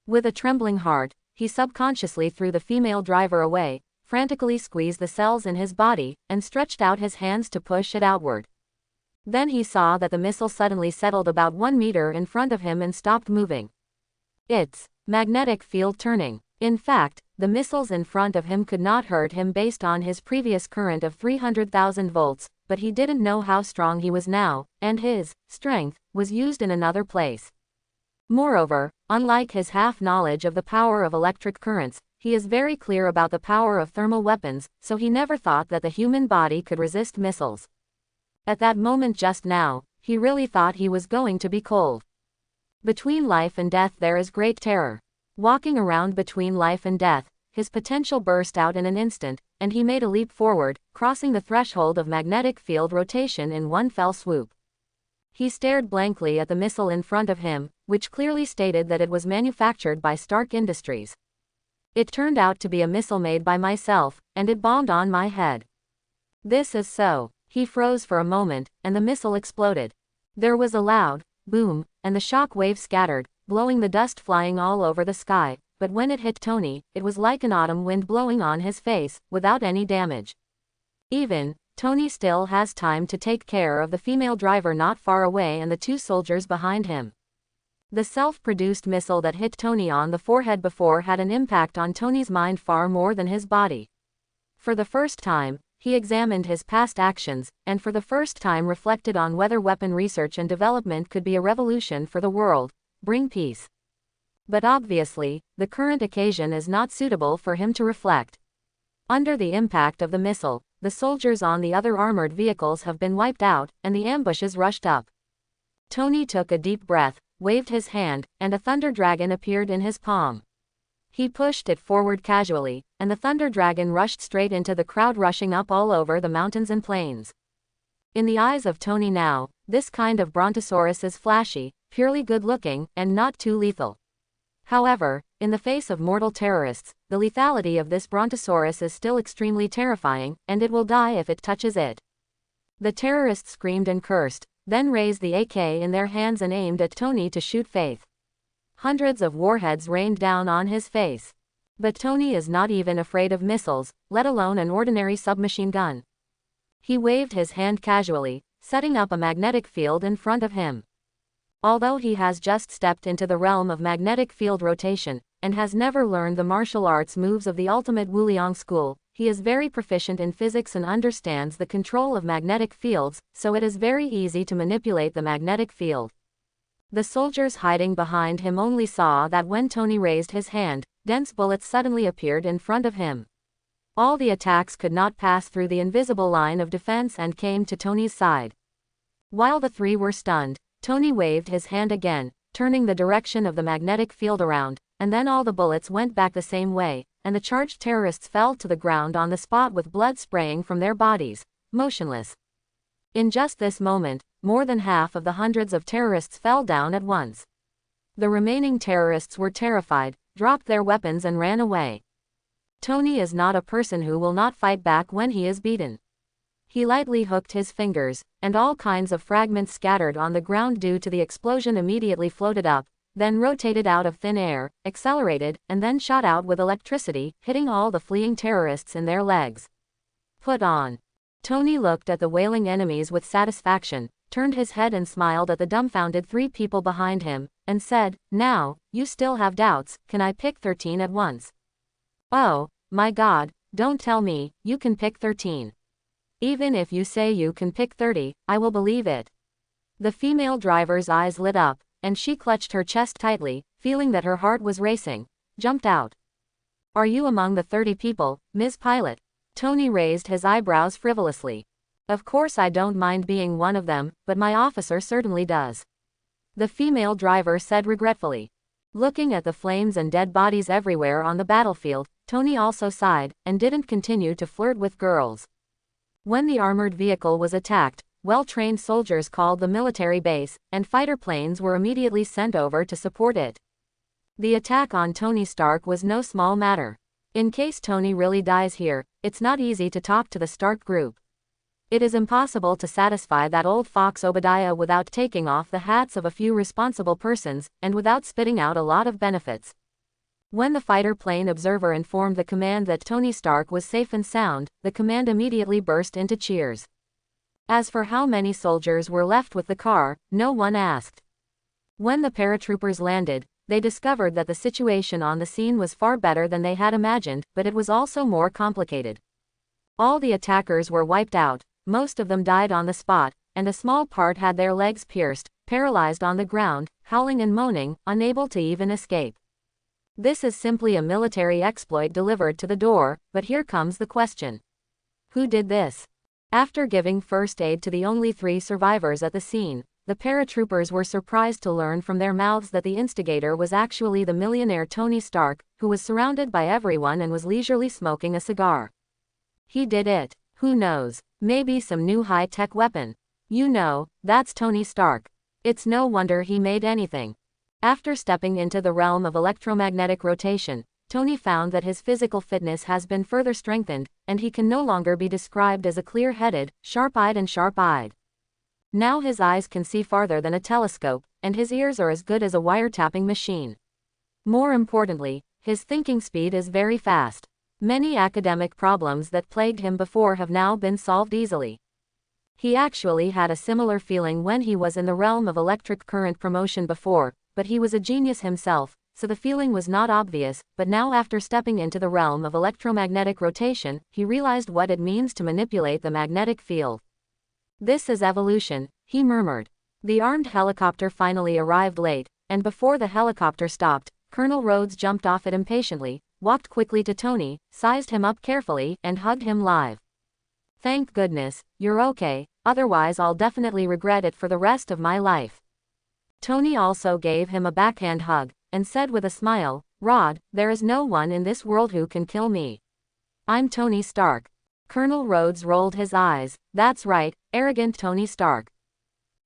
With a trembling heart, he subconsciously threw the female driver away, frantically squeezed the cells in his body, and stretched out his hands to push it outward. Then he saw that the missile suddenly settled about 1 meter in front of him and stopped moving. Its magnetic field turning. In fact, the missiles in front of him could not hurt him based on his previous current of 300,000 volts, but he didn't know how strong he was now, and his strength was used in another place. Moreover, unlike his half-knowledge of the power of electric currents, he is very clear about the power of thermal weapons, so he never thought that the human body could resist missiles. At that moment just now, he really thought he was going to be cold. Between life and death there is great terror. Walking around between life and death, his potential burst out in an instant, and he made a leap forward, crossing the threshold of magnetic field rotation in one fell swoop. He stared blankly at the missile in front of him, which clearly stated that it was manufactured by Stark Industries. It turned out to be a missile made by myself, and it bombed on my head. This is so. He froze for a moment, and the missile exploded. There was a loud boom, and the shock wave scattered, blowing the dust flying all over the sky, but when it hit Tony, it was like an autumn wind blowing on his face, without any damage. Even, Tony still has time to take care of the female driver not far away and the 2 soldiers behind him. The self-produced missile that hit Tony on the forehead before had an impact on Tony's mind far more than his body. For the first time, he examined his past actions, and for the first time reflected on whether weapon research and development could be a revolution for the world, bring peace. But obviously, the current occasion is not suitable for him to reflect. Under the impact of the missile, the soldiers on the other armored vehicles have been wiped out, and the ambushes rushed up. Tony took a deep breath, waved his hand, and a thunder dragon appeared in his palm. He pushed it forward casually, and the thunder dragon rushed straight into the crowd rushing up all over the mountains and plains. In the eyes of Tony now, this kind of brontosaurus is flashy, purely good-looking, and not too lethal. However, in the face of mortal terrorists, the lethality of this brontosaurus is still extremely terrifying, and it will die if it touches it. The terrorists screamed and cursed, then raised the AK in their hands and aimed at Tony to shoot Faith. Hundreds of warheads rained down on his face. But Tony is not even afraid of missiles, let alone an ordinary submachine gun. He waved his hand casually, setting up a magnetic field in front of him. Although he has just stepped into the realm of magnetic field rotation, and has never learned the martial arts moves of the ultimate Wuliang school, he is very proficient in physics and understands the control of magnetic fields, so it is very easy to manipulate the magnetic field. The soldiers hiding behind him only saw that when Tony raised his hand, dense bullets suddenly appeared in front of him. All the attacks could not pass through the invisible line of defense and came to Tony's side. While the three were stunned, Tony waved his hand again, turning the direction of the magnetic field around, and then all the bullets went back the same way, and the charged terrorists fell to the ground on the spot with blood spraying from their bodies, motionless. In just this moment, more than half of the hundreds of terrorists fell down at once. The remaining terrorists were terrified, dropped their weapons and ran away. Tony is not a person who will not fight back when he is beaten. He lightly hooked his fingers, and all kinds of fragments scattered on the ground due to the explosion immediately floated up, then rotated out of thin air, accelerated, and then shot out with electricity, hitting all the fleeing terrorists in their legs. Put on. Tony looked at the wailing enemies with satisfaction, turned his head and smiled at the dumbfounded three people behind him, and said, "Now, you still have doubts, can I pick 13 at once?" "Oh, my God, don't tell me, you can pick 13. Even if you say you can pick 30, I will believe it." The female driver's eyes lit up, and she clutched her chest tightly, feeling that her heart was racing, jumped out. "Are you among the 30 people, Ms. Pilot?" Tony raised his eyebrows frivolously. "Of course I don't mind being one of them, but my officer certainly does," the female driver said regretfully. Looking at the flames and dead bodies everywhere on the battlefield, Tony also sighed, and didn't continue to flirt with girls. When the armored vehicle was attacked, well-trained soldiers called the military base, and fighter planes were immediately sent over to support it. The attack on Tony Stark was no small matter. In case Tony really dies here, it's not easy to talk to the Stark group. It is impossible to satisfy that old fox Obadiah without taking off the hats of a few responsible persons, and without spitting out a lot of benefits. When the fighter plane observer informed the command that Tony Stark was safe and sound, the command immediately burst into cheers. As for how many soldiers were left with the car, no one asked. When the paratroopers landed, they discovered that the situation on the scene was far better than they had imagined, but it was also more complicated. All the attackers were wiped out, most of them died on the spot, and a small part had their legs pierced, paralyzed on the ground, howling and moaning, unable to even escape. This is simply a military exploit delivered to the door, but here comes the question. Who did this? After giving first aid to the only 3 survivors at the scene, the paratroopers were surprised to learn from their mouths that the instigator was actually the millionaire Tony Stark, who was surrounded by everyone and was leisurely smoking a cigar. He did it. Who knows? Maybe some new high-tech weapon. You know, that's Tony Stark. It's no wonder he made anything. After stepping into the realm of electromagnetic rotation, Tony found that his physical fitness has been further strengthened, and he can no longer be described as a clear-headed, sharp-eyed and sharp-eyed. Now his eyes can see farther than a telescope, and his ears are as good as a wiretapping machine. More importantly, his thinking speed is very fast. Many academic problems that plagued him before have now been solved easily. He actually had a similar feeling when he was in the realm of electric current promotion before, but he was a genius himself, so the feeling was not obvious, but now after stepping into the realm of electromagnetic rotation, he realized what it means to manipulate the magnetic field. "This is evolution," he murmured. The armed helicopter finally arrived late, and before the helicopter stopped, Colonel Rhodes jumped off it impatiently, walked quickly to Tony, sized him up carefully, and hugged him live. "Thank goodness, you're okay, otherwise I'll definitely regret it for the rest of my life." Tony also gave him a backhand hug, and said with a smile, "Rod, there is no one in this world who can kill me. I'm Tony Stark." Colonel Rhodes rolled his eyes. "That's right, arrogant Tony Stark."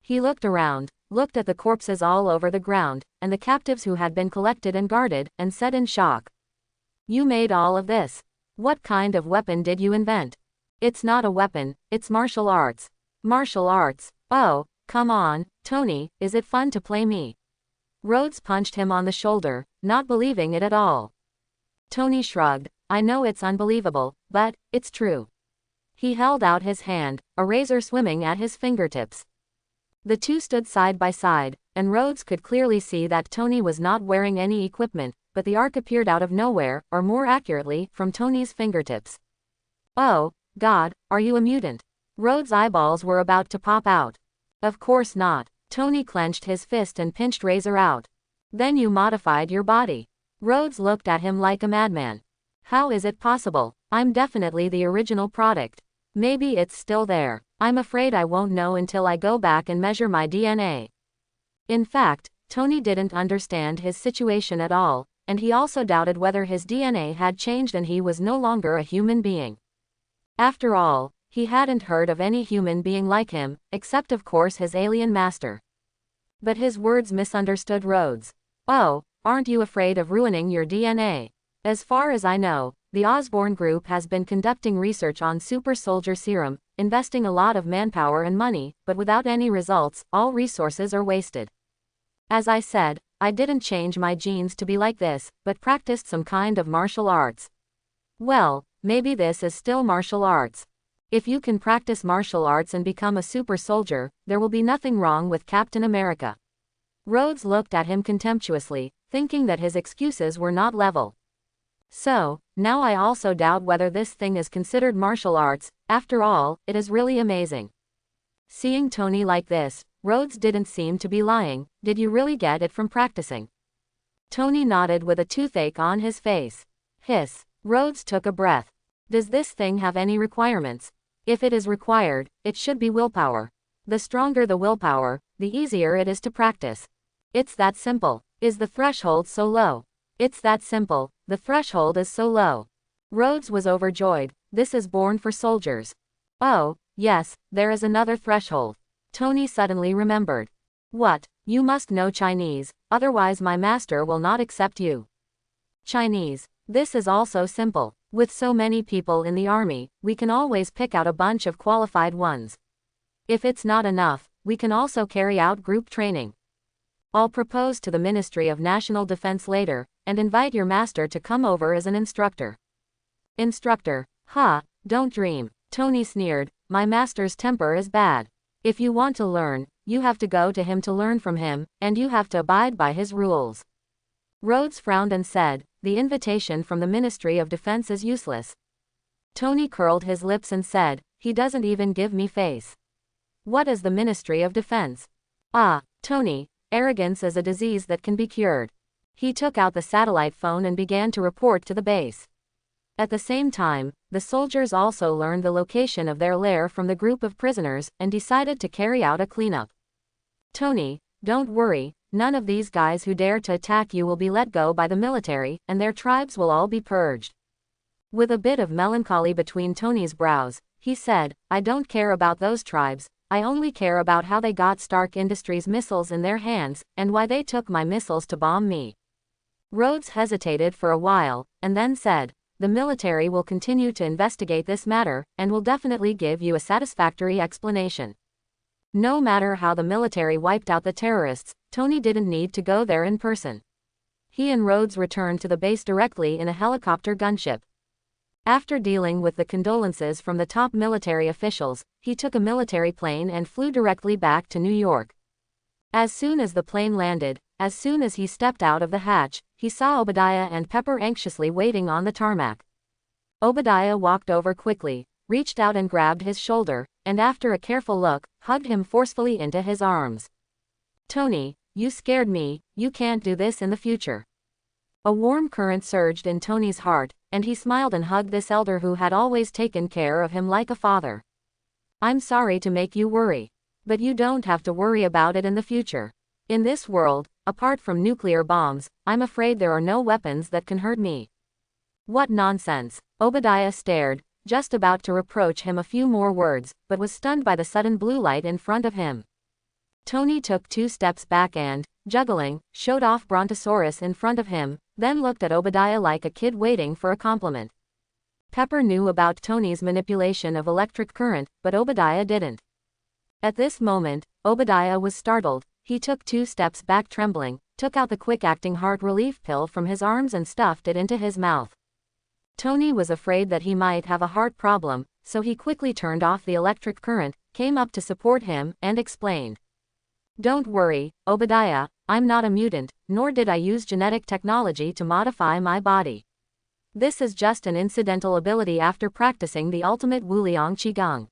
He looked around, looked at the corpses all over the ground, and the captives who had been collected and guarded, and said in shock, "You made all of this? What kind of weapon did you invent?" "It's not a weapon, it's martial arts." "Martial arts? Oh, Come on, Tony, is it fun to play me? Rhodes punched him on the shoulder, not believing it at all. Tony shrugged. I know it's unbelievable, but it's true. He held out his hand, a razor swimming at his fingertips. The two stood side by side, and Rhodes could clearly see that Tony was not wearing any equipment, but the arc appeared out of nowhere, or more accurately, from Tony's fingertips. Oh, God, are you a mutant? Rhodes' eyeballs were about to pop out. Of course not. Tony clenched his fist and pinched Razor out. Then you modified your body. Rhodes looked at him like a madman. How is it possible? I'm definitely the original product. Maybe it's still there. I'm afraid I won't know until I go back and measure my DNA. In fact, Tony didn't understand his situation at all, and he also doubted whether his DNA had changed and he was no longer a human being. After all, he hadn't heard of any human being like him, except of course his alien master. But his words misunderstood Rhodes. Oh, aren't you afraid of ruining your DNA? As far as I know, the Osborn Group has been conducting research on super soldier serum, investing a lot of manpower and money, but without any results, all resources are wasted. As I said, I didn't change my genes to be like this, but practiced some kind of martial arts. Well, maybe this is still martial arts. If you can practice martial arts and become a super soldier, there will be nothing wrong with Captain America. Rhodes looked at him contemptuously, thinking that his excuses were not level. So, now I also doubt whether this thing is considered martial arts. After all, it is really amazing. Seeing Tony like this, Rhodes didn't seem to be lying. Did you really get it from practicing? Tony nodded with a toothache on his face. Hiss. Rhodes took a breath. Does this thing have any requirements? If it is required, it should be willpower. The stronger the willpower, the easier it is to practice. It's that simple. Is the threshold so low? It's that simple. The threshold is so low. Rhodes was overjoyed. This is born for soldiers. Oh, yes, there is another threshold. Tony suddenly remembered. What? You must know Chinese, otherwise my master will not accept you. Chinese. This is also simple. With so many people in the army, we can always pick out a bunch of qualified ones. If it's not enough, we can also carry out group training. I'll propose to the Ministry of National Defense later, and invite your master to come over as an instructor. Instructor? Don't dream. Tony sneered. My master's temper is bad. If you want to learn, you have to go to him to learn from him, and you have to abide by his rules. Rhodes frowned and said, the invitation from the Ministry of Defense is useless. Tony curled his lips and said, he doesn't even give me face. What is the Ministry of Defense? Tony, arrogance is a disease that can be cured. He took out the satellite phone and began to report to the base. At the same time, the soldiers also learned the location of their lair from the group of prisoners and decided to carry out a cleanup. Tony, don't worry, none of these guys who dare to attack you will be let go by the military, and their tribes will all be purged. With a bit of melancholy between Tony's brows, he said, I don't care about those tribes, I only care about how they got Stark Industries missiles in their hands, and why they took my missiles to bomb me. Rhodes hesitated for a while, and then said, the military will continue to investigate this matter, and will definitely give you a satisfactory explanation. No matter how the military wiped out the terrorists, Tony didn't need to go there in person. He and Rhodes returned to the base directly in a helicopter gunship. After dealing with the condolences from the top military officials, he took a military plane and flew directly back to New York. As soon as the plane landed, as soon as he stepped out of the hatch, he saw Obadiah and Pepper anxiously waiting on the tarmac. Obadiah walked over quickly, reached out and grabbed his shoulder, and after a careful look, hugged him forcefully into his arms. Tony, you scared me, you can't do this in the future. A warm current surged in Tony's heart, and he smiled and hugged this elder who had always taken care of him like a father. I'm sorry to make you worry. But you don't have to worry about it in the future. In this world, apart from nuclear bombs, I'm afraid there are no weapons that can hurt me. What nonsense. Obadiah stared, just about to reproach him a few more words, but was stunned by the sudden blue light in front of him. Tony took 2 steps back and, juggling, showed off Brontosaurus in front of him, then looked at Obadiah like a kid waiting for a compliment. Pepper knew about Tony's manipulation of electric current, but Obadiah didn't. At this moment, Obadiah was startled. He took 2 steps back trembling, took out the quick-acting heart relief pill from his arms and stuffed it into his mouth. Tony was afraid that he might have a heart problem, so he quickly turned off the electric current, came up to support him, and explained. "Don't worry, Obadiah, I'm not a mutant, nor did I use genetic technology to modify my body. This is just an incidental ability after practicing the ultimate Wuliang Qigong.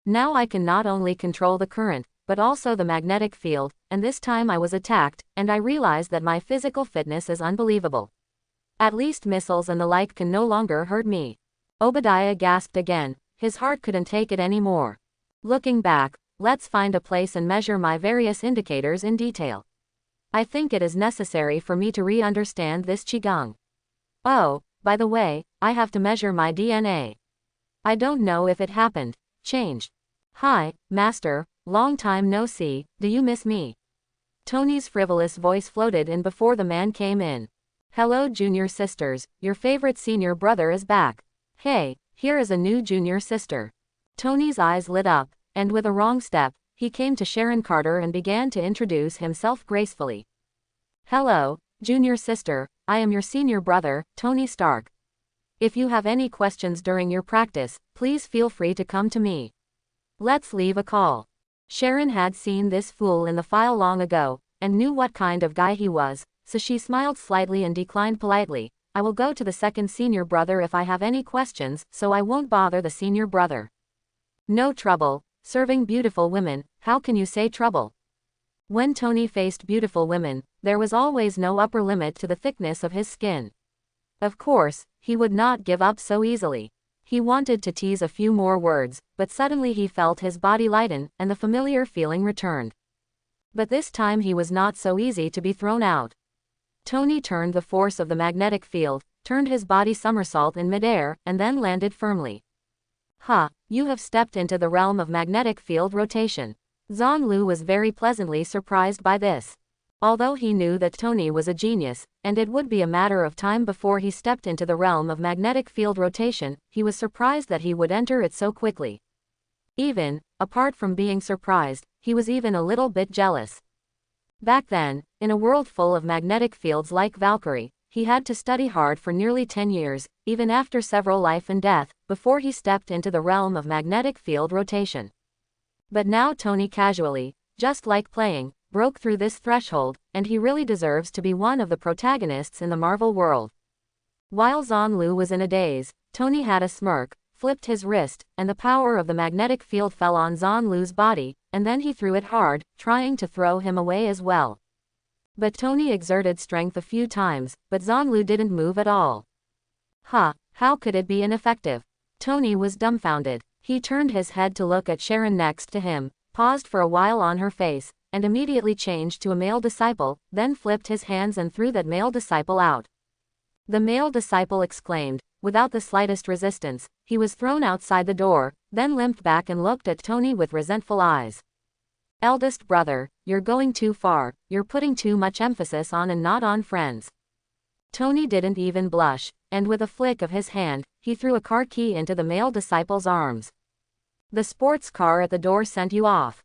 Now I can not only control the current, but also the magnetic field, and this time I was attacked, and I realized that my physical fitness is unbelievable. At least missiles and the like can no longer hurt me." Obadiah gasped again. His heart couldn't take it anymore. Looking back, let's find a place and measure my various indicators in detail. I think it is necessary for me to re-understand this Qigong. Oh, by the way, I have to measure my DNA. I don't know if it happened. Changed. Hi, Master, long time no see, do you miss me? Tony's frivolous voice floated in before the man came in. Hello junior sisters, your favorite senior brother is back. Hey, here is a new junior sister. Tony's eyes lit up, and with a wrong step, he came to Sharon Carter and began to introduce himself gracefully. Hello, junior sister, I am your senior brother, Tony Stark. If you have any questions during your practice, please feel free to come to me. Let's leave a call. Sharon had seen this fool in the file long ago, and knew what kind of guy he was, so she smiled slightly and declined politely. I will go to the second senior brother if I have any questions, so I won't bother the senior brother. No trouble, serving beautiful women, how can you say trouble? When Tony faced beautiful women, there was always no upper limit to the thickness of his skin. Of course, he would not give up so easily. He wanted to tease a few more words, but suddenly he felt his body lighten, and the familiar feeling returned. But this time he was not so easy to be thrown out. Tony turned the force of the magnetic field, turned his body somersault in midair, and then landed firmly. Ha, you have stepped into the realm of magnetic field rotation. Zhonglu was very pleasantly surprised by this. Although he knew that Tony was a genius, and it would be a matter of time before he stepped into the realm of magnetic field rotation, he was surprised that he would enter it so quickly. Even, apart from being surprised, he was even a little bit jealous. Back then, in a world full of magnetic fields like Valkyrie, he had to study hard for nearly 10 years, even after several life and death, before he stepped into the realm of magnetic field rotation. But now Tony casually, just like playing, broke through this threshold, and he really deserves to be one of the protagonists in the Marvel world. While Zhonglu was in a daze, Tony had a smirk, flipped his wrist, and the power of the magnetic field fell on Zhonglu's body, and then he threw it hard, trying to throw him away as well. But Tony exerted strength a few times, but Zhonglu didn't move at all. How could it be ineffective? Tony was dumbfounded. He turned his head to look at Sharon next to him, paused for a while on her face, and immediately changed to a male disciple, then flipped his hands and threw that male disciple out. The male disciple exclaimed, without the slightest resistance. He was thrown outside the door, then limped back and looked at Tony with resentful eyes. Eldest brother, you're going too far, you're putting too much emphasis on and not on friends. Tony didn't even blush, and with a flick of his hand, he threw a car key into the male disciple's arms. The sports car at the door sent you off. ...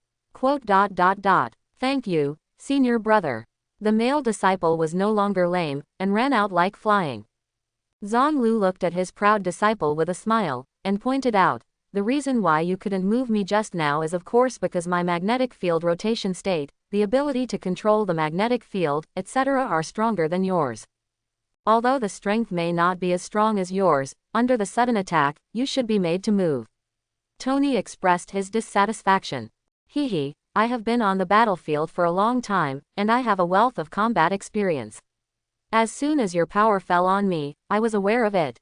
Thank you, senior brother. The male disciple was no longer lame, and ran out like flying. Zhonglu looked at his proud disciple with a smile, and pointed out, the reason why you couldn't move me just now is of course because my magnetic field rotation state, the ability to control the magnetic field, etc. are stronger than yours. Although the strength may not be as strong as yours, under the sudden attack, you should be made to move. Tony expressed his dissatisfaction. Hee, I have been on the battlefield for a long time, and I have a wealth of combat experience. As soon as your power fell on me, I was aware of it.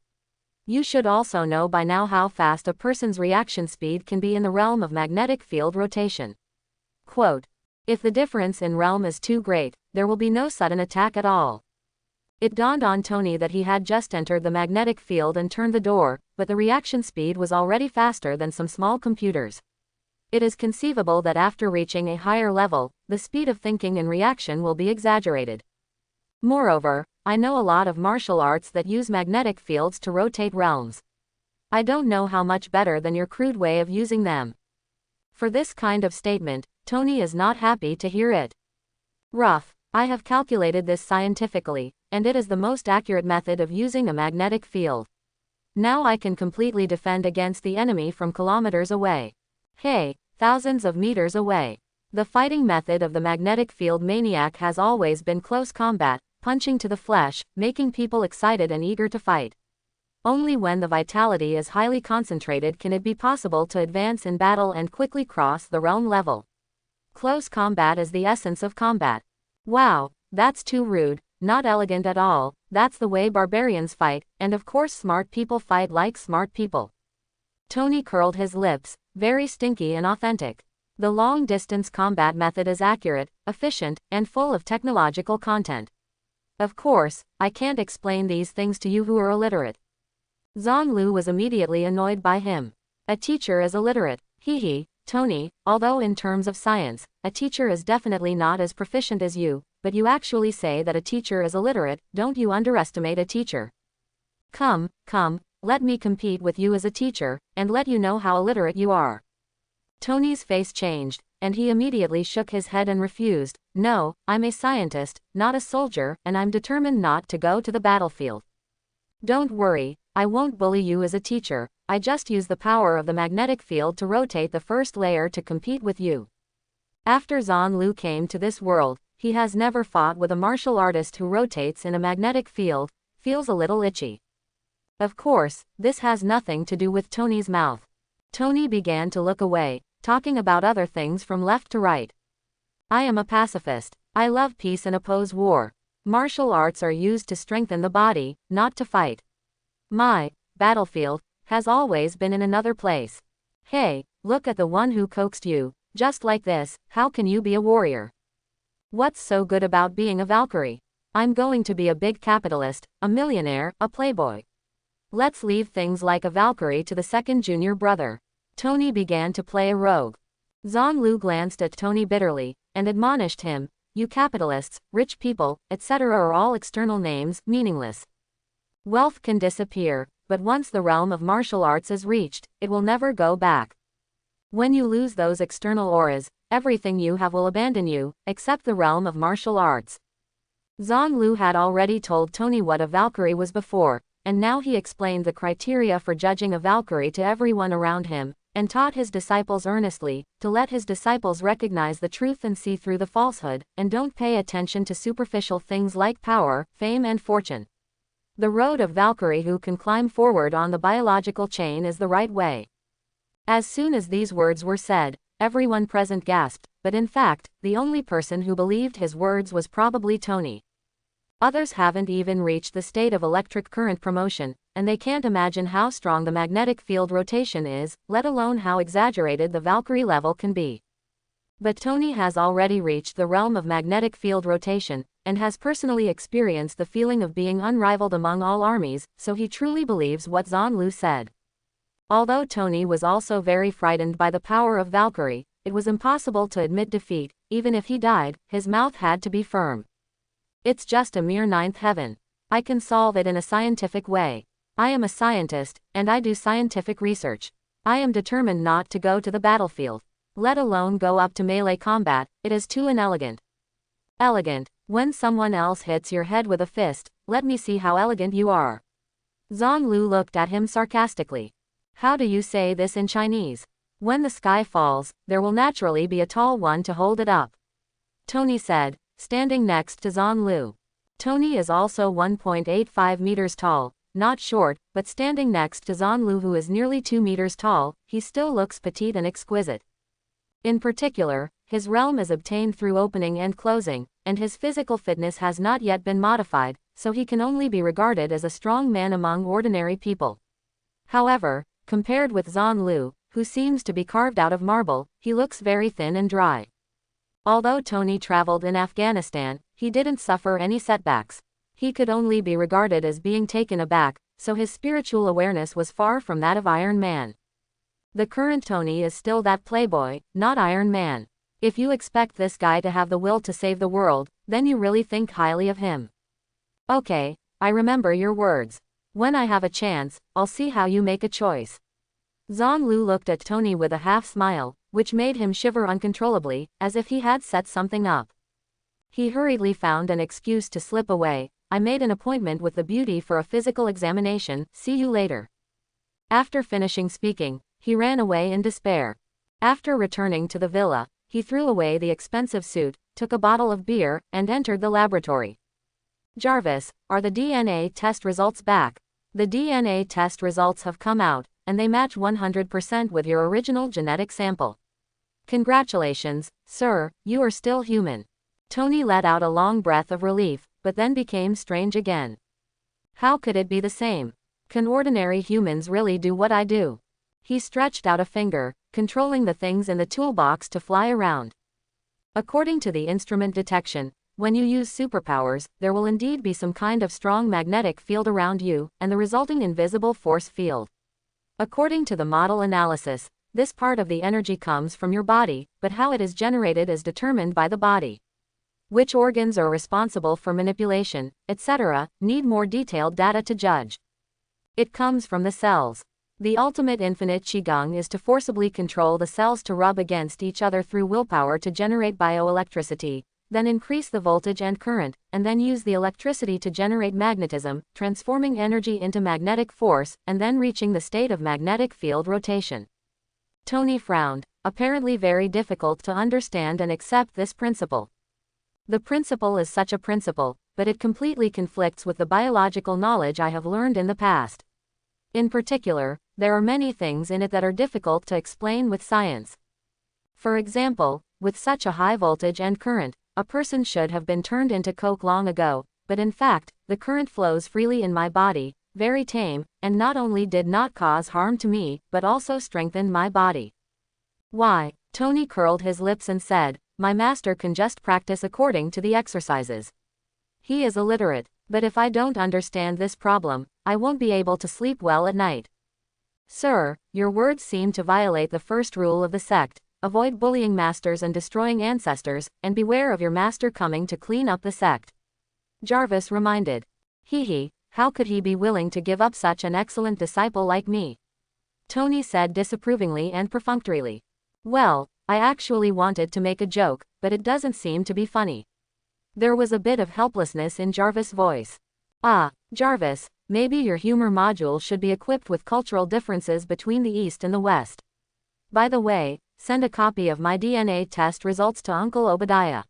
You should also know by now how fast a person's reaction speed can be in the realm of magnetic field rotation. Quote, if the difference in realm is too great, there will be no sudden attack at all. It dawned on Tony that he had just entered the magnetic field and turned the door, but the reaction speed was already faster than some small computers. It is conceivable that after reaching a higher level, the speed of thinking and reaction will be exaggerated. Moreover, I know a lot of martial arts that use magnetic fields to rotate realms. I don't know how much better than your crude way of using them. For this kind of statement, Tony is not happy to hear it. Rough. I have calculated this scientifically, and it is the most accurate method of using a magnetic field. Now I can completely defend against the enemy from kilometers away. Hey, thousands of meters away. The fighting method of the magnetic field maniac has always been close combat, punching to the flesh, making people excited and eager to fight. Only when the vitality is highly concentrated can it be possible to advance in battle and quickly cross the realm level. Close combat is the essence of combat. Wow, that's too rude, not elegant at all. That's the way barbarians fight, and of course smart people fight like smart people. Tony curled his lips, very stinky and authentic. The long-distance combat method is accurate, efficient, and full of technological content. Of course, I can't explain these things to you who are illiterate. Zhang Lu was immediately annoyed by him. A teacher is illiterate. Hee, Tony, although in terms of science, a teacher is definitely not as proficient as you, but you actually say that a teacher is illiterate. Don't you underestimate a teacher. Come, let me compete with you as a teacher, and let you know how illiterate you are. Tony's face changed, and he immediately shook his head and refused. No, I'm a scientist, not a soldier, and I'm determined not to go to the battlefield. Don't worry, I won't bully you as a teacher. I just use the power of the magnetic field to rotate the first layer to compete with you. After Zhang Lu came to this world, he has never fought with a martial artist who rotates in a magnetic field, feels a little itchy. Of course, this has nothing to do with Tony's mouth. Tony began to look away, talking about other things from left to right. I am a pacifist. I love peace and oppose war. Martial arts are used to strengthen the body, not to fight. My battlefield has always been in another place. Hey, look at the one who coaxed you, just like this. How can you be a warrior? What's so good about being a Valkyrie? I'm going to be a big capitalist, a millionaire, a playboy. Let's leave things like a Valkyrie to the second junior brother. Tony began to play a rogue. Zhang Lu glanced at Tony bitterly, and admonished him, you capitalists, rich people, etc. are all external names, meaningless. Wealth can disappear, but once the realm of martial arts is reached, it will never go back. When you lose those external auras, everything you have will abandon you, except the realm of martial arts. Zhang Lu had already told Tony what a Valkyrie was before, and now he explained the criteria for judging a Valkyrie to everyone around him, and taught his disciples earnestly, to let his disciples recognize the truth and see through the falsehood, and don't pay attention to superficial things like power, fame and fortune. The road of Valkyrie who can climb forward on the biological chain is the right way. As soon as these words were said, everyone present gasped, but in fact, the only person who believed his words was probably Tony. Others haven't even reached the state of electric current promotion, and they can't imagine how strong the magnetic field rotation is, let alone how exaggerated the Valkyrie level can be. But Tony has already reached the realm of magnetic field rotation, and has personally experienced the feeling of being unrivaled among all armies, so he truly believes what Zhang Lu said. Although Tony was also very frightened by the power of Valkyrie, it was impossible to admit defeat. Even if he died, his mouth had to be firm. It's just a mere ninth heaven. I can solve it in a scientific way. I am a scientist, and I do scientific research. I am determined not to go to the battlefield, let alone go up to melee combat. It is too inelegant. Elegant. When someone else hits your head with a fist, let me see how elegant you are. Zhang Lu looked at him sarcastically. How do you say this in Chinese? When the sky falls, there will naturally be a tall one to hold it up. Tony said, standing next to Zhang Lu. Tony is also 1.85 meters tall, not short, but standing next to Zhang Lu who is nearly 2 meters tall, he still looks petite and exquisite. In particular, his realm is obtained through opening and closing, and his physical fitness has not yet been modified, so he can only be regarded as a strong man among ordinary people. However, compared with Zhang Lu, who seems to be carved out of marble, he looks very thin and dry. Although Tony traveled in Afghanistan, he didn't suffer any setbacks. He could only be regarded as being taken aback, so his spiritual awareness was far from that of Iron Man. The current Tony is still that playboy, not Iron Man. If you expect this guy to have the will to save the world, then you really think highly of him. Okay, I remember your words. When I have a chance, I'll see how you make a choice. Zhonglu looked at Tony with a half-smile, which made him shiver uncontrollably, as if he had set something up. He hurriedly found an excuse to slip away. I made an appointment with the beauty for a physical examination, see you later. After finishing speaking, he ran away in despair. After returning to the villa, he threw away the expensive suit, took a bottle of beer, and entered the laboratory. Jarvis, are the DNA test results back? The DNA test results have come out, and they match 100% with your original genetic sample. Congratulations, sir, you are still human. Tony let out a long breath of relief, but then became strange again. How could it be the same? Can ordinary humans really do what I do? He stretched out a finger, controlling the things in the toolbox to fly around. According to the instrument detection, when you use superpowers, there will indeed be some kind of strong magnetic field around you, and the resulting invisible force field. According to the model analysis, this part of the energy comes from your body, but how it is generated is determined by the body. Which organs are responsible for manipulation, etc., need more detailed data to judge. It comes from the cells. The ultimate infinite qigong is to forcibly control the cells to rub against each other through willpower to generate bioelectricity, then increase the voltage and current, and then use the electricity to generate magnetism, transforming energy into magnetic force, and then reaching the state of magnetic field rotation. Tony frowned, apparently very difficult to understand and accept this principle. The principle is such a principle, but it completely conflicts with the biological knowledge I have learned in the past. In particular, there are many things in it that are difficult to explain with science. For example, with such a high voltage and current, a person should have been turned into coke long ago, but in fact, the current flows freely in my body, very tame, and not only did not cause harm to me, but also strengthened my body. Why? Tony curled his lips and said, my master can just practice according to the exercises. He is illiterate, but if I don't understand this problem, I won't be able to sleep well at night. Sir, your words seem to violate the first rule of the sect. Avoid bullying masters and destroying ancestors, and beware of your master coming to clean up the sect. Jarvis reminded. How could he be willing to give up such an excellent disciple like me? Tony said disapprovingly and perfunctorily. Well, I actually wanted to make a joke, but it doesn't seem to be funny. There was a bit of helplessness in Jarvis' voice. Ah, Jarvis, maybe your humor module should be equipped with cultural differences between the East and the West. By the way, send a copy of my DNA test results to Uncle Obadiah.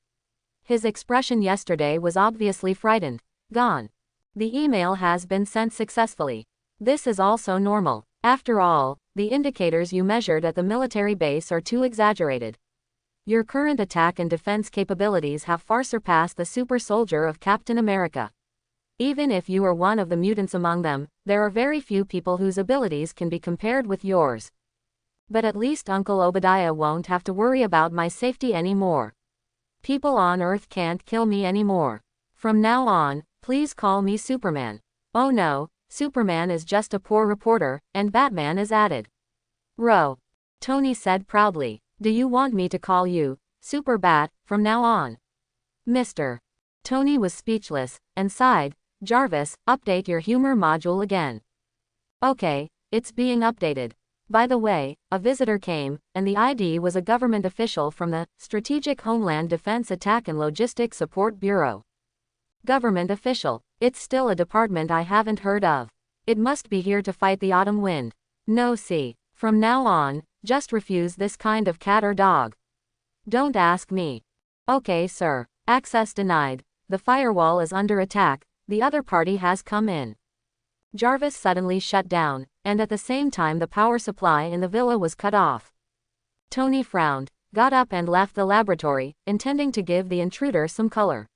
His expression yesterday was obviously frightened. Gone. The email has been sent successfully. This is also normal. After all, the indicators you measured at the military base are too exaggerated. Your current attack and defense capabilities have far surpassed the super soldier of Captain America. Even if you are one of the mutants among them, there are very few people whose abilities can be compared with yours. But at least Uncle Obadiah won't have to worry about my safety anymore. People on Earth can't kill me anymore. From now on, please call me Superman. Oh no, Superman is just a poor reporter, and Batman is added. Row. Tony said proudly. Do you want me to call you Super Bat from now on? Mr. Tony was speechless, and sighed. Jarvis, update your humor module again. Okay, it's being updated. By the way, a visitor came, and the ID was a government official from the Strategic Homeland Defense Attack and Logistics Support Bureau. Government official. It's still a department I haven't heard of. It must be here to fight the autumn wind. No, see. From now on, just refuse this kind of cat or dog. Don't ask me. Okay, sir. Access denied. The firewall is under attack. The other party has come in. Jarvis suddenly shut down, and at the same time the power supply in the villa was cut off. Tony frowned, got up and left the laboratory, intending to give the intruder some color.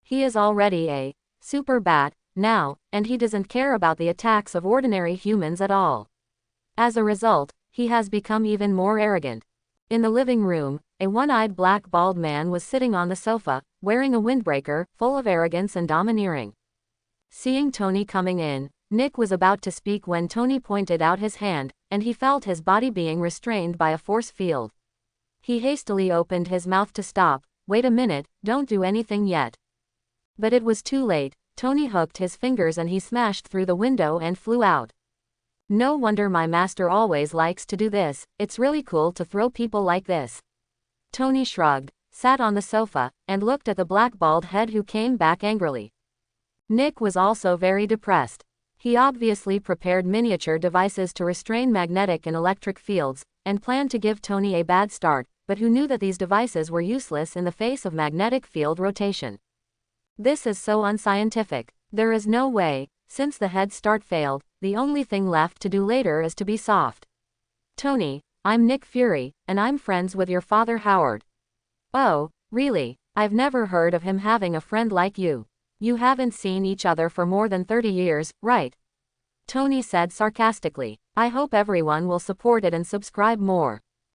He is already a super bat now, and he doesn't care about the attacks of ordinary humans at all. As a result, he has become even more arrogant. In the living room, a one-eyed black bald man was sitting on the sofa, wearing a windbreaker, full of arrogance and domineering. Seeing Tony coming in, Nick was about to speak when Tony pointed out his hand, and he felt his body being restrained by a force field. He hastily opened his mouth to stop. Wait a minute, don't do anything yet. But it was too late. Tony hooked his fingers and he smashed through the window and flew out. No wonder my master always likes to do this, it's really cool to throw people like this. Tony shrugged, sat on the sofa, and looked at the black bald head who came back angrily. Nick was also very depressed. He obviously prepared miniature devices to restrain magnetic and electric fields, and planned to give Tony a bad start, but who knew that these devices were useless in the face of magnetic field rotation. This is so unscientific. There is no way, since the head start failed, the only thing left to do later is to be soft. Tony, I'm Nick Fury, and I'm friends with your father Howard. Oh, really? I've never heard of him having a friend like you. You haven't seen each other for more than 30 years, right? Tony said sarcastically. I hope everyone will support it and subscribe more.